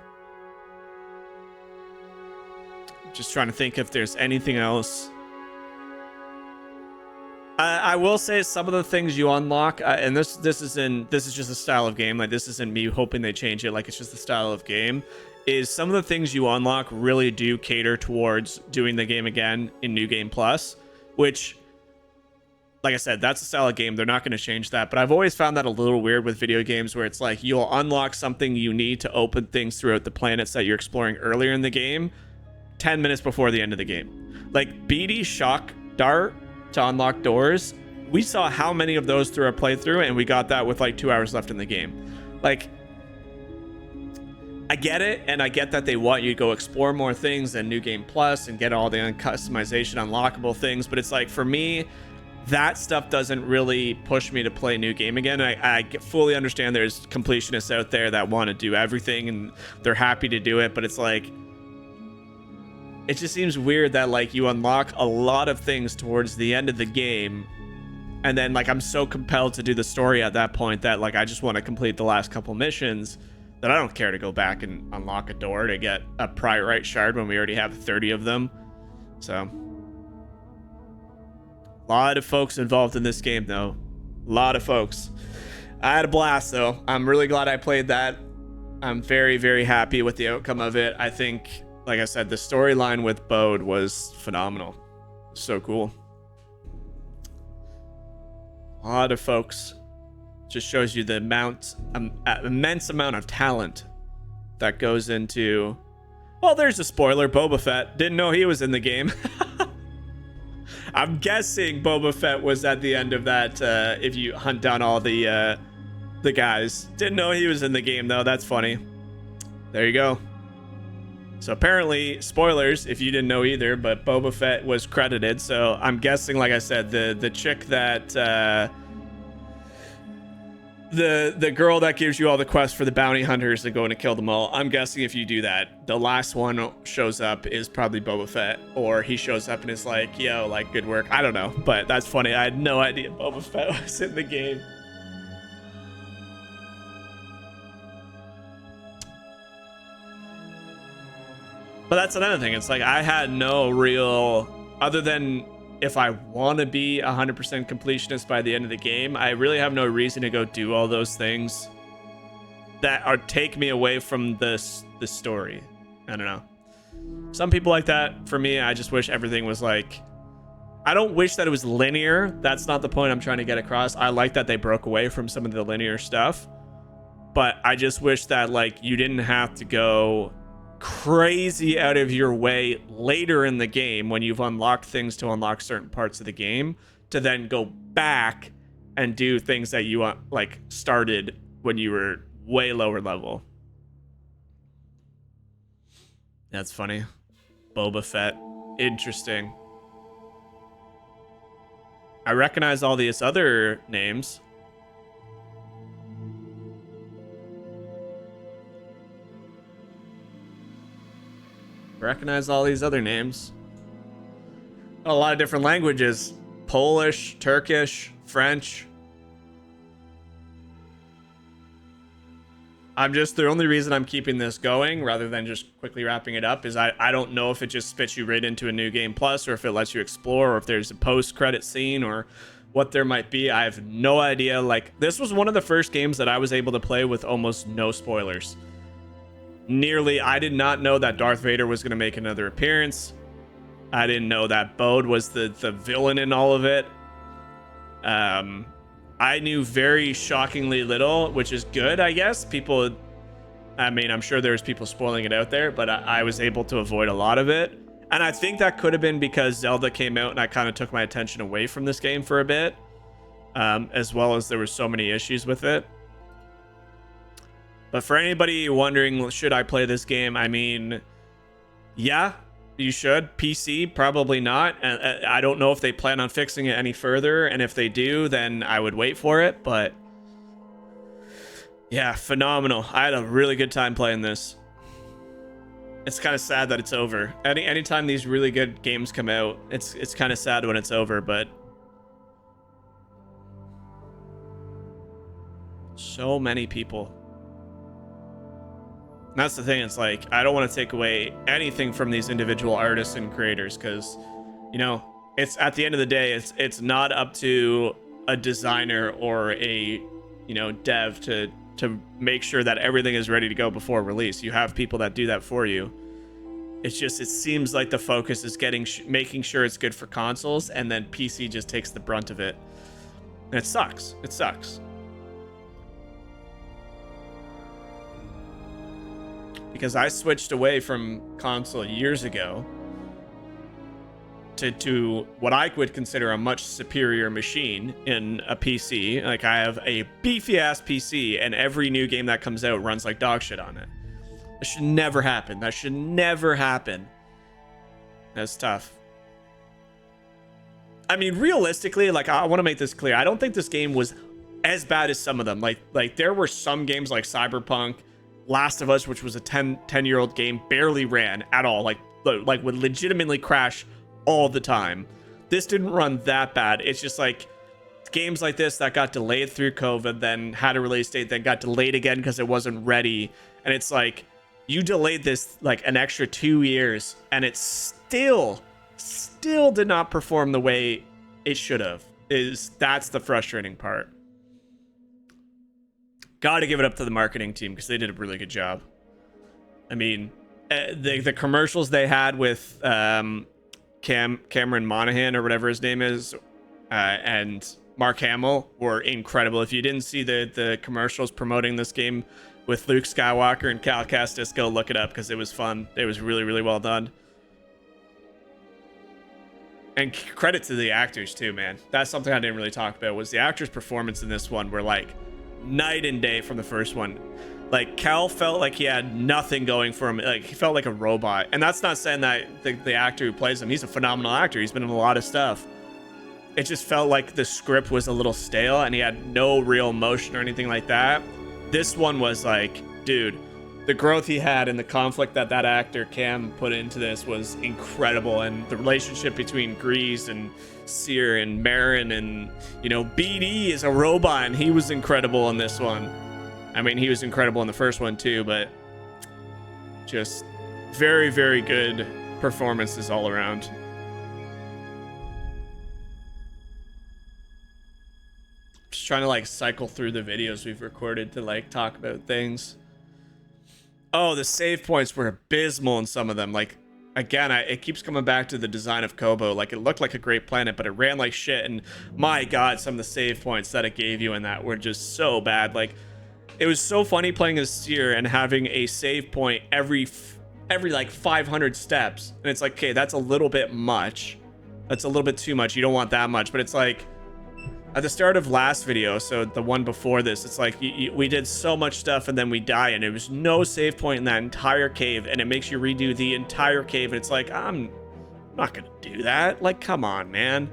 Just trying to think if there's anything else. I will say some of the things you unlock, and this is just a style of game. Like, this isn't me hoping they change it. Like, it's just the style of game. Is some of the things you unlock really do cater towards doing the game again in New Game Plus, which, like I said, that's a style of game. They're not going to change that. But I've always found that a little weird with video games, where it's like you'll unlock something you need to open things throughout the planets that you're exploring earlier in the game 10 minutes before the end of the game. Like BD Shock Dart to unlock doors, we saw how many of those through our playthrough, and we got that with like 2 hours left in the game. Like, I get it, and I get that they want you to go explore more things than New Game Plus and get all the customization, unlockable things, but it's like, for me, that stuff doesn't really push me to play New Game again. I fully understand there's completionists out there that want to do everything, and they're happy to do it, but it's like, it just seems weird that like you unlock a lot of things towards the end of the game, and then like I'm so compelled to do the story at that point that like I just want to complete the last couple missions, that I don't care to go back and unlock a door to get a Priorite shard when we already have 30 of them. So, a lot of folks involved in this game though. A lot of folks. I had a blast though. I'm really glad I played that. I'm very, very happy with the outcome of it. I think, like I said, the storyline with Bode was phenomenal. So cool. A lot of folks. Just shows you the immense amount of talent that goes into... Well, there's a spoiler. Boba Fett. Didn't know he was in the game. I'm guessing Boba Fett was at the end of that, if you hunt down all the guys. Didn't know he was in the game, though. That's funny. There you go. So apparently, spoilers, if you didn't know either, but Boba Fett was credited. So I'm guessing, like I said, the chick that... The girl that gives you all the quests for the bounty hunters and going to kill them all. I'm guessing if you do that, the last one shows up is probably Boba Fett, or he shows up and is like, yo, like, good work. I don't know, but that's funny. I had no idea Boba Fett was in the game. But that's another thing. It's like I had no real, other than if I want to be 100% completionist by the end of the game, I really have no reason to go do all those things that are take me away from the story. I don't know. Some people like that. For me, I just wish everything was like... I don't wish that it was linear. That's not the point I'm trying to get across. I like that they broke away from some of the linear stuff. But I just wish that like you didn't have to go crazy out of your way later in the game when you've unlocked things to unlock certain parts of the game to then go back and do things that you like started when you were way lower level. That's funny. Boba Fett. Interesting. I recognize all these other names. Recognize all these other names. A lot of different languages. Polish, Turkish, French. The only reason I'm keeping this going rather than just quickly wrapping it up is I don't know if it just spits you right into a New Game Plus, or if it lets you explore, or if there's a post-credit scene, or what there might be. I have no idea. Like, this was one of the first games that I was able to play with almost no spoilers. I did not know that Darth Vader was going to make another appearance. I didn't know that Bode was the villain in all of it. I knew very shockingly little, which is good, I guess. I'm sure there's people spoiling it out there, but I was able to avoid a lot of it. And I think that could have been because Zelda came out and I kind of took my attention away from this game for a bit, as well as there were so many issues with it. But for anybody wondering, should I play this game? I mean, yeah, you should. PC, probably not. And I don't know if they plan on fixing it any further. And if they do, then I would wait for it. But yeah, phenomenal. I had a really good time playing this. It's kind of sad that it's over. Anytime these really good games come out, it's kind of sad when it's over, but so many people. And that's the thing. It's like, I don't want to take away anything from these individual artists and creators because, you know, it's at the end of the day, it's not up to a designer or a, you know, dev to make sure that everything is ready to go before release. You have people that do that for you. It's just, it seems like the focus is making sure it's good for consoles, and then PC just takes the brunt of it. And it sucks. It sucks. Because I switched away from console years ago to what I would consider a much superior machine in a PC. Like, I have a beefy ass PC, and every new game that comes out runs like dog shit on it. That should never happen. That should never happen. That's tough. I mean, realistically, like, I want to make this clear. I don't think this game was as bad as some of them. Like there were some games like Cyberpunk, Last of Us, which was a 10-year-old game, barely ran at all. Like would legitimately crash all the time. This didn't run that bad. It's just like games like this that got delayed through COVID, then had a release date, then got delayed again because it wasn't ready. And it's like, you delayed this like an extra 2 years, and it still did not perform the way it should have. That's the frustrating part. Gotta give it up to the marketing team, because they did a really good job. I mean, the commercials they had with Cameron Monaghan, or whatever his name is, and Mark Hamill were incredible. If you didn't see the commercials promoting this game with Luke Skywalker and Cal Kestis, go look it up, because it was fun. It was really, really well done. And credit to the actors too, man. That's something I didn't really talk about, was the actors' performance in this one were like night and day from the first one. Like, Cal felt like he had nothing going for him. Like, he felt like a robot. And that's not saying that the actor who plays him, he's a phenomenal actor. He's been in a lot of stuff. It just felt like the script was a little stale, and he had no real emotion or anything like that. This one was like, dude, the growth he had and the conflict that actor Cam put into this was incredible. And the relationship between Grease and Sear and Marin, and, you know, BD is a robot, and he was incredible in this one. I mean, he was incredible in the first one too, but just very, very good performances all around. Just trying to like cycle through the videos we've recorded to like talk about things. Oh, the save points were abysmal in some of them. Like, again, it keeps coming back to the design of Kobo. Like, it looked like a great planet, but it ran like shit. And my God, some of the save points that it gave you in that were just so bad. Like, it was so funny playing as Sear and having a save point every like 500 steps. And it's like, okay, that's a little bit much. That's a little bit too much. You don't want that much. But it's like, at the start of last video, so the one before this, it's like we did so much stuff and then we die, and there was no save point in that entire cave, and it makes you redo the entire cave, and it's like, I'm not gonna do that. Like, come on, man.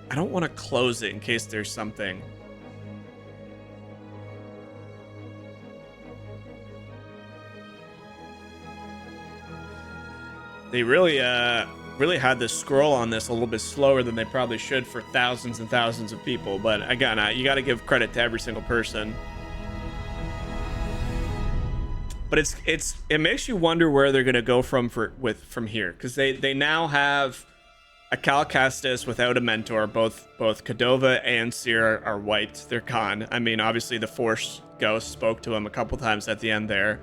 I don't want to close it in case there's something. They really had the scroll on this a little bit slower than they probably should for thousands and thousands of people. But again, you got to give credit to every single person. But it makes you wonder where they're gonna go from here, because they now have a Cal Kestis without a mentor. Both Cordova and Sear are wiped. They're gone. I mean, obviously the Force Ghost spoke to him a couple times at the end there.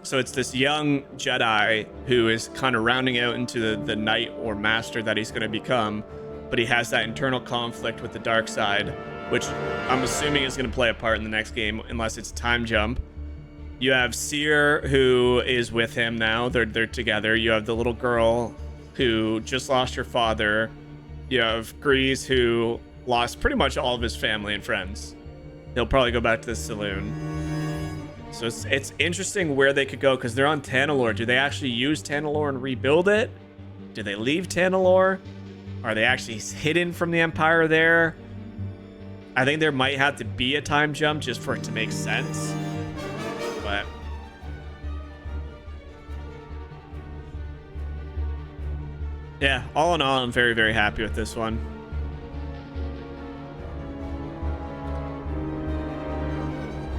So it's this young Jedi who is kind of rounding out into the knight or master that he's going to become, but he has that internal conflict with the dark side, which I'm assuming is going to play a part in the next game, unless it's time jump. You have Sear, who is with him now. They're together. You have the little girl who just lost her father. You have Grease, who lost pretty much all of his family and friends. He'll probably go back to the saloon. So it's interesting where they could go, because they're on Tanalorr. Do they actually use Tanalorr and rebuild it? Do they leave Tanalorr? Are they actually hidden from the Empire there? I think there might have to be a time jump just for it to make sense. But yeah, all in all, I'm very, very happy with this one.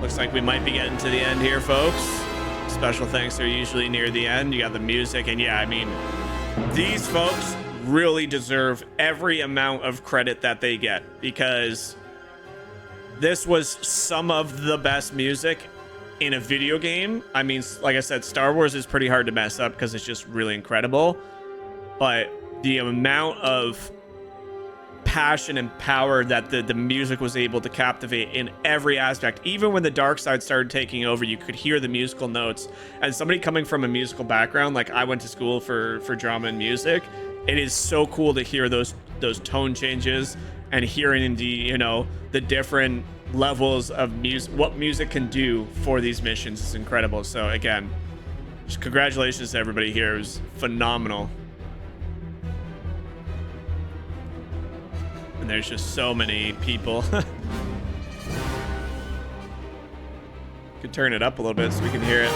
Looks like we might be getting to the end here, folks. Special thanks are usually near the end. You got the music, and yeah, I mean, these folks really deserve every amount of credit that they get, because this was some of the best music in a video game. I mean, like I said, Star Wars is pretty hard to mess up because it's just really incredible, but the amount of passion and power that the music was able to captivate in every aspect, even when the dark side started taking over, you could hear the musical notes. And somebody coming from a musical background, like I went to school for drama and music, it is so cool to hear those tone changes and hearing the, you know, the different levels of music, what music can do for these missions is incredible. So again, just congratulations to everybody here. It was phenomenal. And there's just so many people. Could turn it up a little bit so we can hear it.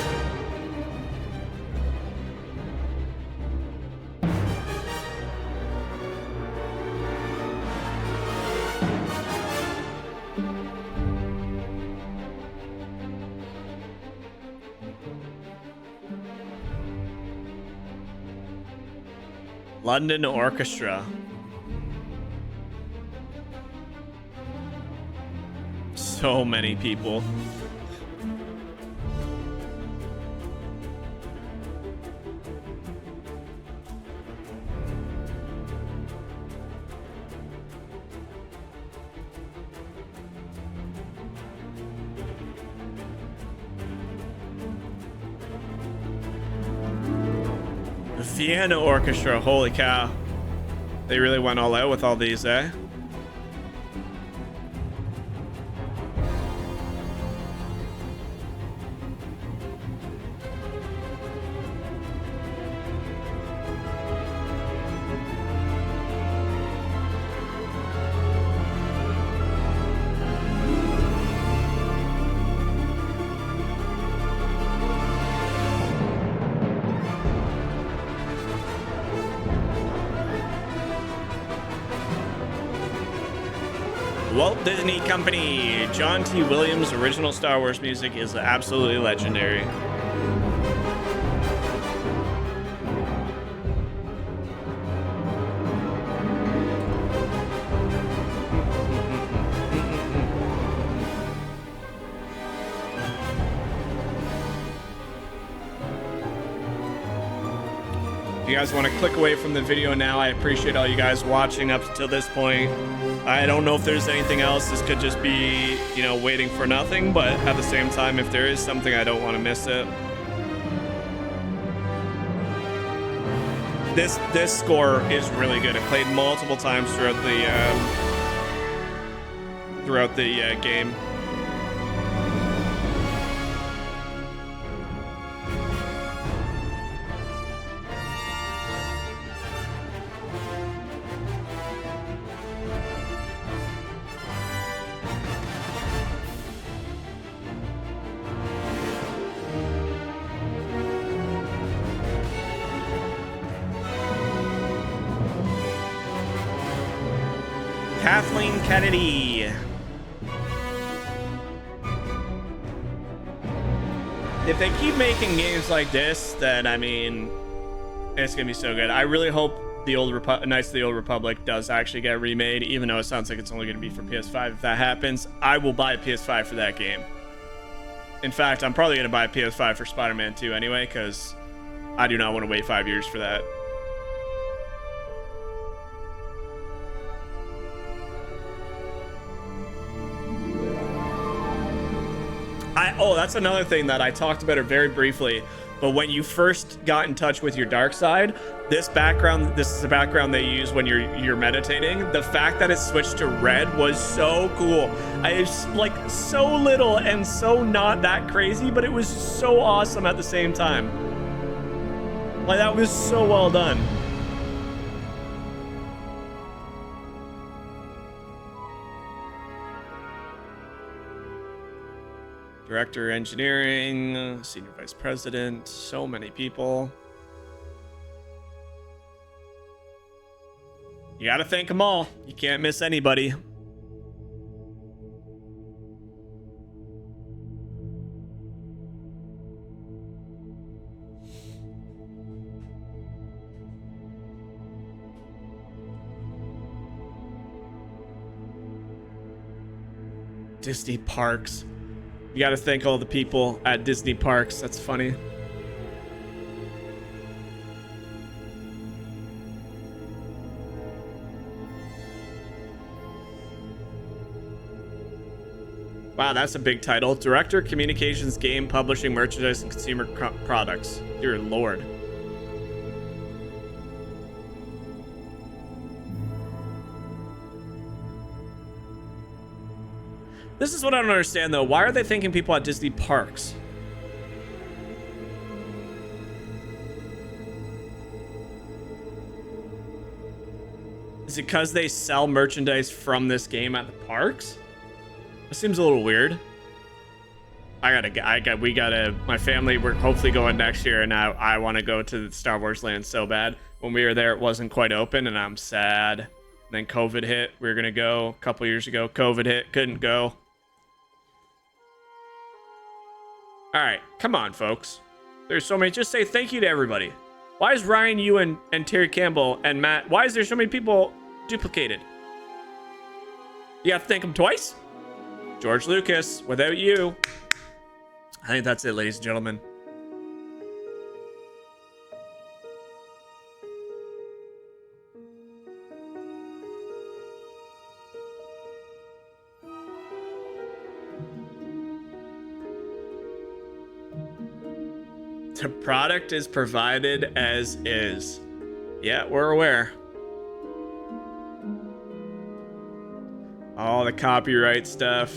London Orchestra. So many people. The Vienna Orchestra, holy cow. They really went all out with all these, eh? Walt Disney Company. John T. Williams' original Star Wars music is absolutely legendary. If you guys want to click away from the video now, I appreciate all you guys watching up until this point. I don't know if there's anything else. This could just be, you know, waiting for nothing, but at the same time, if there is something, I don't want to miss it. This score is really good. It played multiple times throughout the game. Kathleen Kennedy. If they keep making games like this, then I mean, it's gonna be so good. I really hope the old Knights of the Old Republic does actually get remade, even though it sounds like it's only gonna be for PS5. If that happens, I will buy a PS5 for that game. In fact, I'm probably gonna buy a PS5 for Spider-Man 2 anyway, because I do not want to wait 5 years for that. Oh, that's another thing that I talked about it very briefly. But when you first got in touch with your dark side, this is the background they use when you're meditating. The fact that it switched to red was so cool. It's like so little and so not that crazy, but it was so awesome at the same time. Like, that was so well done. Director Engineering, Senior Vice President, so many people. You gotta thank them all. You can't miss anybody. Disney parks. You gotta thank all the people at Disney parks. That's funny. Wow, that's a big title. Director, Communications, Game, Publishing, Merchandise, and Consumer Products. Dear Lord. This is what I don't understand, though. Why are they thanking people at Disney parks? Is it because they sell merchandise from this game at the parks? It seems a little weird. My family, we're hopefully going next year, and I want to go to Star Wars Land so bad. When we were there, it wasn't quite open, and I'm sad. And then COVID hit. We were going to go a couple years ago. COVID hit. Couldn't go. All right. Come on, folks. There's so many. Just say thank you to everybody. Why is Ryan, you, and Terry Campbell, and Matt, why is there so many people duplicated? You have to thank them twice? George Lucas, without you. I think that's it, ladies and gentlemen. The product is provided as is. Yeah, we're aware. All the copyright stuff.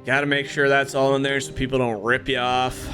Gotta make sure that's all in there so people don't rip you off.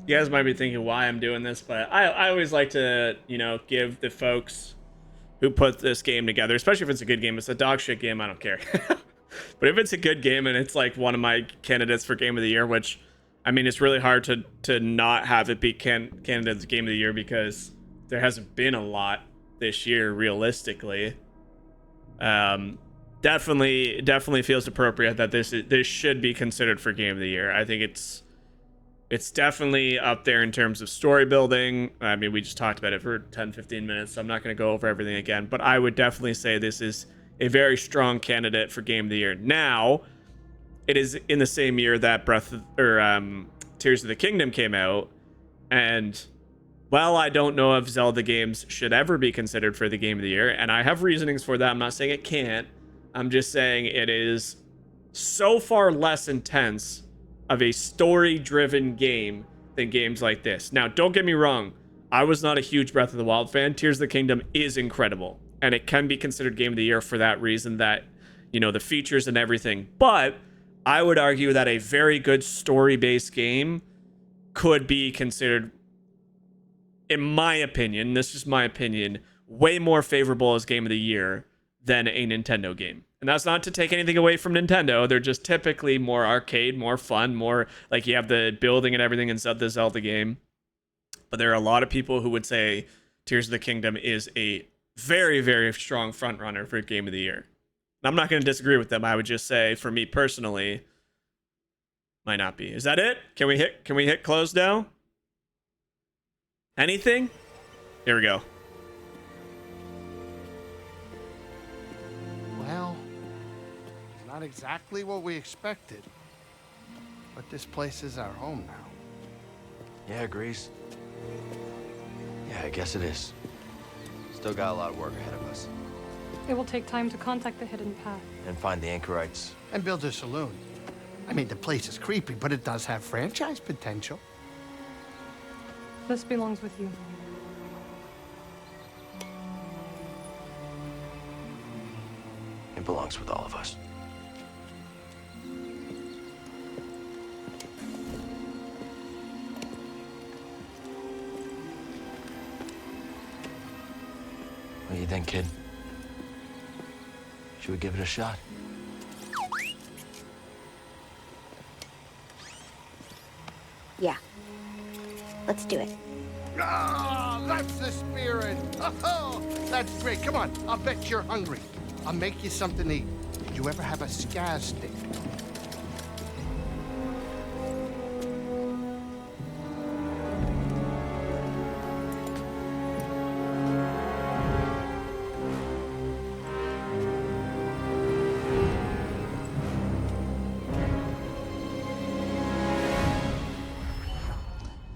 You guys might be thinking why I'm doing this, but I always like to, you know, give the folks who put this game together, especially if it's a good game. It's a dog shit game, I don't care. But if it's a good game and it's like one of my candidates for Game of the Year, which, I mean, it's really hard to not have it be candidates Game of the Year because there hasn't been a lot this year, realistically. Definitely feels appropriate that this should be considered for Game of the Year. I think it's definitely up there in terms of story building. I mean, we just talked about it for 10-15 minutes, so I'm not going to go over everything again. But I would definitely say this is a very strong candidate for Game of the Year. Now, it is in the same year that Tears of the Kingdom came out. And, well, I don't know if Zelda games should ever be considered for the Game of the Year. And I have reasonings for that. I'm not saying it can't. I'm just saying it is so far less intense of a story-driven game than games like this. Now, don't get me wrong. I was not a huge Breath of the Wild fan. Tears of the Kingdom is incredible. And it can be considered Game of the Year for that reason that, you know, the features and everything. But I would argue that a very good story-based game could be considered, in my opinion, this is my opinion, way more favorable as Game of the Year than a Nintendo game. And that's not to take anything away from Nintendo. They're just typically more arcade, more fun, more like you have the building and everything inside the Zelda game. But there are a lot of people who would say Tears of the Kingdom is a very, very strong frontrunner for Game of the Year. And I'm not going to disagree with them. I would just say, for me personally, might not be. Is that it? Can we hit close now? Anything? Here we go. Well, it's not exactly what we expected. But this place is our home now. Yeah, Grease. Yeah, I guess it is. Still got a lot of work ahead of us. It will take time to contact the hidden path. And find the anchorites. And build a saloon. I mean, the place is creepy, but it does have franchise potential. This belongs with you. It belongs with all of us. think, kid? Should we give it a shot? Yeah. Let's do it. Ah, that's the spirit. Oh, that's great. Come on, I'll bet you're hungry. I'll make you something to eat. Did you ever have a scaz stick?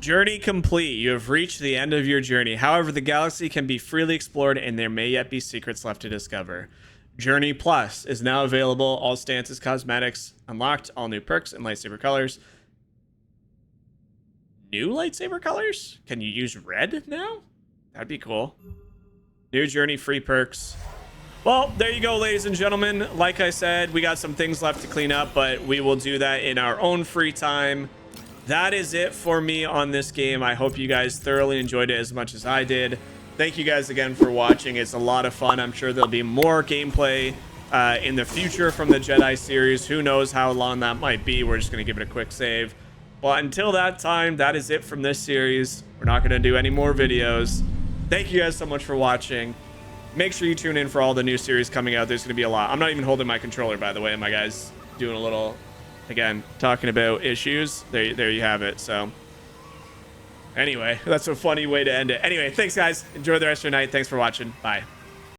Journey complete. You have reached the end of your journey. However, the galaxy can be freely explored and there may yet be secrets left to discover. Journey Plus is now available. All stances, cosmetics unlocked, all new perks and lightsaber colors. New lightsaber colors? Can you use red now? That'd be cool. New journey, free perks. Well, there you go, ladies and gentlemen. Like I said, we got some things left to clean up, but we will do that in our own free time. That is it for me on this game. I hope you guys thoroughly enjoyed it as much as I did. Thank you guys again for watching. It's a lot of fun. I'm sure there'll be more gameplay in the future from the Jedi series. Who knows how long that might be. We're just going to give it a quick save. But until that time, that is it from this series. We're not going to do any more videos. Thank you guys so much for watching. Make sure you tune in for all the new series coming out. There's going to be a lot. I'm not even holding my controller, by the way. My guy's doing a little... Again, talking about issues. There you have it. So anyway, that's a funny way to end it. Anyway, thanks guys. Enjoy the rest of your night. Thanks for watching. Bye.